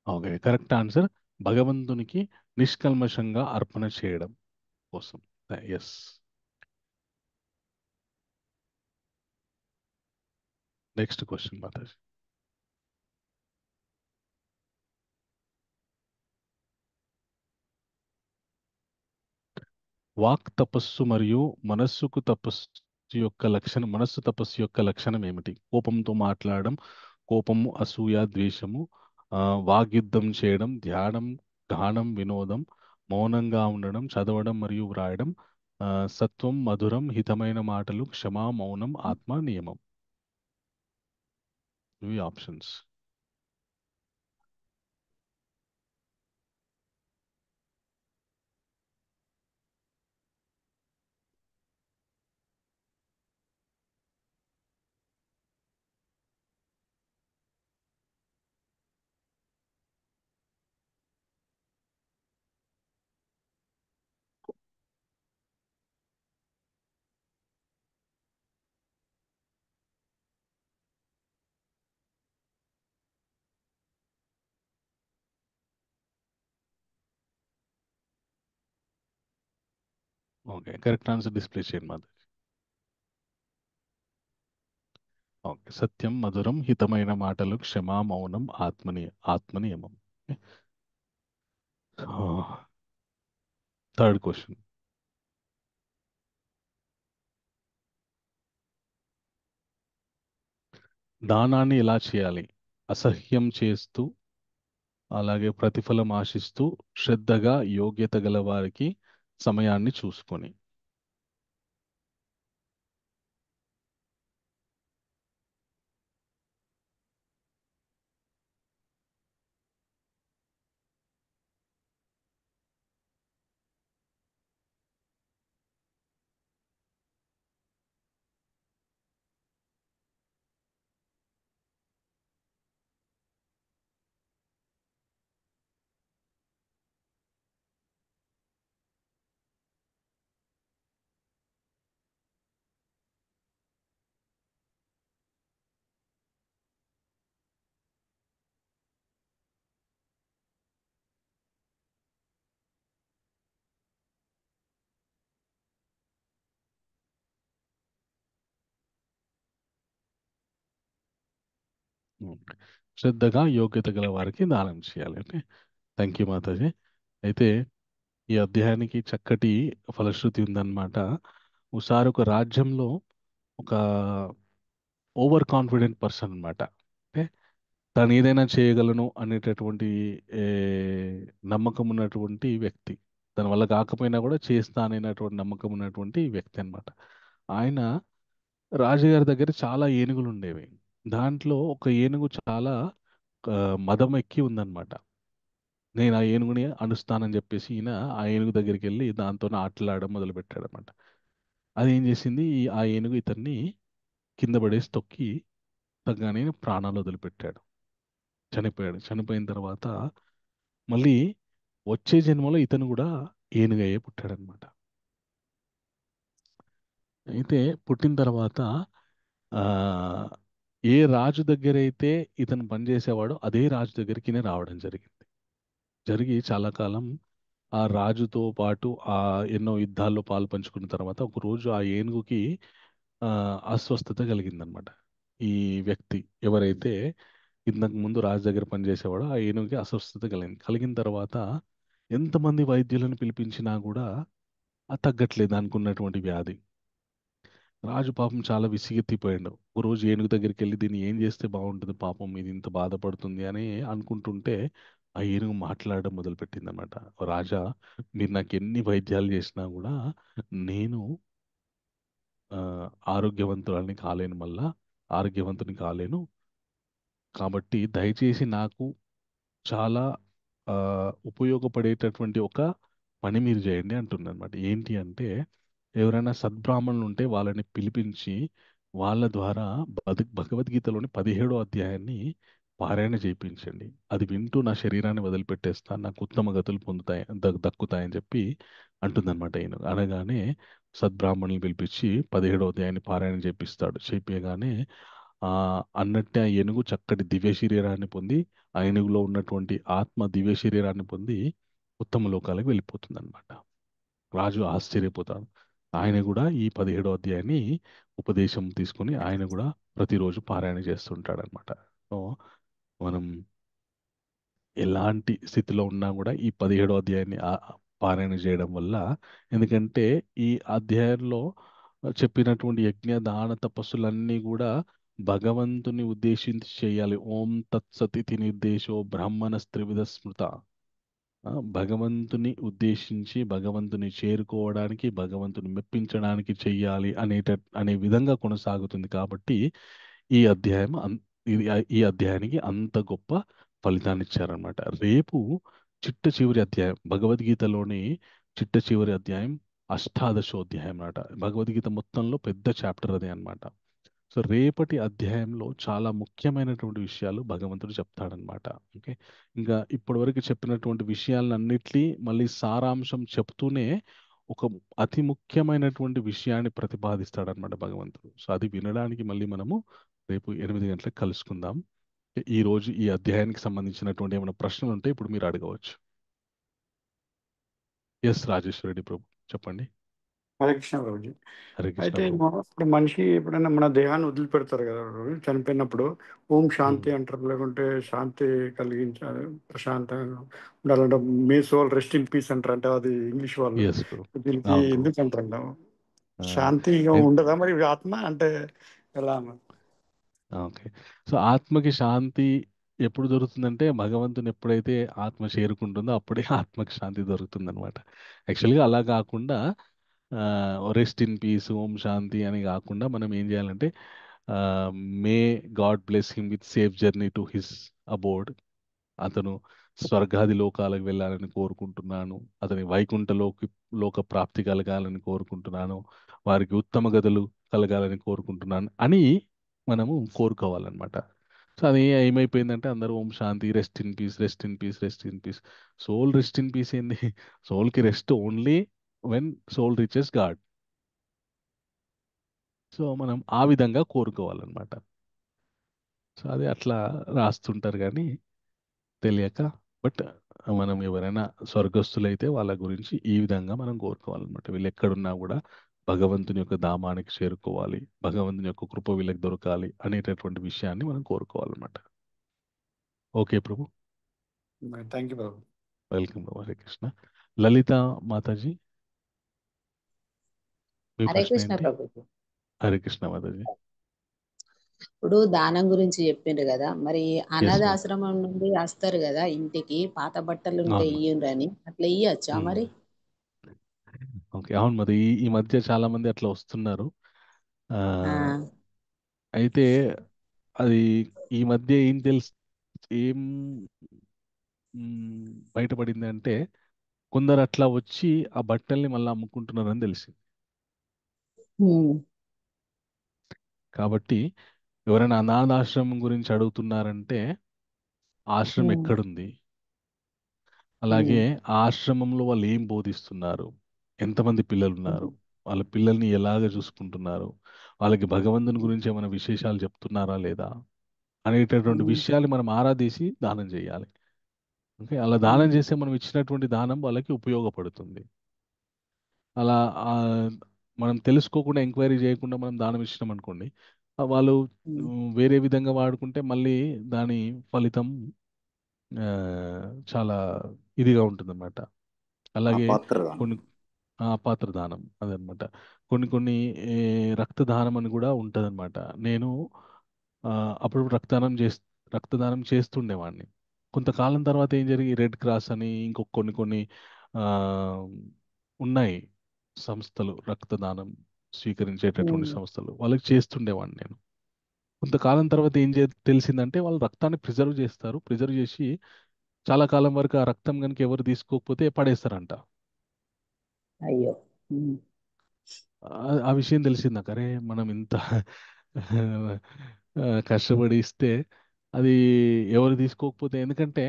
ఓకే, కరెక్ట్ ఆన్సర్ భగవంతునికి నిష్కల్మషంగా అర్పణ చేయడం కోసం. ఎస్. Next question Mataji. వాక్ తపస్సు మరియు మనస్సు తపస్సు యొక్క లక్షణం ఏమిటి? కోపంతో మాట్లాడడం, కోపము, అసూయ, ద్వేషము, వాగ్యుద్ధం చేయడం, ధ్యానం, గానం, వినోదం, మౌనంగా ఉండడం, చదవడం మరియు వ్రాయడం, ఆ, సత్వం, మధురం, హితమైన మాటలు, క్షమ, మౌనం, ఆత్మ, నియమం. ఇవి options. Okay, correct answer display చేయండి మాధవ్. ఓకే, సత్యం మధురం హితమైన మాటలు క్షమా మౌనం ఆత్మనియమం. Third question. దానాన్ని ఎలా చేయాలి? అసహ్యం చేస్తూ, అలాగే ప్రతిఫలం ఆశిస్తూ, శ్రద్ధగా, యోగ్యత గల వారికి సమయాన్ని చూసుకొని. ఓకే. శ్రద్ధగా, యోగ్యత గల వారికి దానం చేయాలి. Okay, thank you Mataji. అయితే ఈ అధ్యాయానికి చక్కటి ఫలశ్రుతి ఉందన్నమాట. ఒకసారి ఒక రాజ్యంలో ఒక ఓవర్ కాన్ఫిడెంట్ పర్సన్ అనమాట. అంటే తాను ఏదైనా చేయగలను అనేటటువంటి ఏ, నమ్మకం ఉన్నటువంటి వ్యక్తి. తన వల్ల కాకపోయినా కూడా చేస్తా అనేటటువంటి నమ్మకం ఉన్నటువంటి వ్యక్తి అన్నమాట. ఆయన రాజుగారి దగ్గర చాలా ఏనుగులు ఉండేవి. దాంట్లో ఒక ఏనుగు చాలా ఆ, మదం ఎక్కి ఉందన్నమాట. నేను ఆ ఏనుగుని అనుస్తానని చెప్పేసి ఈయన ఆ ఏనుగు దగ్గరికి వెళ్ళి దాంతో ఆటలాడడం మొదలు పెట్టాడనమాట. అది ఏం చేసింది, ఆ ఏనుగు ఇతన్ని కింద పడేసి తొక్కి తగ్గానే ప్రాణాలు వదిలిపెట్టాడు. చనిపోయాడు. చనిపోయిన తర్వాత మళ్ళీ వచ్చే జన్మలో ఇతను కూడా ఏనుగయ్యే పుట్టాడనమాట. అయితే పుట్టిన తర్వాత ఆ, ఏ రాజు దగ్గర అయితే ఇతను పనిచేసేవాడో అదే రాజు దగ్గరికి ఈయన రావడం జరిగింది. జరిగి చాలా కాలం ఆ రాజుతో పాటు ఆ ఎన్నో యుద్ధాల్లో పాలు పంచుకున్న తర్వాత ఒక రోజు ఆ ఏనుగుకి ఆ, అస్వస్థత కలిగిందనమాట. ఈ వ్యక్తి ఎవరైతే ఇంతకు ముందు రాజు దగ్గర పనిచేసేవాడో ఆ ఏనుగుకి అస్వస్థత కలిగింది. కలిగిన తర్వాత ఎంతమంది వైద్యులను పిలిపించినా కూడా అది తగ్గట్లేదు అనుకున్నటువంటి వ్యాధి. రాజు పాపం చాలా విసిగెత్తిపోయాడు. ఒక రోజు ఏనుగు దగ్గరికి వెళ్ళి దీన్ని ఏం చేస్తే బాగుంటుంది, పాపం ఇది ఇంత బాధపడుతుంది అని అనుకుంటుంటే ఆ ఏనుగు మాట్లాడడం మొదలుపెట్టింది అనమాట. రాజా, మీరు నాకు ఎన్ని వైద్యాలు చేసినా కూడా నేను ఆ, ఆరోగ్యవంతుని కాలేను. కాబట్టి దయచేసి నాకు చాలా ఆ, ఉపయోగపడేటటువంటి ఒక పని మీరు చేయండి అంటుందన్నమాట. ఏంటి అంటే, ఎవరైనా సద్బ్రాహ్మణులు ఉంటే వాళ్ళని పిలిపించి వాళ్ళ ద్వారా భగవద్గీతలోని 17వ అధ్యాయాన్ని పారాయణ చేయించండి. అది వింటూ నా శరీరాన్ని వదిలిపెట్టేస్తాను, నాకు ఉత్తమ గతులు పొందుతాయి, దక్కుతాయని చెప్పి అంటుందన్నమాట. ఈయన అనగానే సద్బ్రాహ్మణులు పిలిపించి 17వ అధ్యాయాన్ని పారాయణ చేపిస్తాడు. చేపించగానే ఆ అన్నట్టే ఆ ఏనుగు చక్కటి దివ్య శరీరాన్ని పొంది, ఆ ఏనుగులో ఉన్నటువంటి ఆత్మ దివ్య శరీరాన్ని పొంది ఉత్తమ లోకాలకు వెళ్ళిపోతుంది అనమాట. రాజు ఆశ్చర్యపోతాడు. ఆయన కూడా ఈ 17వ అధ్యాయాన్ని ఉపదేశం తీసుకొని ఆయన కూడా ప్రతిరోజు పారాయణ చేస్తుంటాడు అనమాట. సో మనం ఎలాంటి స్థితిలో ఉన్నా కూడా ఈ 17వ అధ్యాయాన్ని పారాయణ చేయడం వల్ల, ఎందుకంటే ఈ అధ్యాయంలో చెప్పినటువంటి యజ్ఞ దాన తపస్సులన్నీ కూడా భగవంతుని ఉద్దేశించి చేయాలి. ఓం తత్సతిథి నిర్దేశో బ్రాహ్మణ స్త్రివిధ స్మృత. భగవంతుని ఉద్దేశించి భగవంతుని చేరుకోవడానికి, భగవంతుని మెప్పించడానికి చెయ్యాలి అనే విధంగా కొనసాగుతుంది. కాబట్టి ఈ అధ్యాయం ఈ అధ్యాయానికి అంత గొప్ప ఫలితాన్ని ఇచ్చారనమాట. రేపు చిట్ట చివరి అధ్యాయం, భగవద్గీతలోని చిట్ట చివరి అధ్యాయం అష్టాదశోధ్యాయం అన్నమాట. భగవద్గీత మొత్తంలో పెద్ద చాప్టర్ అదే అన్నమాట. సో రేపటి అధ్యాయంలో చాలా ముఖ్యమైనటువంటి విషయాలు భగవంతుడు చెప్తాడనమాట. ఓకే, ఇంకా ఇప్పటివరకు చెప్పినటువంటి విషయాలన్నిటి మళ్ళీ సారాంశం చెప్తూనే ఒక అతి ముఖ్యమైనటువంటి విషయాన్ని ప్రతిపాదిస్తాడనమాట భగవంతుడు. సో అది వినడానికి మళ్ళీ మనము రేపు 8 గంటలకు కలుసుకుందాం. ఈ రోజు ఈ అధ్యాయానికి సంబంధించినటువంటి ఏమైనా ప్రశ్నలు ఉంటే ఇప్పుడు మీరు అడగవచ్చు. ఎస్ రాజేశ్వర రెడ్డి ప్రభు, చెప్పండి. హరే కృష్ణ ప్రభుజీ. హరే కృష్ణ అయితే ప్రభు. ఇప్పుడు మనిషి ఎప్పుడైనా మన దేహాన్ని వదిలిపెడతారు కదా ప్రభు, చనిపోయినప్పుడు ఓం ఉమ్, శాంతి అంటారు, లేకుంటే శాంతి కలిగించాలి, ప్రశాంతంగా ఉండాలంటే may soul rest in peace అంటారు, అంటే అది ఇంగ్లీష్ వాళ్ళు. ఎస్ ప్రభు. దీనికి అవును ప్రభు. ఎందుకు అంటారు? ఆ, శాంతిగా అయి- ఉండదా మరి ఆత్మ అంటే ఎలా మరి? ఓకే. సో ఆత్మకి శాంతి ఎప్పుడు దొరుకుతుందంటే భగవంతుని ఎప్పుడైతే ఆత్మ చేరుకుంటుందో అప్పుడే ఆత్మకి శాంతి దొరుకుతుంది అనమాట. యాక్చువల్గా అలా కాకుండా రెస్ట్ ఇన్ పీస్ ఓం శాంతి అని కాకుండా మనం ఏం చేయాలంటే may God bless him with safe journey to his అబోర్డ్. అతను స్వర్గాది లోకాలకు వెళ్ళాలని కోరుకుంటున్నాను, అతని లోక ప్రాప్తి కలగాలని కోరుకుంటున్నాను, వారికి ఉత్తమ గతులు కలగాలని కోరుకుంటున్నాను అని మనము కోరుకోవాలన్నమాట. సో అది ఏమైపోయిందంటే అందరూ ఓం శాంతి, rest in peace, rest in peace, rest in peace. Soul rest in peace ఏంది? సోల్కి rest only when soul reaches God. So మనం ఆ విధంగా కోరుకోవాలన్నమాట. సో అది అట్లా రాస్తుంటారు కానీ తెలియక. బట్ మనం ఎవరైనా స్వర్గస్థులైతే వాళ్ళ గురించి ఈ విధంగా మనం కోరుకోవాలన్నమాట. వీళ్ళు ఎక్కడున్నా కూడా భగవంతుని యొక్క ధామానికి చేరుకోవాలి, భగవంతుని యొక్క కృప వీళ్ళకి దొరకాలి అనేటటువంటి విషయాన్ని మనం కోరుకోవాలన్నమాట. ఓకే ప్రభు. థ్యాంక్ యూ బాబు. వెల్కమ్ ప్రభు. హరే కృష్ణ. లలిత మాతాజీ, మీ హరే ప్రశ్న కృష్ణ ఏంటి? ప్రభుజీ. హరే కృష్ణ మాతాజీ. ఇప్పుడు దానం గురించి చెప్పిండ్రు కదా, మరి ఎస్ మ్యామ్. అనాథాశ్రమం నుండి వస్తారు కదా ఇంటికి, పాత బట్టలు ఉంటే అవును. ఇయ్యండ్రు అని, అట్లా ఇయ్యొచ్చా మరి? ఓకే. అవును మరి ఈ ఈ మధ్య చాలా మంది అట్లా వస్తున్నారు. ఆ, ఆ, అయితే అది ఈ మధ్య ఏం బయటపడింది అంటే కొందరు అట్లా వచ్చి ఆ బట్టల్ని మళ్ళీ అమ్ముకుంటున్నారని తెలిసింది. ఉమ్, కాబట్టి ఎవరైనా అనాథాశ్రమం గురించి అడుగుతున్నారంటే ఆశ్రమం ఉమ్, ఎక్కడుంది, అలాగే ఉమ్, ఆ ఆశ్రమంలో వాళ్ళు ఏం బోధిస్తున్నారు, ఎంతమంది పిల్లలు ఉన్నారు, వాళ్ళ పిల్లల్ని ఎలాగ చూసుకుంటున్నారు, వాళ్ళకి భగవంతుని గురించి ఏమైనా విశేషాలు చెప్తున్నారా లేదా అనేటటువంటి ఉమ్, విషయాలు మనం ఆరాధీసి దానం చేయాలి. ఓకే, అలా దానం ఉమ్, చేస్తే మనం ఇచ్చినటువంటి దానం వాళ్ళకి ఉపయోగపడుతుంది. అలా ఆ, మనం తెలుసుకోకుండా ఎంక్వైరీ చేయకుండా మనం దానం ఇచ్చినాం అనుకోండి, వాళ్ళు ఉమ్, వేరే విధంగా వాడుకుంటే మళ్ళీ దాని ఫలితం ఆ, చాలా ఇదిగా ఉంటుందన్నమాట. ఆ అలాగే పాత్ర కొన్ని అపాత్ర దానం అదనమాట. కొన్ని కొన్ని ఏ, రక్తదానం అని కూడా ఉంటుందన్నమాట. నేను ఆ, అప్పుడప్పుడు రక్తదానం చేస్తుండేవాడిని. కొంతకాలం తర్వాత ఏం జరిగి రెడ్ క్రాస్ అని ఇంకొక కొన్ని కొన్ని ఆ, ఉన్నాయి సంస్థలు, రక్తదానం స్వీకరించేటటువంటి ఉమ్, సంస్థలు, వాళ్ళకి చేస్తుండేవాడిని నేను. కొంతకాలం తర్వాత తెలిసిందంటే వాళ్ళు రక్తాన్ని ప్రిజర్వ్ చేసి చాలా కాలం వరకు ఆ రక్తం కనుక ఎవరు తీసుకోకపోతే పడేస్తారంట. అయ్యో. ఉమ్, ఆ విషయం తెలిసింది నాకు. అరే మనం ఇంత కష్టపడి ఇస్తే అది ఎవరు తీసుకోకపోతే, ఎందుకంటే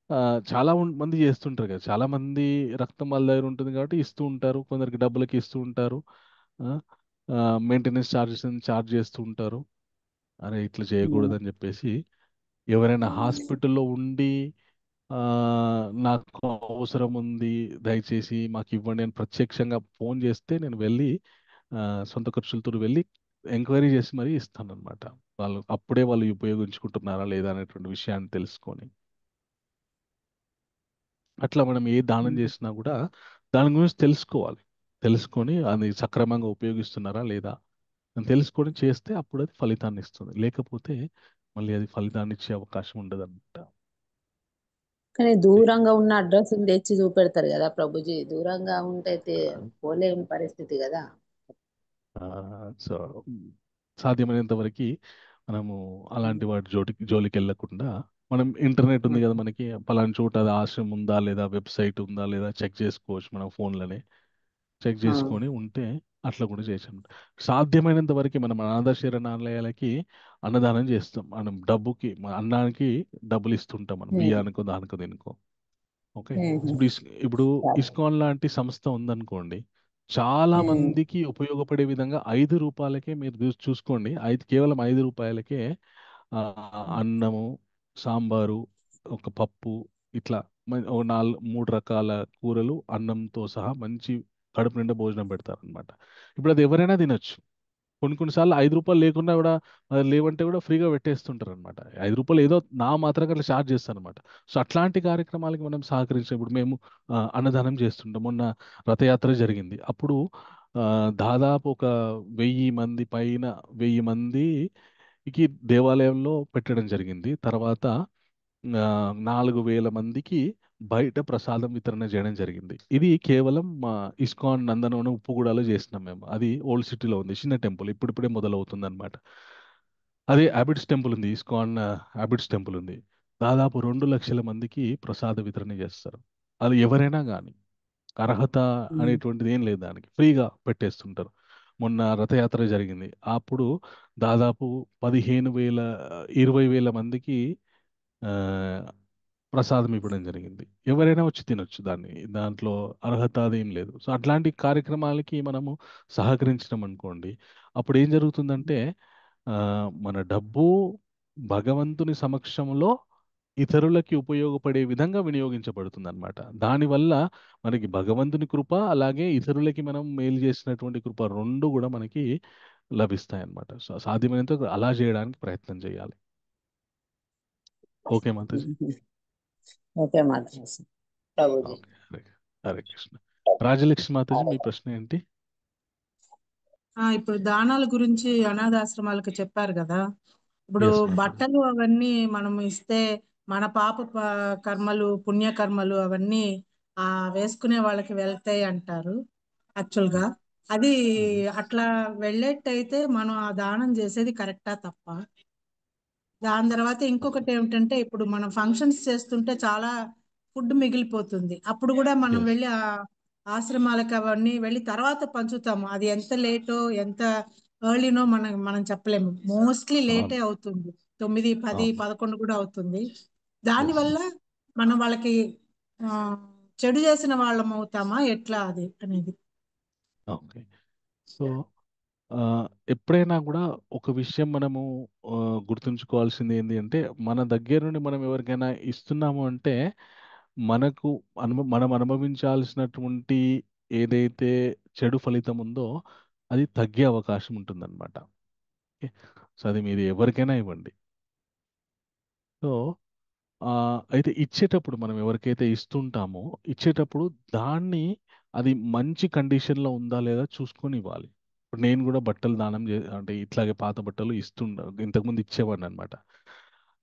ఆ, చాలా మంది చేస్తుంటారు కదా, చాలా మంది రక్తం వాళ్ళ దగ్గర ఉంటుంది కాబట్టి ఇస్తూ ఉంటారు, కొందరికి డబ్బులకి ఇస్తూ ఉంటారు, మెయింటెనెన్స్ చార్జెస్ చార్జ్ చేస్తూ ఉంటారు. అరే ఇట్లా ఉమ్, చేయకూడదని చెప్పేసి ఎవరైనా ఉమ్, హాస్పిటల్లో ఉండి ఆ, నాకు అవసరం ఉంది దయచేసి మాకు ఇవ్వండి అని ప్రత్యక్షంగా ఫోన్ చేస్తే నేను వెళ్ళి ఆ, సొంత ఖర్చులతో వెళ్ళి ఎంక్వైరీ చేసి మరీ ఇస్తాను అనమాట. వాళ్ళు ఉపయోగించుకుంటున్నారా లేదా అనేటువంటి విషయాన్ని తెలుసుకొని. అట్లా మనం ఏ దానం ఉమ్. చేసినా కూడా దాని గురించి తెలుసుకొని అది సక్రమంగా ఉపయోగిస్తున్నారా లేదా అని తెలుసుకొని చేస్తే అప్పుడు అది ఫలితాన్ని ఇస్తుంది, లేకపోతే మళ్ళీ అది ఫలితాన్ని ఇచ్చే అవకాశం ఉండదు అనమాట. కానీ దూరంగా ఉన్న అడ్రస్ తెచ్చి చూపెడతారు కదా ప్రభుజీ, దూరంగా ఉంటే పోలేని పరిస్థితి కదా. సో సాధ్యమైనంత వరకు మనము ఉమ్, అలాంటి వాటి జోలికి వెళ్ళకుండా, మనం ఇంటర్నెట్ ఉంది కదా ఉమ్, మనకి, పలానా చోట అది ఆశ్రమం ఉందా లేదా, వెబ్సైట్ ఉందా లేదా చెక్ చేసుకోవచ్చు మనం ఫోన్లోనే. చెక్ ఆ, చేసుకొని ఉంటే అట్లా కూడా చేసాం. సాధ్యమైనంత వరకు మనం అనాథ శరణాలయాలకి అన్నదానం చేస్తాం. మనం మన అన్నానికి డబ్బులు ఇస్తుంటాం, మనం ఉమ్, బియ్యానికో దానికో దీనికో. ఓకే. ఉమ్, ఇప్పుడు సరే. ఇస్కాన్ లాంటి సంస్థ ఉందనుకోండి, చాలా ఉమ్, మందికి ఉపయోగపడే విధంగా 5 రూపాయలకే మీరు చూసుకోండి, కేవలం 5 రూపాయలకే ఆ, అన్నము, సాంబారు, ఒక పప్పు, ఇట్లా ఓ 3 రకాల కూరలు అన్నంతో సహా మంచి కడుపు నిండా భోజనం పెడతారనమాట. ఇప్పుడు అది ఎవరైనా తినొచ్చు. కొన్నిసార్లు ₹5 లేకున్నా కూడా లేవంటే కూడా ఫ్రీగా పెట్టేస్తుంటారు అనమాట. ₹5 ఏదో నా మాత్రం అట్లా చార్జ్ చేస్తాను అనమాట. సో అట్లాంటి కార్యక్రమాలకి మనం సహకరించినప్పుడు మేము అన్నదానం చేస్తుంటాం. మొన్న రథయాత్ర జరిగింది. అప్పుడు దాదాపు ఒక 1000 మంది పైన 1000 మందికి దేవాలయంలో పెట్టడం జరిగింది. తర్వాత 4000 మందికి బయట ప్రసాదం వితరణ చేయడం జరిగింది. ఇది కేవలం మా ఇస్కాన్ నందనవనం ఉప్పుగూడలో చేసినాం మేము. అది ఓల్డ్ సిటీలో ఉంది, చిన్న టెంపుల్, ఇప్పుడిప్పుడే మొదలవుతుంది అనమాట. అదే అబిడ్స్ టెంపుల్ ఉంది, ఇస్కాన్ అబిడ్స్ టెంపుల్ ఉంది. దాదాపు 2 లక్షల మందికి ప్రసాద వితరణ చేస్తారు. అది ఎవరైనా కానీ అర్హత అనేటువంటిది ఏం లేదు, దానికి ఫ్రీగా పెట్టేస్తుంటారు. మొన్న రథయాత్ర జరిగింది, అప్పుడు దాదాపు 15,000 20,000 మందికి ఆ, ప్రసాదం ఇవ్వడం జరిగింది. ఎవరైనా వచ్చి తినొచ్చు దాన్ని, దాంట్లో అర్హత అదేం లేదు. సో అట్లాంటి కార్యక్రమాలకి మనము సహకరించడం అనుకోండి, అప్పుడు ఏం జరుగుతుందంటే ఆ, మన డబ్బు భగవంతుని సమక్షంలో ఇతరులకి ఉపయోగపడే విధంగా వినియోగించబడుతుంది అనమాట. దానివల్ల మనకి భగవంతుని కృప, అలాగే ఇతరులకి మనం మేలు చేసినటువంటి కృప రెండు కూడా మనకి లభిస్తాయి అన్నమాట. సో సాధ్యమైనంత వరకు అలా చేయడానికి ప్రయత్నం చేయాలి. Okay Mataji. Okay Mataji. Prabhuji. Okay, Hare Hare Krishna. Rajalakshmi Mataji, మీ ప్రశ్న ఏంటి? ఇప్పుడు దానాల గురించి అనాథాశ్రమాలకు చెప్పారు కదా. ఇప్పుడు ఎస్ మాతాజీ. బట్టలు అవన్నీ మనం ఇస్తే మన కర్మలు పుణ్యకర్మలు అవన్నీ వేసుకునే వాళ్ళకి వెళ్తాయి అంటారు. యాక్చువల్ గా అది అట్లా వెళ్ళేట్టయితే మనం ఆ దానం చేసేది కరెక్టా తప్ప? దాని తర్వాత ఇంకొకటి ఏమిటంటే, ఇప్పుడు మనం ఫంక్షన్స్ చేస్తుంటే చాలా ఫుడ్ మిగిలిపోతుంది. అప్పుడు కూడా మనం ఎస్ వెళ్ళి ఆ ఆశ్రమాలకు అవన్నీ వెళ్ళి తర్వాత పంచుతాము. అది ఎంత లేటో ఎంత ఎర్లీనో మనం చెప్పలేము. మోస్ట్లీ లేటే అవును అవుతుంది. 9, 10, అవును 11 కూడా అవుతుంది. ఎస్. దానివల్ల మనం వాళ్ళకి ఆ, చెడు చేసిన వాళ్ళం అవుతామా ఎట్లా అది అనేది? ఓకే. సో ఎప్పుడైనా కూడా ఒక విషయం మనము గుర్తుంచుకోవాల్సింది ఏంటి అంటే, మన దగ్గర నుండి మనం ఎవరికైనా ఇస్తున్నాము అంటే మనకు మనం అనుభవించాల్సినటువంటి ఏదైతే చెడు ఫలితం ఉందో అది తగ్గే అవకాశం ఉంటుందన్నమాట. ఓకే. సో అది మీరు ఎవరికైనా ఇవ్వండి. సో ఆ, అయితే ఇచ్చేటప్పుడు మనం ఎవరికైతే ఇస్తుంటామో ఇచ్చేటప్పుడు దాన్ని అది మంచి కండిషన్లో ఉందా లేదా చూసుకొని ఇవ్వాలి. ఇప్పుడు నేను కూడా బట్టలు దానం అంటే ఇట్లాగే పాత బట్టలు ఇంతకుముందు ఇచ్చేవాడిని అనమాట.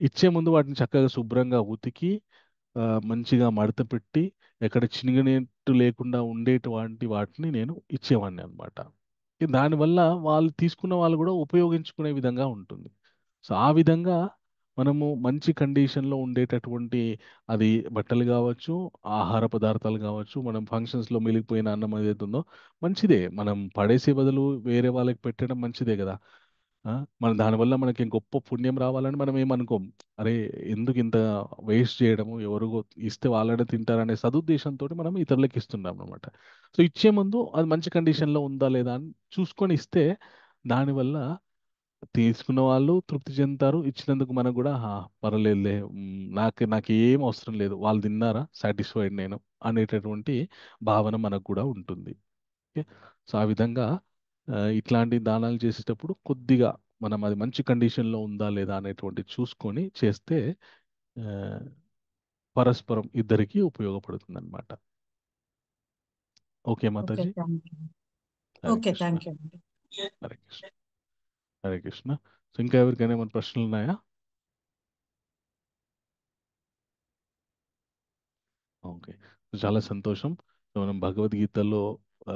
ఇచ్చే ముందు వాటిని చక్కగా శుభ్రంగా ఉతికి మంచిగా మడత పెట్టి ఎక్కడ చినిగినట్టు లేకుండా ఉండేటువంటి వాటిని నేను ఇచ్చేవాడిని అనమాట. దానివల్ల వాళ్ళు తీసుకున్న వాళ్ళు కూడా ఉపయోగించుకునే విధంగా ఉంటుంది. సో ఆ విధంగా మనము మంచి కండిషన్లో ఉండేటటువంటి, అది బట్టలు కావచ్చు, ఆహార పదార్థాలు కావచ్చు, మనం ఫంక్షన్స్లో మిగిలిపోయిన అన్నం ఏదైతే ఉందో మంచిదే, మనం పడేసే బదులు వేరే వాళ్ళకి పెట్టడం మంచిదే కదా. ఆ, దానివల్ల మనకి గొప్ప పుణ్యం రావాలని మనం ఏమనుకోం. అరే, ఎందుకు ఇంత వేస్ట్ చేయడము, ఎవరు ఇస్తే వాళ్ళనే తింటారనే సదుద్దేశంతో మనం ఇతరులకు ఇస్తున్నాం అనమాట. సో ఇచ్చే ముందు అది మంచి కండిషన్లో ఉందా లేదా అని చూసుకొని ఇస్తే దానివల్ల తీసుకున్న వాళ్ళు తృప్తి చెందుతారు. ఇచ్చినందుకు మనకు కూడా పర్వాలేదులే, నాకు ఏం అవసరం లేదు, వాళ్ళు తిన్నారా, సాటిస్ఫైడ్ నేను అనేటటువంటి భావన మనకు కూడా ఉంటుంది. ఓకే. సో ఆ విధంగా ఇట్లాంటి దానాలు చేసేటప్పుడు కొద్దిగా మనం అది మంచి కండిషన్లో ఉందా లేదా అనేటువంటి చూసుకొని చేస్తే ఆ, పరస్పరం ఇద్దరికి ఉపయోగపడుతుంది అనమాట. Okay okay, Mataji. Thank you. Hare okay, Krishna. Thank you అండి. హరే కృష్ణ. హరే కృష్ణ. సో ఇంకా ఎవరికైనా ఏమైనా ప్రశ్నలు ఉన్నాయా? ఓకే. సో చాలా సంతోషం. సో మనం భగవద్గీతలో ఆ,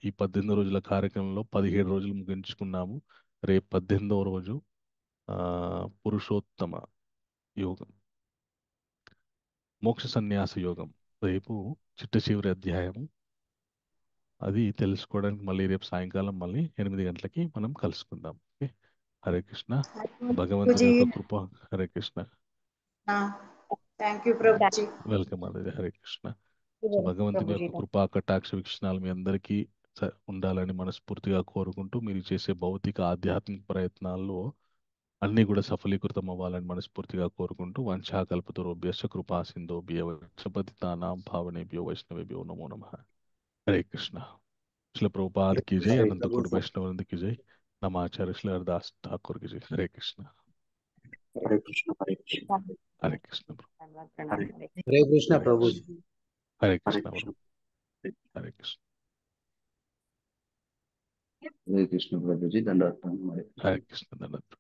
ఈ 18 రోజుల కార్యక్రమంలో 17 రోజులు ముగించుకున్నాము. రేపు 18వ రోజు ఆ, పురుషోత్తమ యోగం, మోక్ష సన్యాస యోగం. రేపు చిట్ట చివరి అధ్యాయము. అది తెలుసుకోవడానికి మళ్ళీ రేపు సాయంకాలం మళ్ళీ 8 గంటలకి మనం కలుసుకుందాం. ఓకే. హరే కృష్ణ. భగవంతుని ప్రభుజీ. యొక్క కృప. Hare Krishna. Thank you Prabhuji. Welcome అదే. హరే కృష్ణ. సో భగవంతుని యొక్క కృపా కటాక్ష వీక్షణాలు మీ అందరికీ ఉండాలని మనస్ఫూర్తిగా కోరుకుంటూ, మీరు చేసే భౌతిక ఆధ్యాత్మిక ప్రయత్నాల్లో అన్నీ కూడా సఫలీకృతం అవ్వాలని మనస్ఫూర్తిగా కోరుకుంటూ, వంచాకల్పతరుభ్యశ్చ కృపా సింధుభ్యో పతితానాం పావనేభ్యో వైష్ణవేభ్యో నమో నమః. हरे कृष्णा। श्रील प्रभुपाद की जय, हरे अनंत कोटि कृष्णा वैष्णव वृंद की जय, नमाचार्य श्री हरदास ठाकुर की जय। हरे कृष्णा। हरे कृष्णा हरे कृष्णा हरे कृष्ण प्रभु। प्रणाम हरे हरे हरे कृष्णा हरे प्रभु कृष्ण। हरे हरे कृष्ण कृष्णा प्रभु। हरे कृष्ण। हरे कृष्ण प्रभु जी, दंडवत प्रणाम। हरे कृष्ण। धन्यवाद।